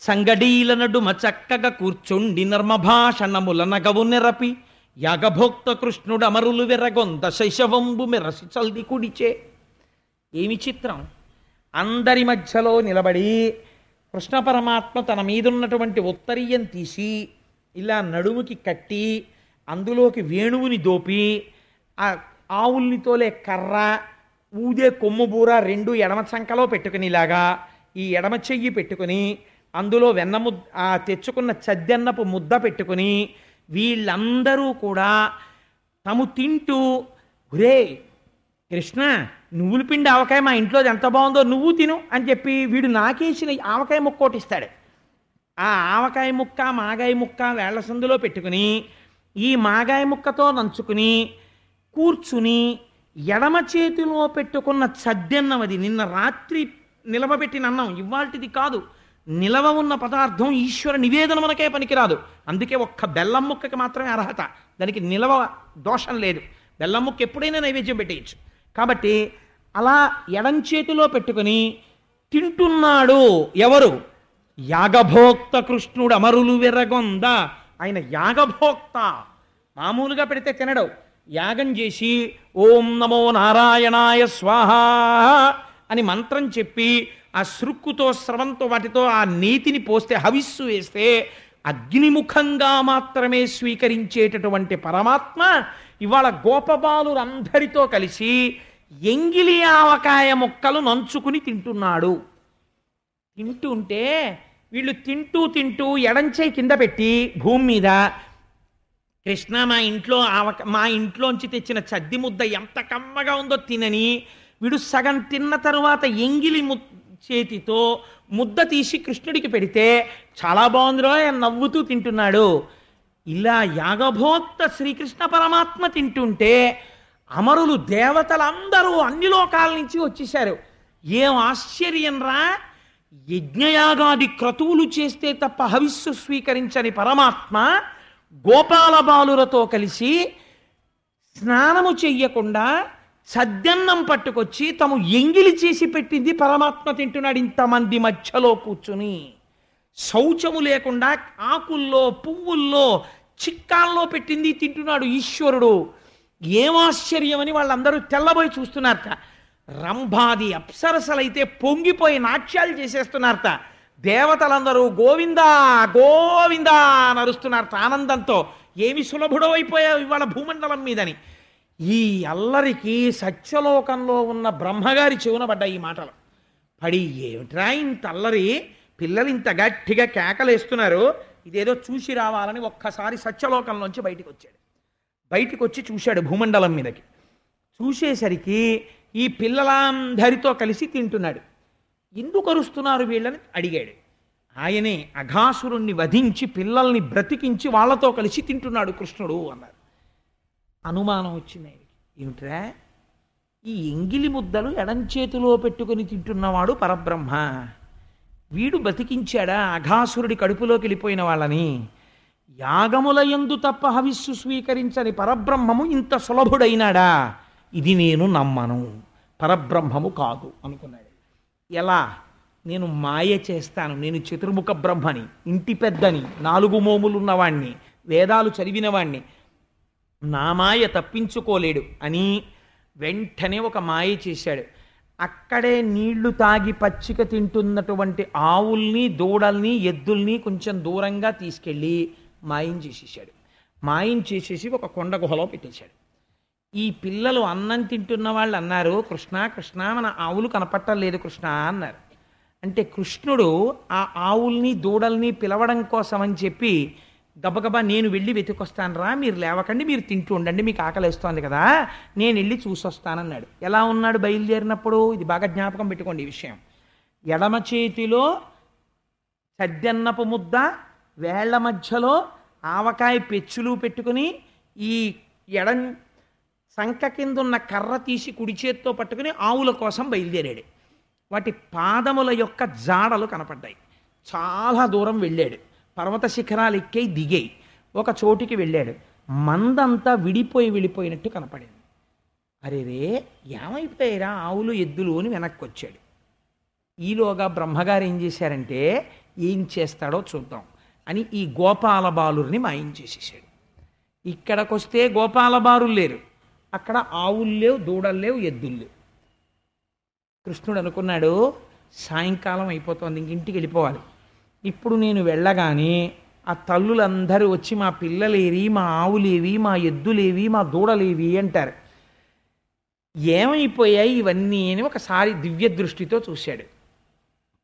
సంగడీల నడుమ చక్కగా కూర్చుండి నర్మభాషణముల నగవు నెరపి యాగభోక్త కృష్ణుడు అమరులు వెరగొంద శైశవంబు మెరసి చల్ది కుడిచే. ఏమి చిత్రం! అందరి మధ్యలో నిలబడి కృష్ణ పరమాత్మ తన మీదున్నటువంటి ఉత్తరీయం తీసి ఇలా నడుముకి కట్టి అందులోకి వేణువుని దోపి ఆ ఆవుల్ని తోలే కర్ర ఊదే కొమ్ముబూర రెండు ఎడమ చంకలో పెట్టుకునిలాగా ఈ ఎడమ చెయ్యి పెట్టుకుని అందులో ఆ తెచ్చుకున్న చద్దెన్నపు ముద్ద పెట్టుకుని వీళ్ళందరూ కూడా తాము తింటూ ఒరే కృష్ణ నువ్వుల పిండి ఆవకాయ మా ఇంట్లో ఎంత బాగుందో నువ్వు తిను అని చెప్పి వీడు నాకేసిన ఆవకాయ ముక్క ఒకటిస్తాడు. ఆ ఆవకాయ ముక్క మాగాయ ముక్క వేళ్ల సందులో పెట్టుకుని ఈ మాగాయ ముక్కతో నంచుకుని కూర్చుని ఎడమ చేతిలో పెట్టుకున్న చద్దెన్నం, అది నిన్న రాత్రి నిలవబెట్టిన అన్నం, ఇవాల్టిది కాదు, నిలవ ఉన్న పదార్థం ఈశ్వర నివేదన మనకే పనికిరాదు. అందుకే ఒక్క బెల్లం ముక్కకి మాత్రమే అర్హత, దానికి నిలవ దోషం లేదు. బెల్లం ముక్క ఎప్పుడైనా నైవేద్యం పెట్టేయచ్చు. కాబట్టి అలా ఎడం చేతిలో పెట్టుకుని తింటున్నాడు ఎవరు? యాగభోక్త కృష్ణుడు అమరులు వెర్రగొంద. ఆయన యాగభోక్త, మామూలుగా పెడితే తినడు. యాగం చేసి ఓం నమో నారాయణాయ స్వాహ అని మంత్రం చెప్పి ఆ శృక్కుతో స్రవంతో వాటితో ఆ నీతిని పోస్తే హవిస్సు వేస్తే అగ్నిముఖంగా మాత్రమే స్వీకరించేటటువంటి పరమాత్మ ఇవాళ గోపబాలురందరితో కలిసి ఎంగిలి ఆవకాయ ముక్కలు నంచుకుని తింటున్నాడు. తింటుంటే వీళ్ళు తింటూ ఎడంచేయి కింద పెట్టి భూమి మీద కృష్ణ మా ఇంట్లోంచి తెచ్చిన చద్ది ముద్ద ఎంత కమ్మగా ఉందో తినని వీడు సగం తిన్న తరువాత ఎంగిలి చేతితో ముద్ద తీసి కృష్ణుడికి పెడితే చాలా బాగుందిరో నవ్వుతూ తింటున్నాడు. ఇలా యాగభోక్త శ్రీకృష్ణ పరమాత్మ తింటుంటే అమరులు దేవతలందరూ అన్ని లోకాల నుంచి వచ్చేశారు. ఏం ఆశ్చర్యం రా! యజ్ఞయాగాది క్రతువులు చేస్తే తప్ప హవిస్సు స్వీకరించని పరమాత్మ గోపాల బాలులతో కలిసి స్నానము చెయ్యకుండా సద్దన్నం పట్టుకొచ్చి తాము ఎంగిలి చేసి పెట్టింది పరమాత్మ తింటున్నాడు. ఇంతమంది మధ్యలో కూర్చుని శౌచము లేకుండా ఆకుల్లో పువ్వుల్లో చిక్కాల్లో పెట్టింది తింటున్నాడు ఈశ్వరుడు. ఏమాశ్చర్యమని వాళ్ళందరూ తెల్లబోయి చూస్తున్నారట. రంభాది అప్సరసలైతే పొంగిపోయి నాట్యాలు చేసేస్తున్నారట. దేవతలందరూ గోవిందా గోవిందా నరుస్తున్నారట ఆనందంతో. ఏమి సులభుడో అయిపోయావు ఇవాళ భూమండలం మీదని. ఈ అల్లరికి సత్యలోకంలో ఉన్న బ్రహ్మగారి చెవున పడ్డాయి ఈ మాటలు. పడి ఏమిట్రా ఇంత అల్లరి, పిల్లలు ఇంత గట్టిగా కేకలేస్తున్నారు, ఇదేదో చూసి రావాలని ఒక్కసారి సత్యలోకంలోంచి బయటికి వచ్చాడు. బయటికి వచ్చి చూశాడు భూమండలం మీదకి. చూసేసరికి ఈ పిల్లలందరితో కలిసి తింటున్నాడు. ఎందుకు అరుస్తున్నారు వీళ్ళని అడిగాడు. ఆయనే అఘాసురుణ్ణి వధించి పిల్లల్ని బ్రతికించి వాళ్ళతో కలిసి తింటున్నాడు కృష్ణుడు అన్నారు. అనుమానం వచ్చింది ఆయనకి. ఏమిట్రా ఈ ఎంగిలి ముద్దలు ఎడంచేతిలో పెట్టుకుని తింటున్నవాడు పరబ్రహ్మ, వీడు బతికించాడా అఘాసురుడి కడుపులోకి వెళ్ళిపోయిన వాళ్ళని? యాగముల యందు తప్ప హవిస్సు స్వీకరించని పరబ్రహ్మము ఇంత సులభుడైనాడా? ఇది నేను నమ్మను, పరబ్రహ్మము కాదు అనుకున్నాడు. ఎలా? నేను మాయ చేస్తాను, నేను చతుర్ముఖ బ్రహ్మని, ఇంటి పెద్దని, 4 మోములున్నవాణ్ణి, వేదాలు చదివినవాణ్ణి, నా మాయ తప్పించుకోలేడు అని వెంటనే ఒక మాయ చేశాడు. అక్కడే నీళ్లు తాగి పచ్చిక తింటున్నటువంటి ఆవుల్ని దూడల్ని ఎద్దుల్ని కొంచెం దూరంగా తీసుకెళ్ళి మాయం చేసేసాడు. మాయం చేసేసి ఒక కొండ గుహలో పెట్టేశాడు. ఈ పిల్లలు అన్నం తింటున్న వాళ్ళు అన్నారు, కృష్ణ కృష్ణ మన ఆవులు కనపట్టలేదు కృష్ణ అన్నారు. అంటే కృష్ణుడు ఆ ఆవుల్ని దూడల్ని పిలవడం కోసం అని చెప్పి గబగబా నేను వెళ్ళి వెతుకొస్తాను మీరు లేవకండి, మీరు తింటూ ఉండండి, మీకు ఆకలిస్తోంది కదా, నేను వెళ్ళి చూసొస్తానన్నాడు. ఎలా ఉన్నాడు బయలుదేరినప్పుడు? ఇది బాగా జ్ఞాపకం పెట్టుకోండి ఈ విషయం. ఎడమ చేతిలో సద్దన్నపు ముద్ద, వేళ్ల మధ్యలో ఆవకాయ పెచ్చులు పెట్టుకుని ఈ ఎడం సంక కింద ఉన్న కర్ర తీసి కుడి చేత్తో పట్టుకుని ఆవుల కోసం బయలుదేరాడు. వాటి పాదముల యొక్క జాడలు కనపడ్డాయి. చాలా దూరం వెళ్ళాడు. పర్వత శిఖరాలు ఎక్కాయి, దిగాయి. ఒక చోటికి వెళ్ళాడు. మందంతా వెళ్ళిపోయినట్టు కనపడింది. అరేరే ఏమైపోయారా ఆవులు ఎద్దులు అని వెనక్కి వచ్చాడు. ఈలోగా బ్రహ్మగారు ఏం చేశారంటే, ఏం చేస్తాడో చూద్దాం అని ఈ గోపాల బాలుర్ని మాయించేసేసాడు. ఇక్కడికొస్తే గోపాల బాలురు లేరు, అక్కడ ఆవులు లేవు, దూడలు లేవు, ఎద్దులు లేవు. కృష్ణుడు అనుకున్నాడు, సాయంకాలం అయిపోతుంది, ఇంటికి వెళ్ళిపోవాలి. ఇప్పుడు నేను వెళ్ళగానే ఆ తల్లులందరూ వచ్చి మా పిల్లలేవి, మా ఆవులేవి, మా ఎద్దులేవి, మా దూడలేవి అంటారు. ఏమైపోయాయి ఇవన్నీ అని ఒకసారి దివ్య దృష్టితో చూశాడు.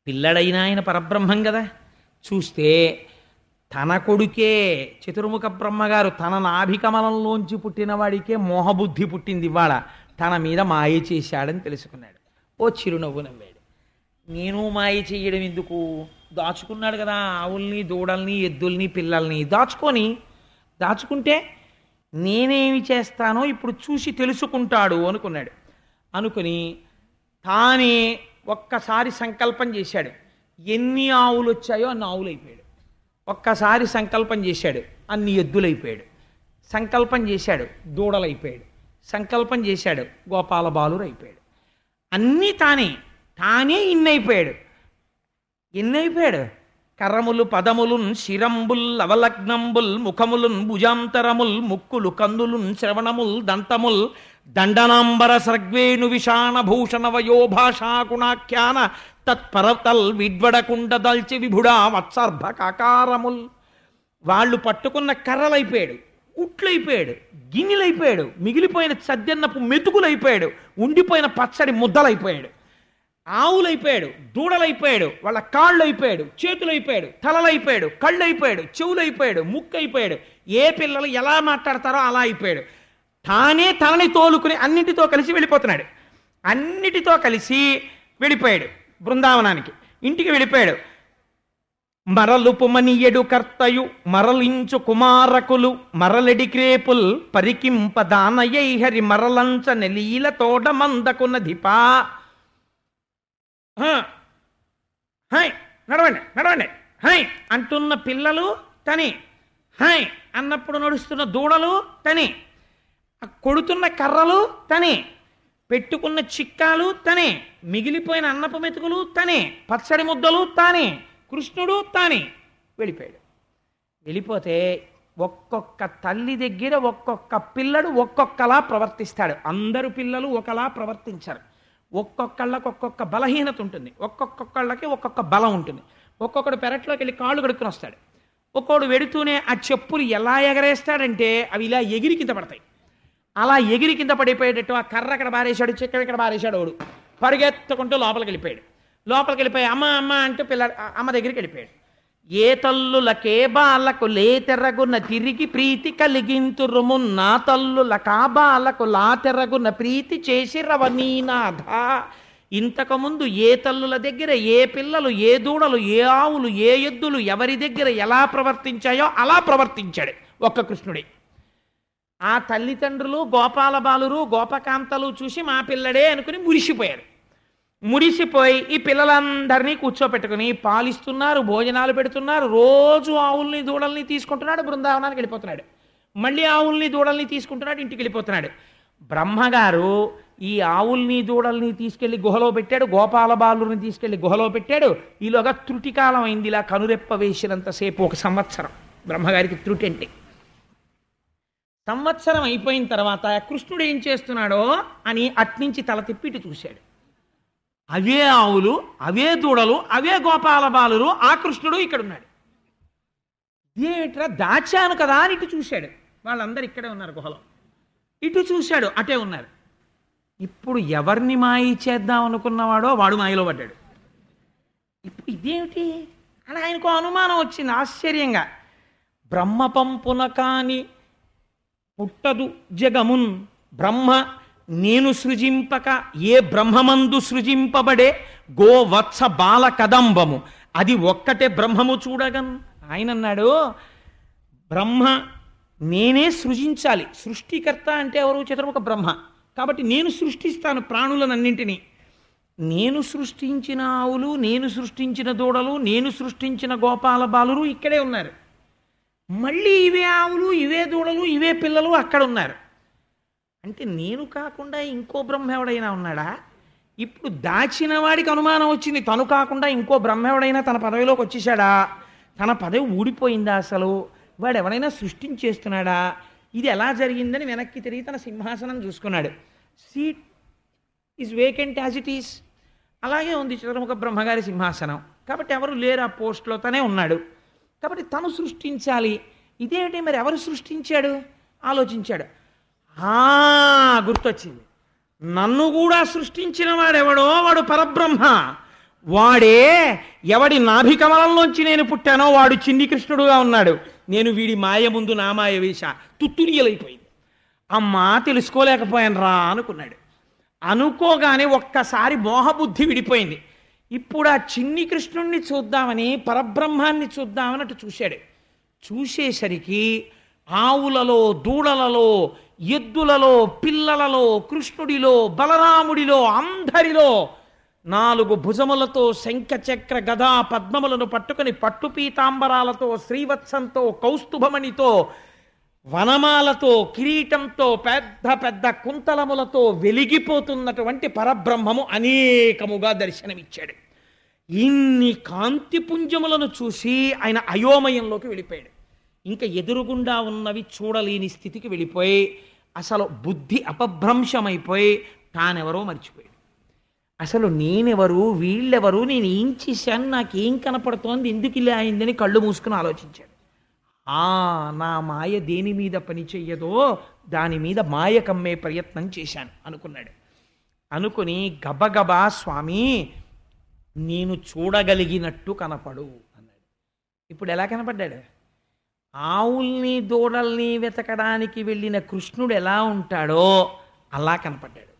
పిల్లడైన ఆయన పరబ్రహ్మం కదా. చూస్తే తన కొడుకే చతుర్ముఖ బ్రహ్మగారు, తన నాభికమలంలోంచి పుట్టిన వాడికే మోహబుద్ధి పుట్టింది ఇవాళ, తన మీద మాయ చేశాడని తెలుసుకున్నాడు. ఓ చిరునవ్వు నవ్వాడు. నేను మాయ చెయ్యడం ఎందుకు? దాచుకున్నాడు కదా ఆవుల్ని, దూడల్ని, ఎద్దుల్ని, పిల్లల్ని. దాచుకుంటే నేనేమి చేస్తానో ఇప్పుడు చూసి తెలుసుకుంటాడు అనుకున్నాడు. అనుకుని తానే ఒక్కసారి సంకల్పం చేశాడు. ఎన్ని ఆవులు వచ్చాయో అన్ని ఆవులు అయిపోయాడు. ఒక్కసారి సంకల్పం చేశాడు, అన్ని ఎద్దులైపోయాడు. సంకల్పం చేశాడు, దూడలైపోయాడు. సంకల్పం చేశాడు, గోపాల బాలురు అయిపోయాడు. అన్నీ తానే ఎన్నైపోయాడు. కర్రములు పదములున్ శిరంబుల్ అవలగ్నంబుల్ ముఖములున్ భుజాంతరముల్ ముక్కులు కందులున్ శ్రవణముల్ దంతముల్ దండనాంబర సర్గ్వేణు విషాణ భూషణ వయోభాషాకుణాఖ్యాన తత్పరతల్ విడ్వడకుండ దల్చి విభుడా వత్సర్భకాకారముల్. వాళ్ళు పట్టుకున్న కర్రలైపోయాడు, ఉట్లైపోయాడు, గిన్నెలైపోయాడు, మిగిలిపోయిన సద్దన్నపు మెతుకులైపోయాడు, ఉండిపోయిన పచ్చడి ముద్దలైపోయాడు. ఆవులైపోయాడు, దూడలైపోయాడు, వాళ్ళ కాళ్ళు అయిపోయాడు, చేతులైపోయాడు, తలలైపోయాడు, కళ్ళైపోయాడు, చెవులైపోయాడు, ముక్కైపోయాడు. ఏ పిల్లలు ఎలా మాట్లాడతారో అలా అయిపోయాడు. తనని తోలుకుని అన్నిటితో కలిసి వెళ్ళిపోతున్నాడు. అన్నిటితో కలిసి వెళ్ళిపోయాడు బృందావనానికి. ఇంటికి వెళ్ళిపోయాడు. మరలు పుమనియడు కర్తయు మరలించు కుమారకులు మరలెడి క్రేపుల్ పరికింప దానయ్యై హరి మరలంచ నెలీల తోడ మందకున్న ధిపా. హై నడవండి హై అంటున్న పిల్లలు తని, హై అన్నప్పుడు నడుస్తున్న దూడలు తని, కొడుతున్న కర్రలు తని, పెట్టుకున్న చిక్కాలు తనే, మిగిలిపోయిన అన్నపు మెతుకులు తనే, పచ్చడి ముద్దలు తానే, కృష్ణుడు తానే వెళ్ళిపోయాడు. వెళ్ళిపోతే ఒక్కొక్క తల్లి దగ్గర ఒక్కొక్క పిల్లడు ఒక్కొక్కలా ప్రవర్తిస్తాడు. అందరు పిల్లలు ఒకలా ప్రవర్తించారు. ఒక్కొక్కళ్ళకి ఒక్కొక్క బలహీనత ఉంటుంది, ఒక్కొక్కళ్ళకి ఒక్కొక్క బలం ఉంటుంది. ఒక్కొక్కడు పెరట్లోకి వెళ్ళి కాళ్ళు కడుక్కుని వస్తాడు. ఒక్కొక్కడు వెడుతూనే ఆ చెప్పులు ఎలా ఎగరేస్తాడంటే అవి ఇలా ఎగిరి కింద పడతాయి. అలా ఎగిరి కింద పడిపోయేటట్టు ఆ కర్ర అక్కడ బారేశాడు, చెక్క ఇక్కడ బారేశాడు. వాడు పరిగెత్తుకుంటూ లోపలికి వెళ్ళిపోయి అమ్మ అంటూ అమ్మ దగ్గరికి వెళ్ళిపోయాడు. ఏ తల్లులకే బాలకు లేతెరగున తిరిగి ప్రీతి కలిగింతురుము, నా తల్లుల కాబాలకు లాతెరగున ప్రీతి చేసి రవనీనాథ. ఇంతకుముందు ఏ తల్లుల దగ్గర ఏ పిల్లలు, ఏ దూడలు, ఏ ఆవులు, ఏ ఎద్దులు ఎవరి దగ్గర ఎలా ప్రవర్తించాయో అలా ప్రవర్తించాడు ఒక్క కృష్ణుడే. ఆ తల్లిదండ్రులు గోపాల బాలురు గోపకాంతలు చూసి మా పిల్లడే అనుకుని మురిసిపోయారు. మురిసిపోయి ఈ పిల్లలందరినీ కూర్చోపెట్టుకుని పాలిస్తున్నారు, భోజనాలు పెడుతున్నారు. రోజు ఆవుల్ని దూడల్ని తీసుకుంటున్నాడు, బృందావనానికి వెళ్ళిపోతున్నాడు. మళ్ళీ ఆవుల్ని దూడల్ని తీసుకుంటున్నాడు, ఇంటికి వెళ్ళిపోతున్నాడు. బ్రహ్మగారు ఈ ఆవుల్ని దూడల్ని తీసుకెళ్లి గుహలో పెట్టాడు, గోపాల బాలుని తీసుకెళ్లి గుహలో పెట్టాడు. ఈలోగా త్రుటికాలం అయింది. ఇలా కనురెప్ప వేసినంతసేపు 1 సంవత్సరం బ్రహ్మగారికి త్రుటి అంటే. సంవత్సరం అయిపోయిన తర్వాత కృష్ణుడు ఏం చేస్తున్నాడో అని అట్నుంచి తల తిప్పి ఇటు చూశాడు. అవే ఆవులు, అవే దూడలు, అవే గోపాల బాలురు, ఆ కృష్ణుడు ఇక్కడున్నాడు. ఇదేమిట్రా దాచాను కదా అని ఇటు చూశాడు. వాళ్ళందరూ ఇక్కడే ఉన్నారు గుహలో. ఇటు చూశాడు, అటే ఉన్నారు. ఇప్పుడు ఎవరిని మాయ చేద్దాం అనుకున్నవాడో వాడు మాయలో పడ్డాడు. ఇప్పుడు ఇదేమిటి అని ఆయనకు అనుమానం వచ్చింది ఆశ్చర్యంగా. బ్రహ్మ పంపున కాని పుట్టదు జగమున్, బ్రహ్మ నేను సృజింపక ఏ బ్రహ్మమందు సృజింపబడే గోవత్స బాల కదంబము, అది ఒక్కటే బ్రహ్మము చూడగన్. ఆయన అన్నాడు బ్రహ్మ నేనే సృజించాలి. సృష్టికర్త అంటే ఎవరు? చతుర్ముఖ బ్రహ్మ. కాబట్టి నేను సృష్టిస్తాను ప్రాణులనన్నింటినీ. నేను సృష్టించిన ఆవులు, నేను సృష్టించిన దూడలు, నేను సృష్టించిన గోపాల బాలురు ఇక్కడే ఉన్నారు. మళ్ళీ ఇవే ఆవులు, ఇవే దూడలు, ఇవే పిల్లలు అక్కడ ఉన్నారు. అంటే నేను కాకుండా ఇంకో బ్రహ్మ ఎవడైనా ఉన్నాడా? ఇప్పుడు దాచిన వాడికి అనుమానం వచ్చింది, తను కాకుండా ఇంకో బ్రహ్మ ఎవడైనా తన పదవిలోకి వచ్చేసాడా? తన పదవి ఊడిపోయిందా? అసలు వాడు ఎవరైనా సృష్టించేస్తున్నాడా? ఇది ఎలా జరిగిందని వెనక్కి తిరిగి తన సింహాసనం చూసుకున్నాడు. Seat is vacant as it is. అలాగే ఉంది చతుర్ముఖ బ్రహ్మగారి సింహాసనం. కాబట్టి ఎవరు లేరు ఆ పోస్ట్లో, తనే ఉన్నాడు. కాబట్టి తను సృష్టించాలి. ఇదేమిటి మరి ఎవరు సృష్టించాడు? ఆలోచించాడు. గుర్తొచ్చింది, నన్ను కూడా సృష్టించిన వాడెవడో వాడు పరబ్రహ్మ. వాడే ఎవడి నాభికమలంలోంచి నేను పుట్టానో వాడు చిన్ని కృష్ణుడుగా ఉన్నాడు. నేను వీడి మాయ ముందు నా మాయ వేశ, తుత్తునియలైపోయింది. అమ్మా తెలుసుకోలేకపోయాను రా అనుకున్నాడు. అనుకోగానే ఒక్కసారి మోహబుద్ధి విడిపోయింది. ఇప్పుడు ఆ చిన్ని కృష్ణుణ్ణి చూద్దామని, పరబ్రహ్మాన్ని చూద్దామని అటు చూశాడు. చూసేసరికి ఆవులలో, దూడలలో, ఎద్దులలో, పిల్లలలో, కృష్ణుడిలో, బలరాముడిలో, అందరిలో 4 భుజములతో శంఖచక్ర గదా పద్మములను పట్టుకుని పట్టు పీతాంబరాలతో, శ్రీవత్సంతో, కౌస్తుభమణితో, వనమాలతో, కిరీటంతో, పెద్ద పెద్ద కుంతలములతో వెలిగిపోతున్నటువంటి పరబ్రహ్మము అనేకముగా దర్శనమిచ్చాడు. ఇన్ని కాంతిపుంజములను చూసి ఆయన అయోమయంలోకి వెళ్ళిపోయాడు. ఇంకా ఎదురుగుండా ఉన్నవి చూడలేని స్థితికి వెళ్ళిపోయి అసలు బుద్ధి అపభ్రంశమైపోయి తానెవరో మర్చిపోయాడు. అసలు నేనెవరు, వీళ్ళెవరు, నేను ఏం చేశాను, నాకేం కనపడుతోంది, ఎందుకు ఇలా అయిందని కళ్ళు మూసుకుని ఆలోచించాడు. నా మాయ దేని మీద పని చెయ్యదో దాని మీద మాయ కమ్మే ప్రయత్నం చేశాను అనుకున్నాడు. అనుకుని గబగబా స్వామి నేను చూడగలిగినట్టు కనపడు అన్నాడు. ఇప్పుడు ఎలా కనపడ్డాడు? ఆవుల్ని దూడల్ని వెతకడానికి వెళ్ళిన కృష్ణుడు ఎలా ఉంటాడో అలా కనపడ్డాడు.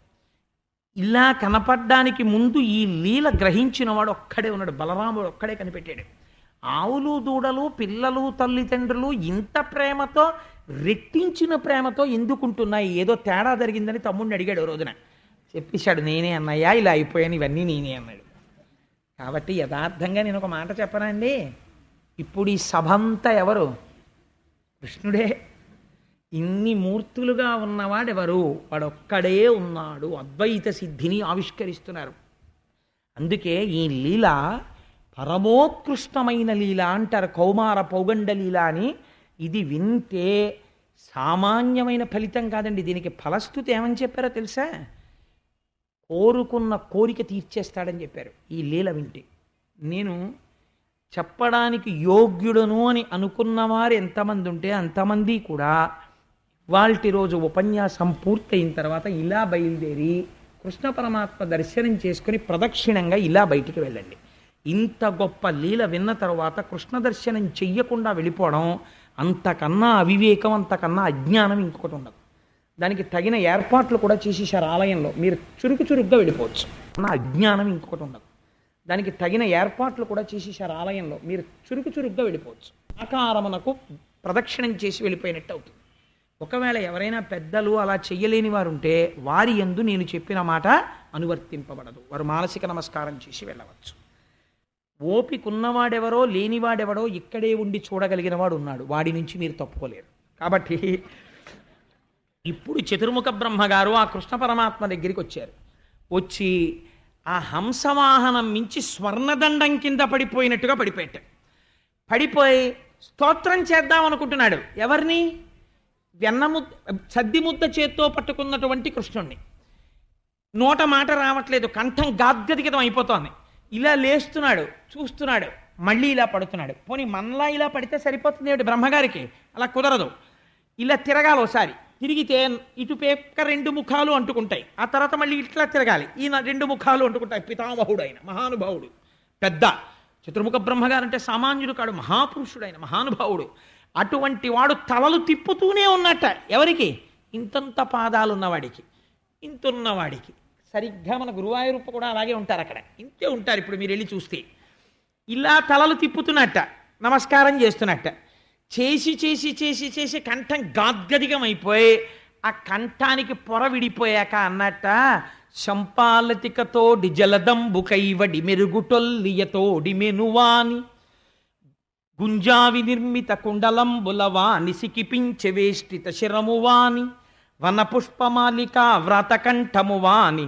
ఇలా కనపడ్డానికి ముందు ఈ లీల గ్రహించిన వాడు ఒక్కడే ఉన్నాడు. బలరాముడు ఒక్కడే కనిపెట్టాడు. ఆవులు దూడలు పిల్లలు తల్లిదండ్రులు ఇంత ప్రేమతో, రెట్టించిన ప్రేమతో ఎందుకుంటున్నాయి? ఏదో తేడా జరిగిందని తమ్ముడిని అడిగాడు రోజున. చెప్పేశాడు, నేనే అన్నయ్యా ఇలా అయిపోయాను, ఇవన్నీ నేనే అన్నాడు. కాబట్టి యథార్థంగా నేను ఒక మాట చెప్పనా అండి, ఇప్పుడు ఈ సభంతా ఎవరు? కృష్ణుడే. ఇన్ని మూర్తులుగా ఉన్నవాడెవరు? వాడొక్కడే ఉన్నాడు. అద్వైత సిద్ధిని ఆవిష్కరిస్తున్నారు. అందుకే ఈ లీల పరమోత్కృష్టమైన లీల అంటారు, కౌమార పౌగండ లీల అని. ఇది వింటే సామాన్యమైన ఫలితం కాదండి. దీనికి ఫలస్థుతి ఏమని చెప్పారో తెలుసా? కోరుకున్న కోరిక తీర్చేస్తాడని చెప్పారు ఈ లీల వింటే. నేను చెప్పడానికి యోగ్యుడను అని అనుకున్నవారు ఎంతమంది ఉంటే అంతమంది కూడా వాళ్ళ రోజు ఉపన్యాసం పూర్తయిన తర్వాత ఇలా బయలుదేరి కృష్ణ పరమాత్మ దర్శనం చేసుకుని ప్రదక్షిణంగా ఇలా బయటికి వెళ్ళండి. ఇంత గొప్ప లీల విన్న తర్వాత కృష్ణ దర్శనం చెయ్యకుండా వెళ్ళిపోవడం అంతకన్నా అవివేకం, అంతకన్నా అజ్ఞానం ఇంకొకటి ఉండదు. దానికి తగిన ఏర్పాట్లు కూడా చేసేసారు ఆలయంలో. మీరు చురుకుగా వెళ్ళిపోవచ్చు. అజ్ఞానం ఇంకొకటి ఉండదు. దానికి తగిన ఏర్పాట్లు కూడా చేసేసారు ఆలయంలో. మీరు చురుకుగా వెళ్ళిపోవచ్చు. ఆకారమునకు ప్రదక్షిణం చేసి వెళ్ళిపోయినట్టు అవుతుంది. ఒకవేళ ఎవరైనా పెద్దలు అలా చెయ్యలేని వారు ఉంటే వారి యందు నేను చెప్పిన మాట అనువర్తింపబడదు. వారు మానసిక నమస్కారం చేసి వెళ్ళవచ్చు. ఓపిక ఉన్నవాడెవరో లేనివాడెవడో ఇక్కడే ఉండి చూడగలిగిన వాడు ఉన్నాడు. వాడి నుంచి మీరు తప్పుకోలేరు. కాబట్టి ఇప్పుడు చతుర్ముఖ బ్రహ్మగారు ఆ కృష్ణ పరమాత్మ దగ్గరికి వచ్చారు. వచ్చి ఆ హంసవాహనం మించి స్వర్ణదండం కింద పడిపోయినట్టుగా పడిపోయాడు. పడిపోయి స్తోత్రం చేద్దాం అనుకుంటున్నాడు. ఎవరిని? సద్ది ముద్ద చేత్తో పట్టుకున్నటువంటి కృష్ణుణ్ణి. నోట మాట రావట్లేదు, కంఠం గాద్గదిగతం అయిపోతోంది. ఇలా లేస్తున్నాడు, చూస్తున్నాడు, మళ్ళీ ఇలా పడుతున్నాడు. పోనీ మనలా ఇలా పడితే సరిపోతుంది ఏమిటి బ్రహ్మగారికి? అలా కుదరదు. ఇలా తిరగాలి. ఒకసారి తిరిగితే ఇటు పేక 2 ముఖాలు అంటుకుంటాయి. ఆ తర్వాత మళ్ళీ ఇట్లా తిరగాలి. ఈయన 2 ముఖాలు అంటుకుంటాయి. పితామహుడు, ఆయన మహానుభావుడు, పెద్ద. చతుర్ముఖ బ్రహ్మగారు అంటే సామాన్యుడు కాడు, మహాపురుషుడైన మహానుభావుడు. అటువంటి వాడు తలలు తిప్పుతూనే ఉన్నట్ట. ఎవరికి? ఇంతంత పాదాలున్నవాడికి, ఇంతున్నవాడికి. సరిగ్గా మన గురువాయూరప్ప కూడా అలాగే ఉంటారు, అక్కడ ఇంతే ఉంటారు. ఇప్పుడు మీరు వెళ్ళి చూస్తే ఇలా తలలు తిప్పుతున్నట్ట, నమస్కారం చేస్తున్నట్ట. చేసి చేసి చేసి చేసి కంఠం గాద్గదిగం అయిపోయి ఆ కంఠానికి పొర విడిపోయాక అన్నట్ట, శంపాలతికతోడి జలదంబుకైవడి మెరుగుటొల్లియతోడి మెనువాని గుంజావి నిర్మిత కుండలంబులవాని సికిపించె వేష్టిత శిరమువాని వనపుష్పమాలిక వ్రతకంఠమువాని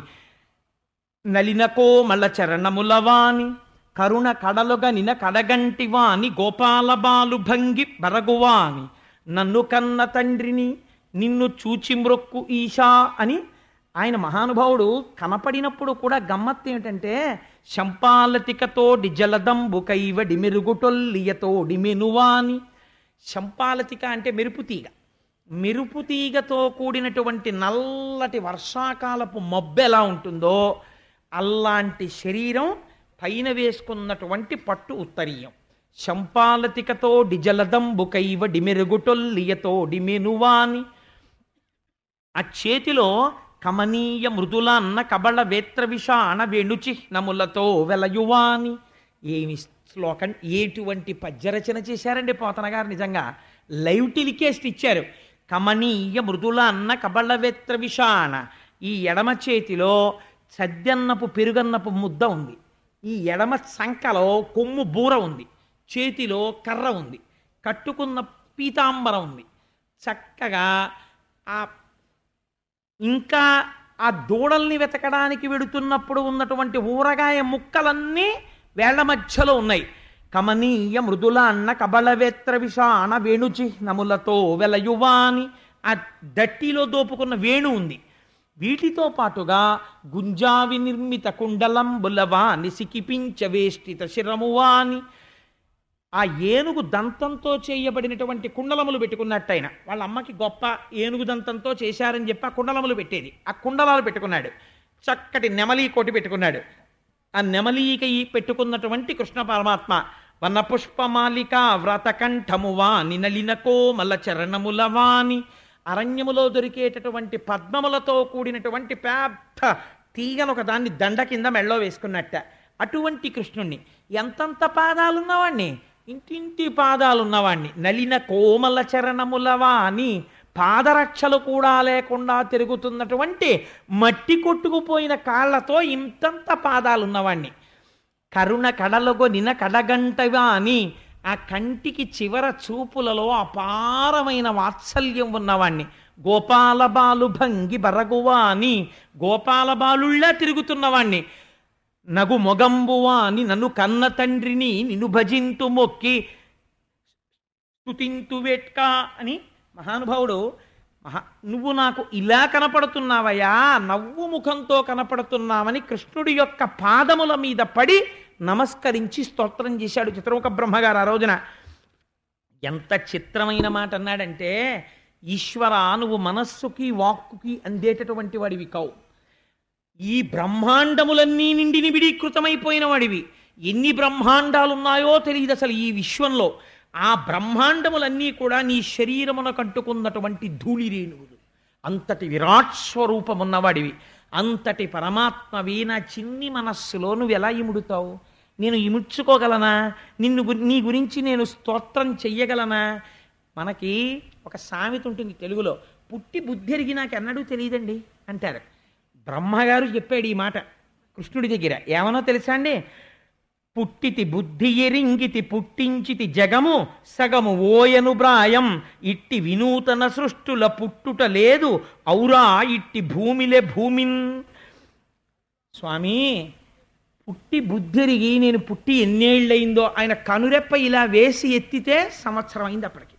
నలిన కోమల చరణములవాని కరుణ కడలుగనిన కడగంటివాని గోపాల బాలు భంగి బరగువాని నన్ను కన్న తండ్రిని నిన్ను చూచి మ్రొక్కు ఈశా అని ఆయన మహానుభావుడు కనపడినప్పుడు కూడా గమ్మత్తు ఏమిటంటే, శంపాలతికతోడి జలదంబుకైవడి మెరుగుటొల్లియతోడి మెనువాని. శంపాలతిక అంటే మెరుపుతీగ. మెరుపుతీగతో కూడినటువంటి నల్లటి వర్షాకాలపు మబ్బు ఎలా ఉంటుందో అలాంటి శరీరం, పైన వేసుకున్నటువంటి పట్టు ఉత్తరీయం. శంపాలతికతోడి జలదంబుకైవడి మెరుగుటొల్లియతోడి మెనువాని. ఆ చేతిలో కమనీయ మృదుల అన్న కబళ వేత్ర విషాణ వేణుచిహ్నములతో వెలయువాని. ఏమి శ్లోకం, ఎటువంటి పద్యరచన చేశారండి పోతన గారు. నిజంగా లైవ్ టెలికాస్ట్ ఇచ్చారు. కమనీయ మృదుల అన్న కబళ వేత్ర విషాణ. ఈ ఎడమ చేతిలో సద్దన్నపు పెరుగన్నపు ముద్ద ఉంది, ఈ ఎడమ సంకలో కొమ్ము బూర ఉంది, చేతిలో కర్ర ఉంది, కట్టుకున్న పీతాంబరం ఉంది. చక్కగా ఇంకా ఆ దూడల్ని వెతకడానికి వెడుతున్నప్పుడు ఉన్నటువంటి ఊరగాయ ముక్కలన్నీ వేళ్ల మధ్యలో ఉన్నాయి. కమనీయ మృదుల అన్న కబళవేత్ర విషాణ వేణుచిహ్నములతో వెలయువాని. ఆ దట్టిలో దోపుకున్న వేణు ఉంది. వీటితో పాటుగా గుంజావి నిర్మిత కుండలంబులవాని సికిపించ వేష్టిత శిరమువాని. ఆ ఏనుగు దంతంతో చేయబడినటువంటి కుండలములు పెట్టుకున్నట్టయినా, వాళ్ళ అమ్మకి గొప్ప ఏనుగు దంతంతో చేశారని చెప్పి ఆ కుండలములు పెట్టేది. ఆ కుండలాలు పెట్టుకున్నాడు. చక్కటి నెమలి కోటి పెట్టుకున్నాడు. ఆ నెమలీకి పెట్టుకున్నటువంటి కృష్ణ పరమాత్మ వన పుష్పమాలిక వ్రతకంఠమువాని నలిన కోమల చరణములవాని. అరణ్యములో దొరికేటటువంటి పద్మములతో కూడినటువంటి పెద్ద తీగను ఒక దాన్ని దండ కింద మెళ్ళో వేసుకున్నట్ట. అటువంటి కృష్ణుణ్ణి, ఎంతంత పాదాలున్నవాణ్ణి, ఇంటింటి పాదాలున్నవాణ్ణి. నలిన కోమల చరణములవాని. పాదరక్షలు కూడా లేకుండా తిరుగుతున్నటువంటి మట్టి కొట్టుకుపోయిన కాళ్లతో ఇంతంత పాదాలున్నవాణ్ణి. కరుణ కడలగొనిన కడగంటవాని. ఆ కంటికి చివర చూపులలో అపారమైన వాత్సల్యం ఉన్నవాణ్ణి. గోపాల బాలు భంగి బరగువాని. గోపాల బాలుళ్ళా తిరుగుతున్నవాణ్ణి. నగు మొగంబువాని నన్ను కన్న తండ్రిని నిన్ను భజింతు మొక్కి స్తుతింతు వేట్కా అని మహానుభావుడు, నువ్వు నాకు ఇలా కనపడుతున్నావయ్యా, నవ్వు ముఖంతో కనపడుతున్నావని కృష్ణుడి యొక్క పాదముల మీద పడి నమస్కరించి స్తోత్రం చేశాడు చతుర్ముఖ బ్రహ్మగారు ఆ రోజున. ఎంత చిత్రమైన మాట అన్నాడంటే, ఈశ్వర నువ్వు మనస్సుకి వాక్కుకి అందేటటువంటి వాడివి కావు. ఈ బ్రహ్మాండములన్నీ నిండి నిబిడీకృతమైపోయిన వాడివి. ఎన్ని బ్రహ్మాండాలున్నాయో తెలియదు అసలు ఈ విశ్వంలో. ఆ బ్రహ్మాండములన్నీ కూడా నీ శరీరమున కంటుకున్నటువంటి ధూళిరేణువులు. అంతటి విరాట్ స్వరూపమున్నవాడివి. అంతటి పరమాత్మవి నా చిన్ని మనస్సులో నువ్వు ఎలా ఇముడుతావు? నేను ఇముడ్చుకోగలనా? నీ గురించి నేను స్తోత్రం చెయ్యగలనా? మనకి ఒక సామెత ఉంటుంది తెలుగులో, పుట్టి బుద్ధి ఎరిగి నాకు ఎన్నడూ తెలియదండి అంటారు. బ్రహ్మగారు చెప్పాడు ఈ మాట కృష్ణుడి దగ్గర. ఏమనో తెలుసా అండి? పుట్టితి బుద్ధి ఎరింగితి పుట్టించితి జగము సగము ఓయను బ్రాయం ఇట్టి వినూతన సృష్టుల పుట్టుట లేదు ఔరా ఇట్టి భూమిలే భూమిన్. స్వామి, పుట్టి బుద్ధిరిగి నేను పుట్టి ఎన్నేళ్ళయిందో ఆయన కనురెప్ప ఇలా వేసి ఎత్తితే సంవత్సరం అయింది అప్పటికి.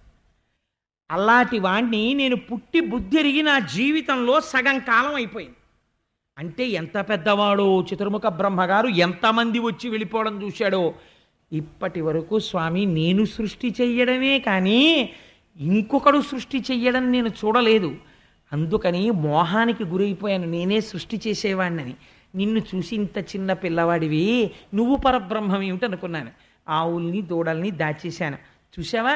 అలాంటి వాణ్ణి నేను పుట్టి బుద్ధిరిగి నా జీవితంలో సగం కాలం అయిపోయింది. అంటే ఎంత పెద్దవాడో చతుర్ముఖ బ్రహ్మగారు, ఎంతమంది వచ్చి వెళ్ళిపోవడం చూశాడో. ఇప్పటి వరకు స్వామి నేను సృష్టి చెయ్యడమే కానీ ఇంకొకడు సృష్టి చెయ్యడం నేను చూడలేదు. అందుకని మోహానికి గురైపోయాను, నేనే సృష్టి చేసేవాడినని. నిన్ను చూసి ఇంత చిన్న పిల్లవాడివి, నువ్వు పరబ్రహ్మం ఏమిటి అనుకున్నాను. ఆవుల్ని దూడల్ని దాచేశాను. చూసావా,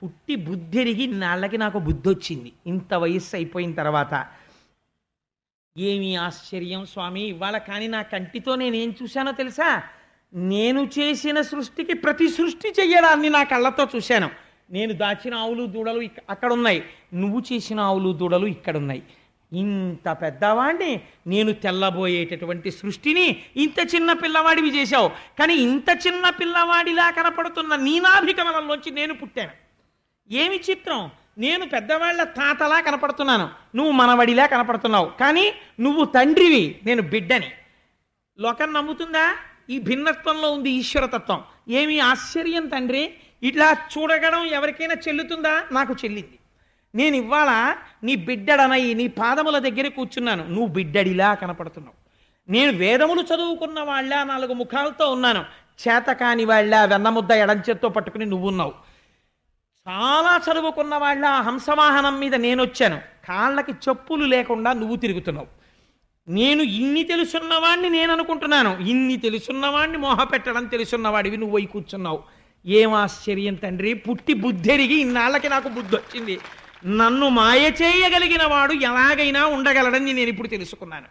పుట్టి బుద్ధిరిగి నాళ్ళకి నాకు బుద్ధి వచ్చింది ఇంత వయస్సు అయిపోయిన తర్వాత. ఏమి ఆశ్చర్యం స్వామి ఇవాళ, కానీ నా కంటితో నేనేం చూశానో తెలుసా? నేను చేసిన సృష్టికి ప్రతి సృష్టి చెయ్యడాన్ని నా కళ్ళతో చూశాను. నేను దాచిన ఆవులు దూడలు అక్కడ ఉన్నాయి, నువ్వు చేసిన ఆవులు దూడలు ఇక్కడున్నాయి. ఇంత పెద్దవాడిని నేను తెల్లబోయేటటువంటి సృష్టిని ఇంత చిన్న పిల్లవాడివి చేశావు. కానీ ఇంత చిన్న పిల్లవాడిలా కనపడుతున్న నీ నాభికమలంలోంచి నేను పుట్టాను. ఏమి చిత్రం! నేను పెద్దవాళ్ల తాతలా కనపడుతున్నాను, నువ్వు మనవడిలా కనపడుతున్నావు. కానీ నువ్వు తండ్రివి, నేను బిడ్డని. లోకం నమ్ముతుందా? ఈ భిన్నత్వంలో ఉంది ఈశ్వరతత్వం. ఏమి ఆశ్చర్యం తండ్రి! ఇట్లా చూడగడం ఎవరికైనా చెల్లుతుందా? నాకు చెల్లింది. నేను ఇవాళ నీ బిడ్డడనై నీ పాదముల దగ్గర కూర్చున్నాను, నువ్వు బిడ్డడిలా కనపడుతున్నావు. నేను వేదములు చదువుకున్న వాళ్ళ 4 ముఖాలతో ఉన్నాను, చేతకాని వాళ్ళ వెన్నముద్ద ఎడంచేత్తో పట్టుకుని నువ్వున్నావు. చాలా చదువుకున్న వాళ్ళ హంసవాహనం మీద నేను వచ్చాను, కాళ్ళకి చెప్పులు లేకుండా నువ్వు తిరుగుతున్నావు. నేను ఇన్ని తెలుసున్నవాడిని నేను అనుకుంటున్నాను, ఇన్ని తెలుసున్నవాడిని మోహపెట్టడం తెలుసున్నవాడివి నువ్వు అయి కూర్చున్నావు. ఏం ఆశ్చర్యం తండ్రి! పుట్టి బుద్ధెరిగి ఇన్నాళ్ళకి నాకు బుద్ధి వచ్చింది. నన్ను మాయ చేయగలిగిన వాడు ఎలాగైనా ఉండగలడని నేను ఇప్పుడు తెలుసుకున్నాను.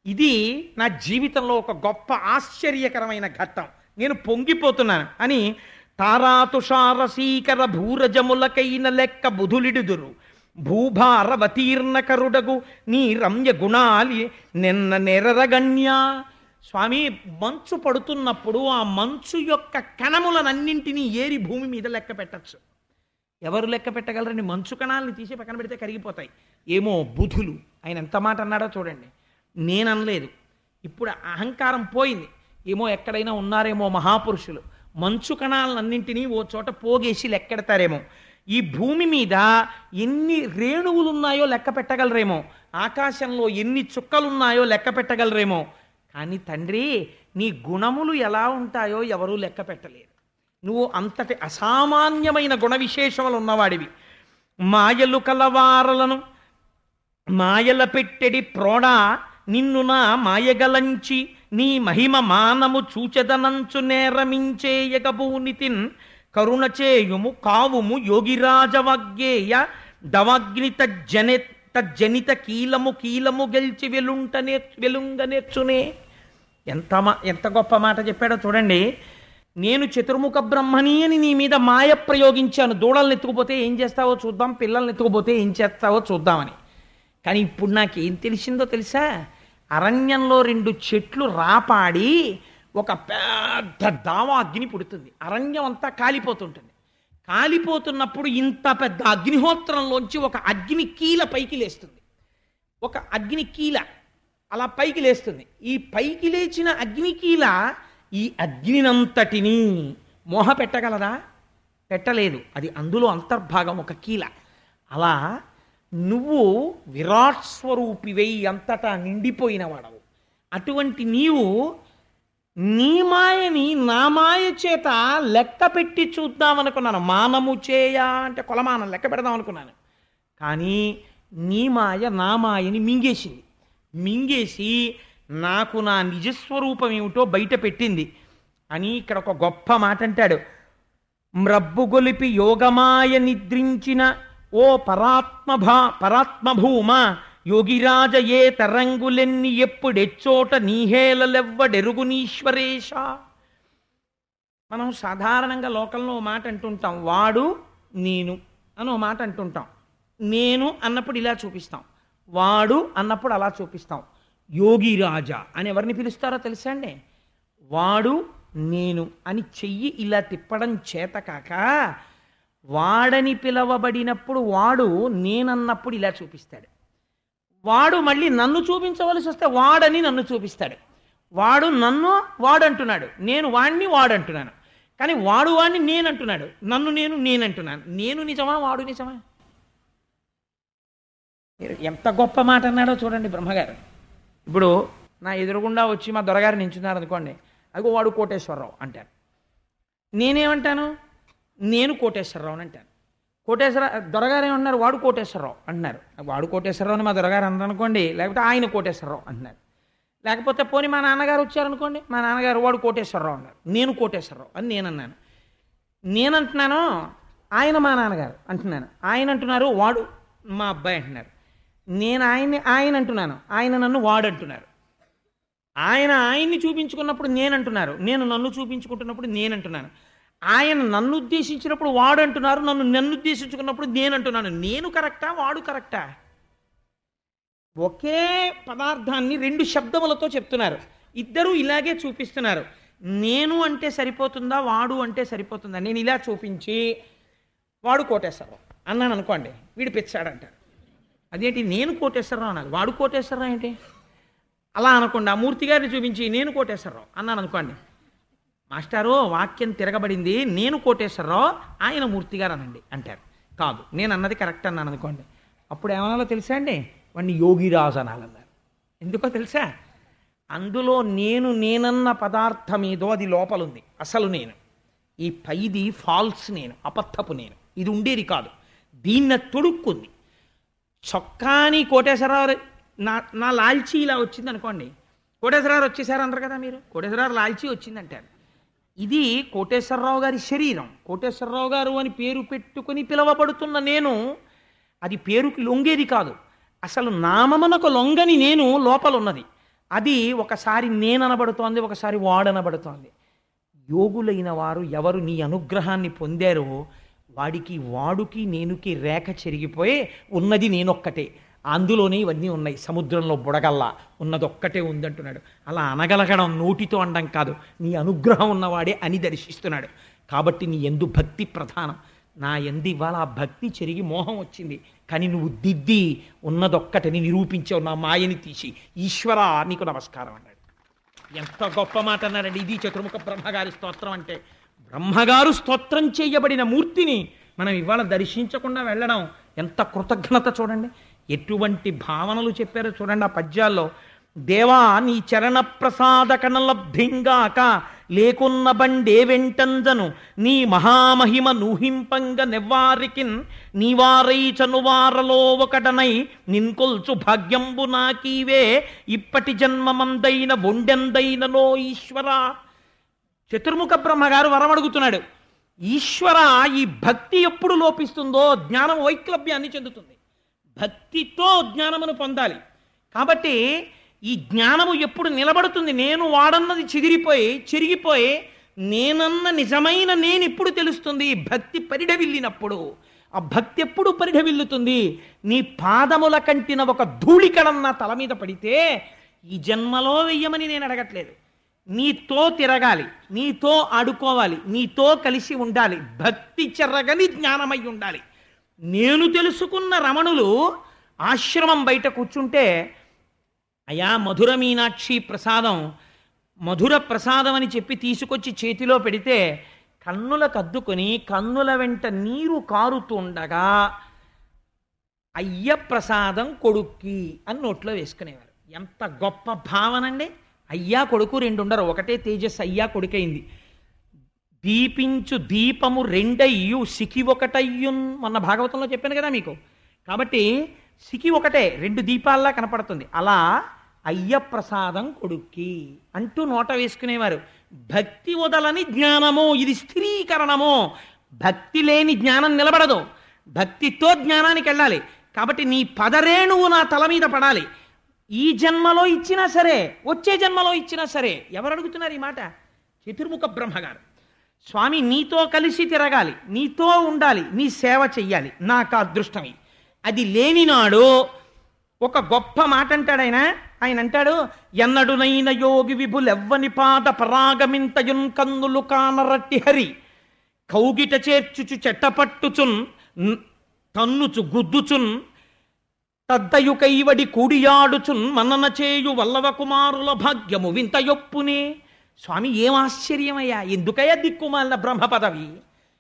ఇది నా జీవితంలో ఒక గొప్ప ఆశ్చర్యకరమైన ఘట్టం. నేను పొంగిపోతున్నాను అని తారాతుషారసీకర భూరజములకైన లెక్క బుధులిడుదురు భూభారవతీర్ణ కరుడగు నీ రమ్య గుణాలి నిన్న నెరరగణ్య. స్వామి, మంచు పడుతున్నప్పుడు ఆ మంచు యొక్క కణములనన్నింటినీ ఏరి భూమి మీద లెక్క పెట్టచ్చు. ఎవరు లెక్క పెట్టగలరని? మంచు కణాలని తీసి పక్కన పెడితే కరిగిపోతాయి. ఏమో బుధులు, ఆయన ఎంత మాట అన్నాడో చూడండి. నేననలేదు. ఇప్పుడు అహంకారం పోయింది. ఏమో ఎక్కడైనా ఉన్నారేమో మహాపురుషులు, మంచు కణాలన్నింటినీ ఓ చోట పోగేసి లెక్కెడతారేమో. ఈ భూమి మీద ఎన్ని రేణువులు ఉన్నాయో లెక్క పెట్టగలరేమో, ఆకాశంలో ఎన్ని చుక్కలున్నాయో లెక్క పెట్టగలరేమో. కానీ తండ్రి, నీ గుణములు ఎలా ఉంటాయో ఎవరూ లెక్క పెట్టలేరు. నువ్వు అంతటి అసామాన్యమైన గుణ విశేషములు ఉన్నవాడివి. మాయలు కలవారలను మాయల పెట్టెడి ప్రోడా నిన్ను నా మాయగలంచి నీ మహిమ మానము చూచెదనంచు నేరమించేయగబూనితిన్ కరుణ చేయుము కావుము యోగిరాజవగ్గేయ దవాగ్ని తజ్జనిత కీలము కీలము గెలిచి వెలుంగనేర్చునే. ఎంత గొప్ప మాట చెప్పాడో చూడండి. నేను చతుర్ముఖ బ్రహ్మణి అని నీ మీద మాయ ప్రయోగించాను. దూడల్ని ఎత్తుకుపోతే ఏం చేస్తావో చూద్దాం, పిల్లల్ని ఎత్తుకుపోతే ఏం చేస్తావో చూద్దామని. కానీ ఇప్పుడు నాకేం తెలిసిందో తెలుసా? అరణ్యంలో 2 చెట్లు రాపాడి ఒక పెద్ద దావా అగ్ని పుడుతుంది. అరణ్యం అంతా కాలిపోతుంటుంది. కాలిపోతున్నప్పుడు ఇంత పెద్ద అగ్నిహోత్రంలోంచి ఒక అగ్ని కీల పైకి లేస్తుంది. ఒక అగ్ని కీల అలా పైకి లేస్తుంది. ఈ పైకి లేచిన అగ్ని కీల ఈ అగ్నినంతటినీ మోహ పెట్టగలదా? పెట్టలేదు. అది అందులో అంతర్భాగం, ఒక కీల. అలా నువ్వు విరాట్ స్వరూపివై అంతటా నిండిపోయిన వాడవు. అటువంటి నీవు నీ మాయని నా మాయ చేత లెక్క పెట్టి చూద్దామనుకున్నాను. మానము చేయ అంటే కొలమానం లెక్క పెడదాం అనుకున్నాను. కానీ నీ మాయ నా మాయని మింగేసింది. మింగేసి నాకు నా నిజస్వరూపం ఏమిటో బయట పెట్టింది అని ఇక్కడ ఒక గొప్ప మాట అంటాడు. మ్రబ్బు గొలిపి యోగమాయ నిద్రించిన ఓ పరాత్మభూమ యోగిరాజ ఏ తరంగులెన్ని ఎప్పుడెచ్చోట నీహేలెవ్వడెరుగునీశ్వరేశ. మనం సాధారణంగా లోకంలో మాట అంటుంటాం, వాడు నేను అని మాట అంటుంటాం. నేను అన్నప్పుడు ఇలా చూపిస్తాం, వాడు అన్నప్పుడు అలా చూపిస్తాం. యోగిరాజా అని ఎవరిని పిలుస్తారో తెలుసా అండి? వాడు నేను అని చెయ్యి ఇలా తిప్పడం చేత కాక, వాడని పిలవబడినప్పుడు వాడు నేనన్నప్పుడు ఇలా చూపిస్తాడు. వాడు మళ్ళీ నన్ను చూపించవలసి వస్తే వాడని నన్ను చూపిస్తాడు. వాడు నన్ను వాడు అంటున్నాడు, నేను వాడిని వాడు అంటున్నాను. కానీ వాడు వాడిని నేను అంటున్నాడు, నన్ను నేనంటున్నాను. నేను నిజమా, వాడు నిజమా? ఎంత గొప్ప మాట అన్నాడో చూడండి బ్రహ్మగారు. ఇప్పుడు నా ఎదురుగుండా వచ్చి మా దొరగారు నించున్నారు అనుకోండి, అదిగో వాడు కోటేశ్వరరావు అంటారు. నేనేమంటాను? నేను కోటేశ్వరరావు అని అంటాను. దొరగారు ఏమంటున్నారు? వాడు కోటేశ్వరరావు అంటున్నారు. వాడు కోటేశ్వరరావు అని మా దొరగారు అన్నారు అనుకోండి, లేకపోతే ఆయన కోటేశ్వరరావు అంటున్నారు. లేకపోతే పోనీ మా నాన్నగారు వచ్చారనుకోండి, మా నాన్నగారు వాడు కోటేశ్వరరావు అన్నారు, నేను కోటేశ్వరరావు అని నేను అన్నాను. నేనంటున్నాను ఆయన మా నాన్నగారు అంటున్నాను, ఆయన అంటున్నారు వాడు మా అబ్బాయి అంటున్నారు. నేను ఆయన అంటున్నాను, ఆయన నన్ను వాడు అంటున్నారు. ఆయన్ని చూపించుకున్నప్పుడు నేనంటున్నారు, నేను నన్ను చూపించుకుంటున్నప్పుడు నేనంటున్నాను. ఆయన నన్ను ఉద్దేశించినప్పుడు వాడు అంటున్నారు, నన్ను ఉద్దేశించుకున్నప్పుడు నేనంటున్నాను. నేను కరెక్టా, వాడు కరెక్టా? ఒకే పదార్థాన్ని రెండు శబ్దములతో చెప్తున్నారు, ఇద్దరూ ఇలాగే చూపిస్తున్నారు. నేను అంటే సరిపోతుందా, వాడు అంటే సరిపోతుందా? నేను ఇలా చూపించి వాడు కోటేశ్వరరావు అన్నాను అనుకోండి, వీడు పిచ్చాడంటారు. అదేంటి నేను కోటేశ్వరరావు అనాలి, వాడు కోటేశ్వరరావు ఏంటి? అలా అనకుండా మూర్తి గారిని చూపించి నేను కోటేశ్వరరావు అన్నాను అనుకోండి, మాస్టారు వాక్యం తిరగబడింది, నేను కోటేశ్వరరావు ఆయన మూర్తి గారు అనండి అంటారు. కాదు, నేను అన్నది కరెక్ట్ అన్నాను అనుకోండి, అప్పుడు ఏమనాలో తెలుసా అండి, వాడిని యోగిరాజు అనాలన్నారు. ఎందుకో తెలుసా? అందులో నేనన్న పదార్థం ఏదో అది లోపలుంది, అసలు నేను. ఈ పైది ఫాల్స్ నేను, అబద్ధపు నేను, ఇది ఉండేది కాదు. దీన్ని తొడుక్కుంది. చొక్కాని కోటేశ్వరరావు నా లాల్చీ ఇలా వచ్చింది అనుకోండి, కోటేశ్వరరావు వచ్చేసారు అంటారు కదా మీరు, కోటేశ్వరరావు లాల్చీ వచ్చిందంటారు. ఇది కోటేశ్వరరావు గారి శరీరం, కోటేశ్వరరావు గారు అని పేరు పెట్టుకుని పిలవబడుతున్న నేను, అది పేరుకి లొంగేది కాదు. అసలు నామమునకు లొంగని నేను లోపల ఉన్నది. అది ఒకసారి నేననబడుతోంది, ఒకసారి వాడనబడుతోంది. యోగులైన వారు ఎవరు నీ అనుగ్రహాన్ని పొందారో వాడికి వాడుకి నేనుకి రేఖ చెరిగిపోయి ఉన్నది నేనొక్కటే, అందులోనే ఇవన్నీ ఉన్నాయి. సముద్రంలో బుడగల్లా ఉన్నదొక్కటే ఉందంటున్నాడు. అలా అనగలగడం నోటితో అనడం కాదు, నీ అనుగ్రహం ఉన్నవాడే అని దర్శిస్తున్నాడు. కాబట్టి నీ ఎందు భక్తి ప్రధానం. నా ఎందు ఇవాళ ఆ భక్తి చెరిగి మోహం వచ్చింది, కానీ నువ్వు దిద్ది ఉన్నదొక్కటని నిరూపించావు, నా మాయని తీసి. ఈశ్వరా నీకు నమస్కారం అన్నాడు. ఎంత గొప్ప మాట అన్నాడండి. ఇది చతుర్ముఖ బ్రహ్మగారి స్తోత్రం అంటే. బ్రహ్మగారు స్తోత్రం చేయబడిన మూర్తిని మనం ఇవాళ దర్శించకుండా వెళ్ళడం ఎంత కృతజ్ఞత చూడండి. ఎటువంటి భావనలు చెప్పారో చూడండి ఆ పద్యాల్లో. దేవా నీ చరణ ప్రసాద కణలబ్ధింగాక లేకున్న బండే వెంటంజను నీ మహామహిమ నూహింపంగ నెవ్వారికిన్ నీవారై చనువారలో ఒకటనై నిన్కొల్చు భాగ్యంబు నాకీవే ఇప్పటి జన్మమందైన ఒండెందైనలో ఈశ్వరా. చతుర్ముఖ బ్రహ్మగారు వరమడుగుతున్నాడు. ఈశ్వర, ఈ భక్తి ఎప్పుడు లోపిస్తుందో జ్ఞానం వైక్లభ్యాన్ని చెందుతుంది. భక్తితో జ్ఞానమును పొందాలి. కాబట్టి ఈ జ్ఞానము ఎప్పుడు నిలబడుతుంది, నేను వాడన్నది చెరిగిపోయి నేనన్న నిజమైన నేను ఇప్పుడు తెలుస్తుంది. భక్తి పరిఢవిల్లినప్పుడు. ఆ భక్తి ఎప్పుడు పరిఢవిల్లుతుంది? నీ పాదముల కంటిన ఒక ధూళికణం నా తల మీద పడితే ఈ జన్మలో వెయ్యమని నేను అడగట్లేదు. నీతో తిరగాలి, నీతో ఆడుకోవాలి, నీతో కలిసి ఉండాలి. భక్తి చెరగని జ్ఞానమై ఉండాలి. నేను తెలుసుకున్న రమణులు ఆశ్రమం బయట కూర్చుంటే, అయా మధుర మీనాక్షి ప్రసాదం, మధుర ప్రసాదం అని చెప్పి తీసుకొచ్చి చేతిలో పెడితే కన్నులకు అద్దుకొని కన్నుల వెంట నీరు కారుతుండగా అయ్య ప్రసాదం కొడుక్కి అని నోట్లో వేసుకునేవారు. ఎంత గొప్ప భావనండి. అయ్యా కొడుకు రెండు ఉండరు, ఒకటే తేజస్ అయ్యా కొడుకైంది. దీపించు దీపము రెండయ్యు సికి ఒకటయ్యున్, మొన్న భాగవతంలో చెప్పాను కదా మీకు. కాబట్టి సికి ఒకటే, రెండు దీపాల్లా కనపడుతుంది. అలా అయ్య ప్రసాదం కొడుక్కి అంటూ నోట వేసుకునేవారు. భక్తి వదలని జ్ఞానము, ఇది స్థిరీకరణము. భక్తి లేని జ్ఞానం నిలబడదు. భక్తితో జ్ఞానానికి వెళ్ళాలి. కాబట్టి నీ పదరేణువు నా తల మీద పడాలి. ఈ జన్మలో ఇచ్చినా సరే, వచ్చే జన్మలో ఇచ్చినా సరే. ఎవరు అడుగుతున్నారు ఈ మాట? చతుర్ముఖ బ్రహ్మగారు. స్వామి నీతో కలిసి తిరగాలి, నీతో ఉండాలి, నీ సేవ చెయ్యాలి, నాకు అదృష్టమి. అది లేనినాడు ఒక గొప్ప మాట అంటాడు ఆయన అంటాడు, ఎన్నడునైన యోగి విభులెవ్వని పాద పరాగమింతయున్ కన్నులు కానరట్టి హరి కౌగిట చేర్చుచు చెట్టపట్టుచున్ తన్నుచు గుద్దుచున్ తద్దయు కైవడి కూడియాడుచున్ మనన చేయు వల్లవ కుమారుల భాగ్యము వింత యొప్పునే. స్వామి ఏం ఆశ్చర్యమయ్యా, ఎందుకయ్యా దిక్కుమాలిన బ్రహ్మ పదవి?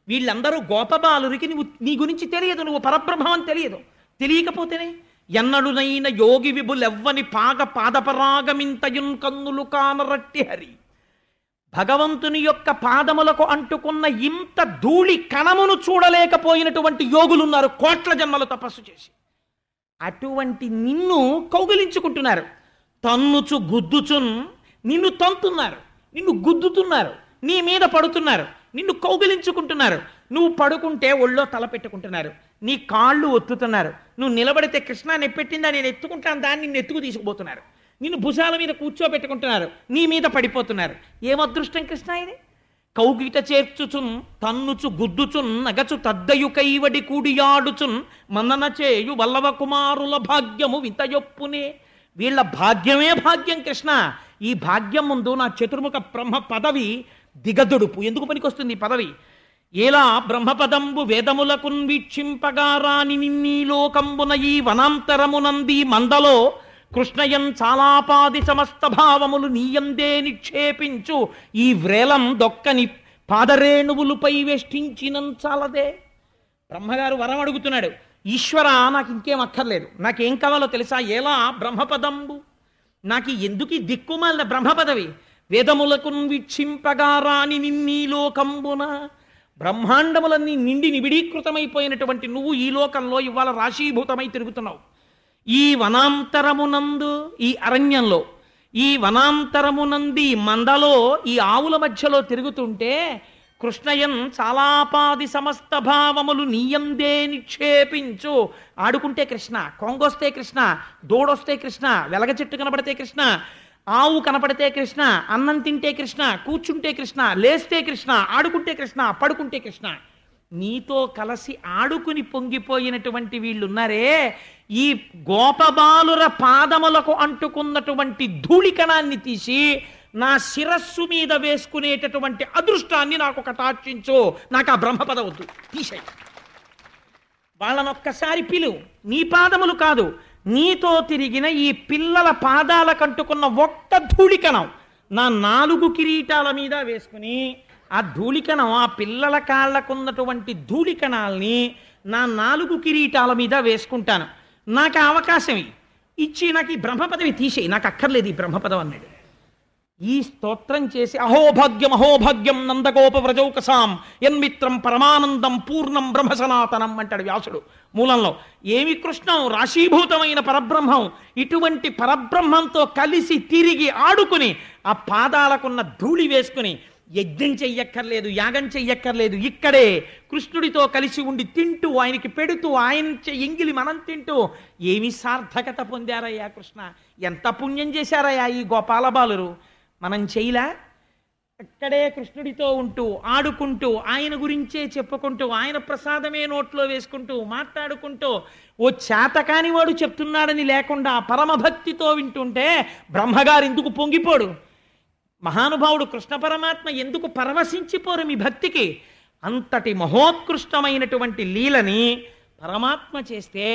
వీళ్ళందరూ గోపబాలురికి నీ గురించి తెలియదు, నువ్వు పరబ్రహ్మం అని తెలియదు. తెలియకపోతేనే ఎన్నడునైన యోగి విభులెవ్వని పాదపరాగమింతయున్ కన్నులు కానరట్టి హరి. భగవంతుని యొక్క పాదములకు అంటుకున్న ఇంత ధూళి కణమును చూడలేకపోయినటువంటి యోగులున్నారు కోట్ల జన్మలు తపస్సు చేసి. అటువంటి నిన్ను కౌగిలించుకుంటున్నారు. తన్నుచు గుద్దుచున్, నిన్ను తంతున్నారు, నిన్ను గుద్దుతున్నారు, నీ మీద పడుతున్నారు, నిన్ను కౌగిలించుకుంటున్నారు, నువ్వు పడుకుంటే ఒళ్ళో తల పెట్టుకుంటున్నారు, నీ కాళ్ళు ఒత్తుతున్నారు, నువ్వు నిలబడితే కృష్ణ నెప్పెట్టిందా నేను ఎత్తుకుంటాను దాన్ని నిన్ను ఎత్తుకు తీసుకుపోతున్నారు, నిన్ను భుజాల మీద కూర్చోబెట్టుకుంటున్నారు, నీ మీద పడిపోతున్నారు. ఏం అదృష్టం కృష్ణ ఇది! కౌగిట చేర్చుచున్ తన్నుచు గుద్దుచున్ నగచు తద్దయు కైవడి కూడియాడుచున్ మన్నన చేయు వల్లవ కుమారుల భాగ్యము వింతయొప్పునే. వీళ్ళ భాగ్యమే భాగ్యం కృష్ణ. ఈ భాగ్యం ముందు నా చతుర్ముఖ బ్రహ్మ పదవి దిగదుడుపు. ఎందుకు పనికొస్తుంది ఈ పదవి? ఏలా బ్రహ్మపదంబు వేదములకున్ వీక్షింపగారాని నిన్నీ లోకంబున ఈ వనాంతరమునంది మందలో కృష్ణయం చాలాపాది సమస్త భావములు నీయందే నిక్షేపించు ఈ వ్రేలం దొక్కని పాదరేణువులపై వేష్టించినం చాలదే. బ్రహ్మగారు వరం అడుగుతున్నాడు, ఈశ్వర నాకు ఇంకేం అక్కర్లేదు, నాకేం కావాలో తెలుసా? ఎలా బ్రహ్మపదంబు, నాకు ఎందుకు ఈ దిక్కుమాలిన బ్రహ్మపదవి? వేదములకు వీక్షింపగారాని నిన్నీ లోకంబున, బ్రహ్మాండములన్నీ నిండి నిబిడీకృతమైపోయినటువంటి నువ్వు ఈ లోకంలో ఇవాళ రాశీభూతమై తిరుగుతున్నావు. ఈ వనాంతరమునందు, ఈ అరణ్యంలో, ఈ వనాంతరమునంది మందలో, ఈ ఆవుల మధ్యలో తిరుగుతుంటే కృష్ణయన్ చాలాపాది సమస్త భావములు నీయందే నిక్షేపించు. ఆడుకుంటే కృష్ణ, కొంగొస్తే కృష్ణ, దూడొస్తే కృష్ణ, వెలగ చెట్టు కనపడితే కృష్ణ, ఆవు కనపడితే కృష్ణ, అన్నం తింటే కృష్ణ, కూర్చుంటే కృష్ణ, లేస్తే కృష్ణ, ఆడుకుంటే కృష్ణ, పడుకుంటే కృష్ణ. నీతో కలిసి ఆడుకుని పొంగిపోయినటువంటి వీళ్ళున్నారే, ఈ గోపబాలుర పాదములకు అంటుకున్నటువంటి ధూళికణాన్ని తీసి నా శిరస్సు మీద వేసుకునేటటువంటి అదృష్టాన్ని నాకు కటాక్షించు. నాకు ఆ బ్రహ్మపద వద్దు, తీసేయి. వాళ్ళనొక్కసారి పిలువు. నీ పాదములు కాదు, నీతో తిరిగిన ఈ పిల్లల పాదాలకంటుకున్న ఒక్క ధూళికణం నా 4 కిరీటాల మీద వేసుకుని, ఆ ధూళికణం, ఆ పిల్లల కాళ్లకున్నటువంటి ధూళికణాల్ని నా 4 కిరీటాల మీద వేసుకుంటాను. నాకు ఆ అవకాశం ఇచ్చి నాకు ఈ బ్రహ్మపదవి తీసేయి, నాకు అక్కర్లేదు ఈ బ్రహ్మపదం అన్నాడు. ఈ స్తోత్రం చేసి అహోభాగ్యం అహోభాగ్యం నందగోప వ్రజౌకసాం యన్మిత్రం పరమానందం పూర్ణం బ్రహ్మ సనాతనం అంటాడు వ్యాసుడు మూలంలో. ఏమి కృష్ణం? రాశీభూతమైన పరబ్రహ్మం. ఇటువంటి పరబ్రహ్మంతో కలిసి తిరిగి ఆడుకుని ఆ పాదాలకున్న ధూళి వేసుకుని యజ్ఞం చెయ్యక్కర్లేదు, యాగం చెయ్యక్కర్లేదు, ఇక్కడే కృష్ణుడితో కలిసి ఉండి తింటూ, ఆయనకి పెడుతూ, ఆయన ఎంగిలి మనం తింటూ ఏమి సార్థకత పొందారయ్యా కృష్ణ, ఎంత పుణ్యం చేశారయ్యా ఈ గోపాలబాలురు. మనం చేయలా? అక్కడే కృష్ణుడితో ఉంటూ ఆడుకుంటూ ఆయన గురించే చెప్పుకుంటూ ఆయన ప్రసాదమే నోట్లో వేసుకుంటూ మాట్లాడుకుంటూ ఓ చేతకాని వాడు చెప్తున్నాడని లేకుండా పరమభక్తితో వింటుంటే బ్రహ్మగారు ఎందుకు పొంగిపోడు? మహానుభావుడు కృష్ణ పరమాత్మ ఎందుకు పరవశించిపోరు మీ భక్తికి? అంతటి మహోత్కృష్టమైనటువంటి లీలని పరమాత్మ చేస్తే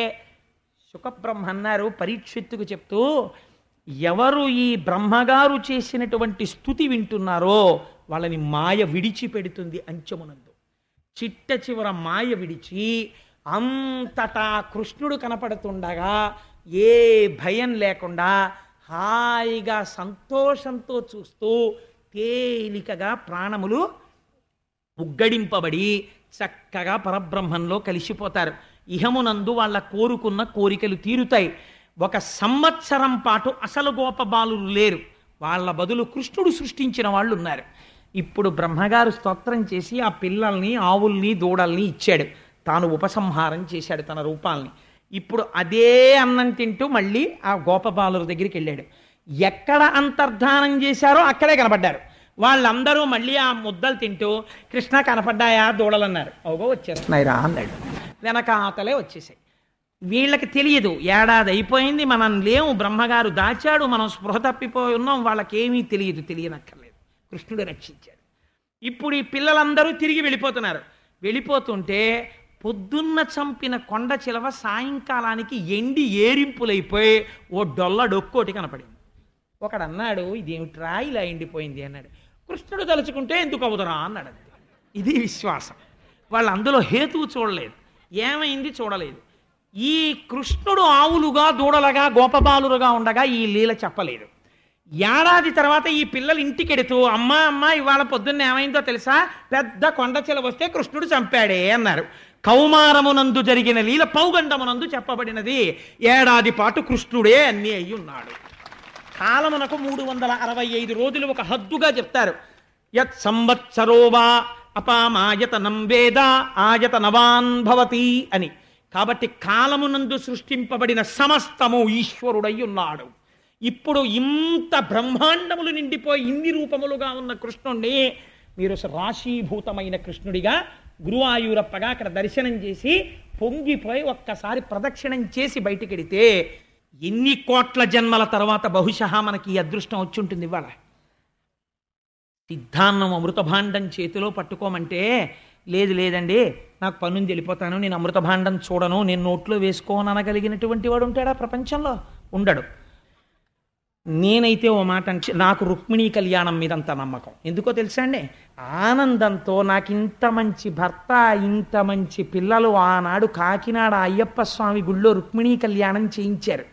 శుకబ్రహ్మ అన్నారు పరీక్షిత్తుకు చెప్తూ, ఎవరు ఈ బ్రహ్మగారు చేసినటువంటి స్తుతి వింటున్నారో వాళ్ళని మాయ విడిచిపెడుతుంది అంచమునందు. చిట్ట చివర మాయ విడిచి అంతటా కృష్ణుడు కనపడుతుండగా ఏ భయం లేకుండా హాయిగా సంతోషంతో చూస్తూ తేలికగా ప్రాణములు ఉగ్గడింపబడి చక్కగా పరబ్రహ్మంలో కలిసిపోతారు. ఇహమునందు వాళ్ళ కోరుకున్న కోరికలు తీరుతాయి. 1 సంవత్సరం పాటు అసలు గోపబాలురు లేరు, వాళ్ళ బదులు కృష్ణుడు సృష్టించిన వాళ్ళు ఉన్నారు. ఇప్పుడు బ్రహ్మగారు స్తోత్రం చేసి ఆ పిల్లల్ని, ఆవుల్ని, దూడల్ని ఇచ్చాడు. తాను ఉపసంహారం చేశాడు తన రూపాల్ని. ఇప్పుడు అదే అన్నం తింటూ మళ్ళీ ఆ గోపబాలుర దగ్గరికి వెళ్ళాడు. ఎక్కడ అంతర్ధానం చేశారో అక్కడే కనపడ్డారు. వాళ్ళందరూ మళ్ళీ ఆ ముద్దలు తింటూ కృష్ణ కనపడ్డాయా దూడలన్నారు. ఓగో వచ్చేస్తున్నాయిరా అన్నాడు. వెనకాతలే వచ్చేసాయి. వీళ్ళకి తెలియదు, ఏడాది అయిపోయింది, మనం లేము, బ్రహ్మగారు దాచాడు, మనం స్పృహ తప్పిపోయి ఉన్నాం, వాళ్ళకేమీ తెలియనక్కర్లేదు, కృష్ణుడు రక్షించాడు. ఇప్పుడు ఈ పిల్లలందరూ తిరిగి వెళ్ళిపోతున్నారు. వెళ్ళిపోతుంటే పొద్దున్న చంపిన కొండ చిలవ సాయంకాలానికి ఎండి ఏరింపులైపోయి ఓ డొల్ల డొక్కోటి కనపడింది. ఒకడన్నాడు, ఇదేమిట్రా ఇలా ఎండిపోయింది అన్నాడు. కృష్ణుడు తలుచుకుంటే ఎందుకు అవుదరా అన్నాడు. ఇది విశ్వాసం. వాళ్ళు అందులో హేతువు చూడలేదు, ఏమైంది చూడలేదు. ఈ కృష్ణుడు ఆవులుగా, దూడలుగా, గోపబాలురుగా ఉండగా ఈ లీల చెప్పలేదు. ఏడాది తర్వాత ఈ పిల్లలు ఇంటికెడుతూ అమ్మా ఇవాళ పొద్దున్న ఏమైందో తెలుసా, పెద్ద కొండ చిలవ వస్తే కృష్ణుడు చంపాడే అన్నారు. కౌమారమునందు జరిగిన లీల పౌగండమునందు చెప్పబడినది. ఏడాది పాటు కృష్ణుడే అన్నీ అయి ఉన్నాడు. కాలమునకు 365 రోజులు ఒక హద్దుగా చెప్తారు. యత్ సంవత్సరోవా అపామాయతనం వేద ఆయతనవాన్ భవతి అని. కాబట్టి కాలమునందు సృష్టింపబడిన సమస్తము ఈశ్వరుడై ఉన్నాడు. ఇప్పుడు ఇంత బ్రహ్మాండములు నిండిపోయి ఇన్ని రూపములుగా ఉన్న కృష్ణుణ్ణి మీరు రాశీభూతమైన కృష్ణుడిగా గురువాయూరప్పగా అక్కడ దర్శనం చేసి పొంగిపోయి ఒక్కసారి ప్రదక్షిణం చేసి బయటికెడితే ఎన్ని కోట్ల జన్మల తర్వాత బహుశా మనకి ఈ అదృష్టం వచ్చి ఉంటుంది. ఇవాళ సిద్ధాన్నం అమృతభాండం చేతిలో పట్టుకోమంటే లేదండి నాకు పనుంది వెళ్ళిపోతాను, నేను అమృతభాండం చూడను, నేను నోట్లో వేసుకోను అనగలిగినటువంటి వాడు ఉంటాడా ప్రపంచంలో? ఉండడు. నేనైతే ఓ మాట అంటే నాకు రుక్మిణీ కళ్యాణం మీద అంత నమ్మకం. ఎందుకో తెలుసా అండి? ఆనందంతో నాకు ఇంత మంచి భర్త, ఇంత మంచి పిల్లలు ఆనాడు కాకినాడ అయ్యప్ప స్వామి గుళ్ళో రుక్మిణీ కళ్యాణం చేయించారు.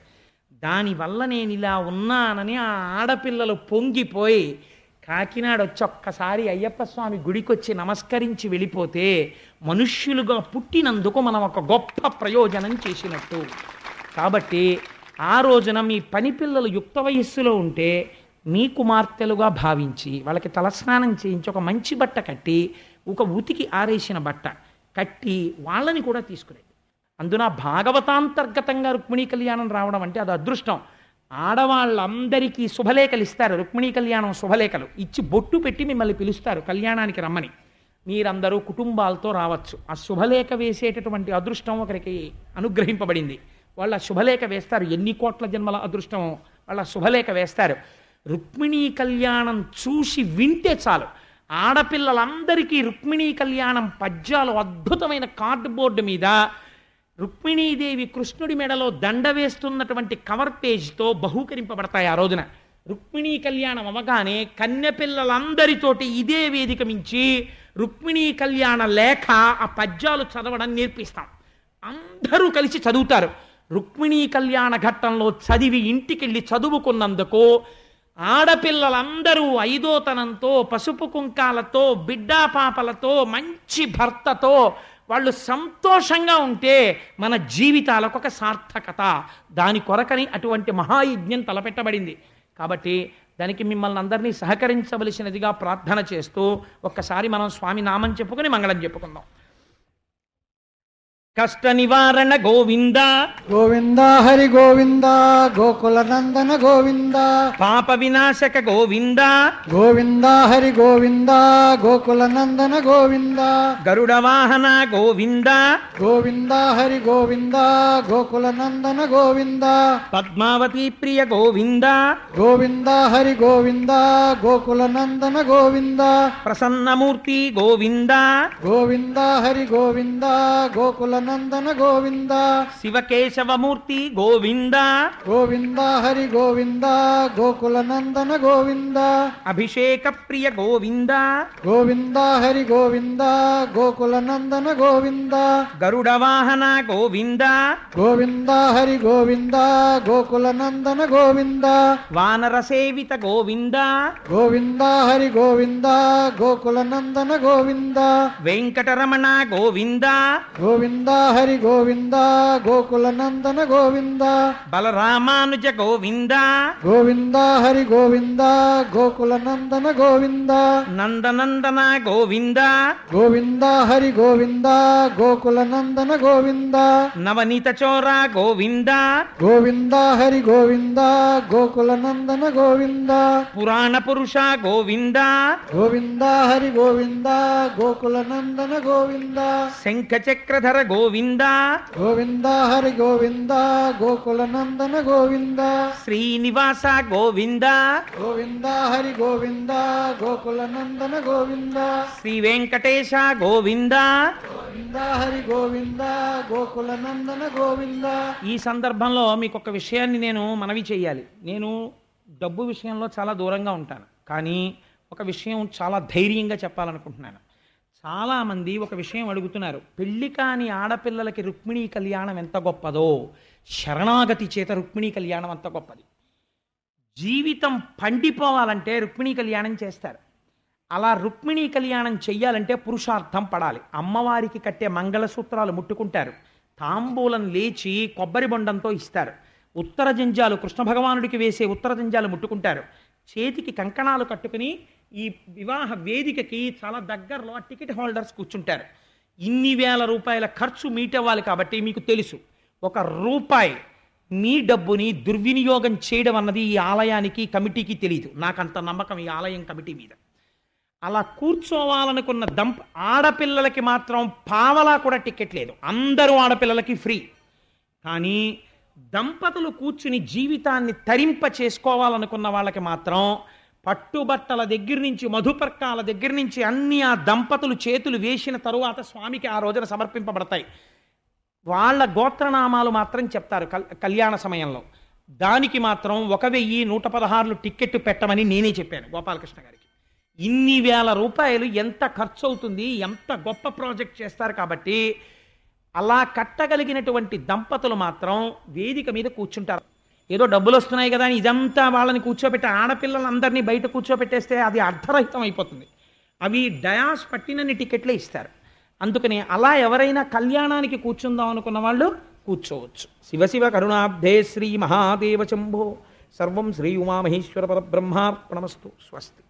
దానివల్ల నేను ఇలా ఉన్నానని ఆ ఆడపిల్లలు పొంగిపోయి కాకినాడ వచ్చి ఒక్కసారి అయ్యప్ప స్వామి గుడికి వచ్చి నమస్కరించి వెళ్ళిపోతే మనుష్యులుగా పుట్టినందుకు మనం ఒక గొప్ప ప్రయోజనం చేసినట్టు. కాబట్టి ఆ రోజున మీ పని పిల్లలు యుక్త వయస్సులో ఉంటే మీ కుమార్తెలుగా భావించి వాళ్ళకి తలస్నానం చేయించి ఒక మంచి బట్ట కట్టి, ఒక ఉతికి ఆరేసిన బట్ట కట్టి వాళ్ళని కూడా తీసుకురండి. అందున భాగవతాంతర్గతంగా రుక్మిణీ కళ్యాణం రావడం అంటే అది అదృష్టం. ఆడవాళ్ళందరికీ శుభలేఖలు ఇస్తారు. రుక్మిణీ కళ్యాణం శుభలేఖలు ఇచ్చి బొట్టు పెట్టి మిమ్మల్ని పిలుస్తారు కళ్యాణానికి రమ్మని. మీరందరూ కుటుంబాలతో రావచ్చు. ఆ శుభలేఖ వేసేటటువంటి అదృష్టం ఒకరికి అనుగ్రహింపబడింది. వాళ్ళ శుభలేఖ వేస్తారు. ఎన్ని కోట్ల జన్మల అదృష్టం వాళ్ళ శుభలేఖ వేస్తారు. రుక్మిణీ కళ్యాణం చూసి వింటే చాలు. ఆడపిల్లలందరికీ రుక్మిణీ కళ్యాణం పద్యాలు అద్భుతమైన కార్డ్బోర్డు మీద రుక్మిణీదేవి కృష్ణుడి మెడలో దండ వేస్తున్నటువంటి కవర్ పేజ్తో బహూకరింపబడతాయి. ఆ రోజున రుక్మిణీ కళ్యాణం అవగానే కన్యపిల్లలందరితోటి ఇదే వేదిక మించి రుక్మిణీ కళ్యాణ లేఖ ఆ పద్యాలు చదవడం నేర్పిస్తాం. అందరూ కలిసి చదువుతారు. రుక్మిణీ కళ్యాణ ఘట్టంలో చదివి ఇంటికెళ్ళి చదువుకున్నందుకు ఆడపిల్లలందరూ ఐదోతనంతో, పసుపు కుంకాలతో, బిడ్డా పాపలతో, మంచి భర్తతో వాళ్ళు సంతోషంగా ఉంటే మన జీవితాలకు ఒక సార్థకత. దాని కొరకని అటువంటి మహాయజ్ఞం తలపెట్టబడింది. కాబట్టి దానికి మిమ్మల్ని అందరినీ సహకరించవలసినదిగా ప్రార్థన చేస్తూ ఒక్కసారి మనం స్వామి నామం చెప్పుకొని మంగళం చెప్పుకుందాం. కష్ట నివారణ గోవింద గోవింద హరి గోవింద గోకుల నందన గోవింద పాప వినాశక గోవింద గోవింద హరి గోవింద గోకుల నందన గోవింద గరుడ వాహన గోవింద గోవింద హరి గోవింద గోకుల నందన గోవింద పద్మావతి ప్రియ గోవింద గోవింద హరి గోవింద గోకుల నందన గోవింద ప్రసన్నమూర్తి గోవింద గోవింద హరి గోవింద గోకుల నందన గోవింద శివకేశవమూర్తి గోవింద గోవింద హరి గోవింద గోకుల నందన గోవింద అభిషేక ప్రియ గోవింద గోవింద హరి గోవింద గోకుల నందన గోవింద గరుడ వాహన గోవింద గోవింద హరి గోవింద గోకుల నందన గోవింద వానర సేవిత గోవింద గోవింద హరి గోవింద గోకుల నందన గోవింద వెంకటరమణ గోవింద గోవింద హరి గోవింద గోకుల నందన గోవింద బలరామానుజ గోవింద గోవింద హరి గోవింద గోకుల నందన గోవింద నందనందన గోవింద గోవింద హరి గోవింద గోకుల నందన గోవింద నవనీత చోర గోవింద గోవింద హరి గోవింద గోకుల నందన గోవింద పురాణ పురుష గోవింద గోవింద హరి గోవింద గోకుల నందన గోవింద శంఖ చక్రధర గోవింద గోవింద హరి గోవింద గోకుల నందన గోవింద శ్రీనివాస గోవింద గోవింద హరి గోవింద గోకుల నందన గోవింద శ్రీ వెంకటేశ గోవింద గోవింద హరి గోవింద గోకుల నందన గోవింద. ఈ సందర్భంలో మీకు ఒక విషయాన్ని నేను మనవి చేయాలి. నేను డబ్బు విషయంలో చాలా దూరంగా ఉంటాను, కానీ ఒక విషయం చాలా ధైర్యంగా చెప్పాలనుకుంటున్నాను. చాలామంది ఒక విషయం అడుగుతున్నారు, పెళ్లి కాని ఆడపిల్లలకి రుక్మిణీ కళ్యాణం ఎంత గొప్పదో, శరణాగతి చేత రుక్మిణీ కళ్యాణం అంత గొప్పది. జీవితం పండిపోవాలంటే రుక్మిణీ కళ్యాణం చేస్తారు. అలా రుక్మిణీ కళ్యాణం చెయ్యాలంటే పురుషార్థం పడాలి. అమ్మవారికి కట్టే మంగళసూత్రాలు ముట్టుకుంటారు, తాంబూలం లేచి కొబ్బరి బొండంతో ఇస్తారు. ఉత్తర జంజాలు కృష్ణ భగవానుడికి వేసే ఉత్తర జంజాలు ముట్టుకుంటారు. చేతికి కంకణాలు కట్టుకుని ఈ వివాహ వేదికకి చాలా దగ్గరలో ఆ టికెట్ హోల్డర్స్ కూర్చుంటారు. ఇన్ని వేల రూపాయల ఖర్చు మీట్ అవ్వాలి కాబట్టి మీకు తెలుసు, ఒక రూపాయి మీ డబ్బుని దుర్వినియోగం చేయడం అన్నది ఈ ఆలయానికి కమిటీకి తెలియదు. నాకంత నమ్మకం ఈ ఆలయం కమిటీ మీద. అలా కూర్చోవాలనుకున్న ఆడపిల్లలకి మాత్రం పావలా కూడా టికెట్ లేదు, అందరూ ఆడపిల్లలకి ఫ్రీ. కానీ దంపతులు కూర్చుని జీవితాన్ని తరింప చేసుకోవాలనుకున్న వాళ్ళకి మాత్రం పట్టుబట్టల దగ్గర నుంచి మధుపర్కాల దగ్గర నుంచి అన్ని ఆ దంపతులు చేతులు వేసిన తరువాత స్వామికి ఆ రోజున సమర్పింపబడతాయి. వాళ్ళ గోత్రనామాలు మాత్రం చెప్తారు కళ్యాణ సమయంలో. దానికి మాత్రం 1116 టిక్కెట్ పెట్టమని నేనే చెప్పాను గోపాలకృష్ణ గారికి. ఇన్ని వేల రూపాయలు ఎంత ఖర్చు అవుతుంది, ఎంత గొప్ప ప్రాజెక్ట్ చేస్తారు. కాబట్టి అలా కట్టగలిగినటువంటి దంపతులు మాత్రం వేదిక మీద కూర్చుంటారు. ఏదో డబ్బులు వస్తున్నాయి కదా అని ఇదంతా వాళ్ళని కూర్చోబెట్టి ఆడపిల్లలందరినీ బయట కూర్చోబెట్టేస్తే అది అర్థరహితం అయిపోతుంది. అవి డయాస్ పట్టినన్ని టికెట్లే ఇస్తారు. అందుకని అలా ఎవరైనా కళ్యాణానికి కూర్చుందాం అనుకున్న వాళ్ళు కూర్చోవచ్చు. శివశివ కరుణాబ్ధే శ్రీ మహాదేవ శంభో. సర్వం శ్రీ ఉమామహేశ్వర పరబ్రహ్మార్పణమస్తు. స్వస్తి.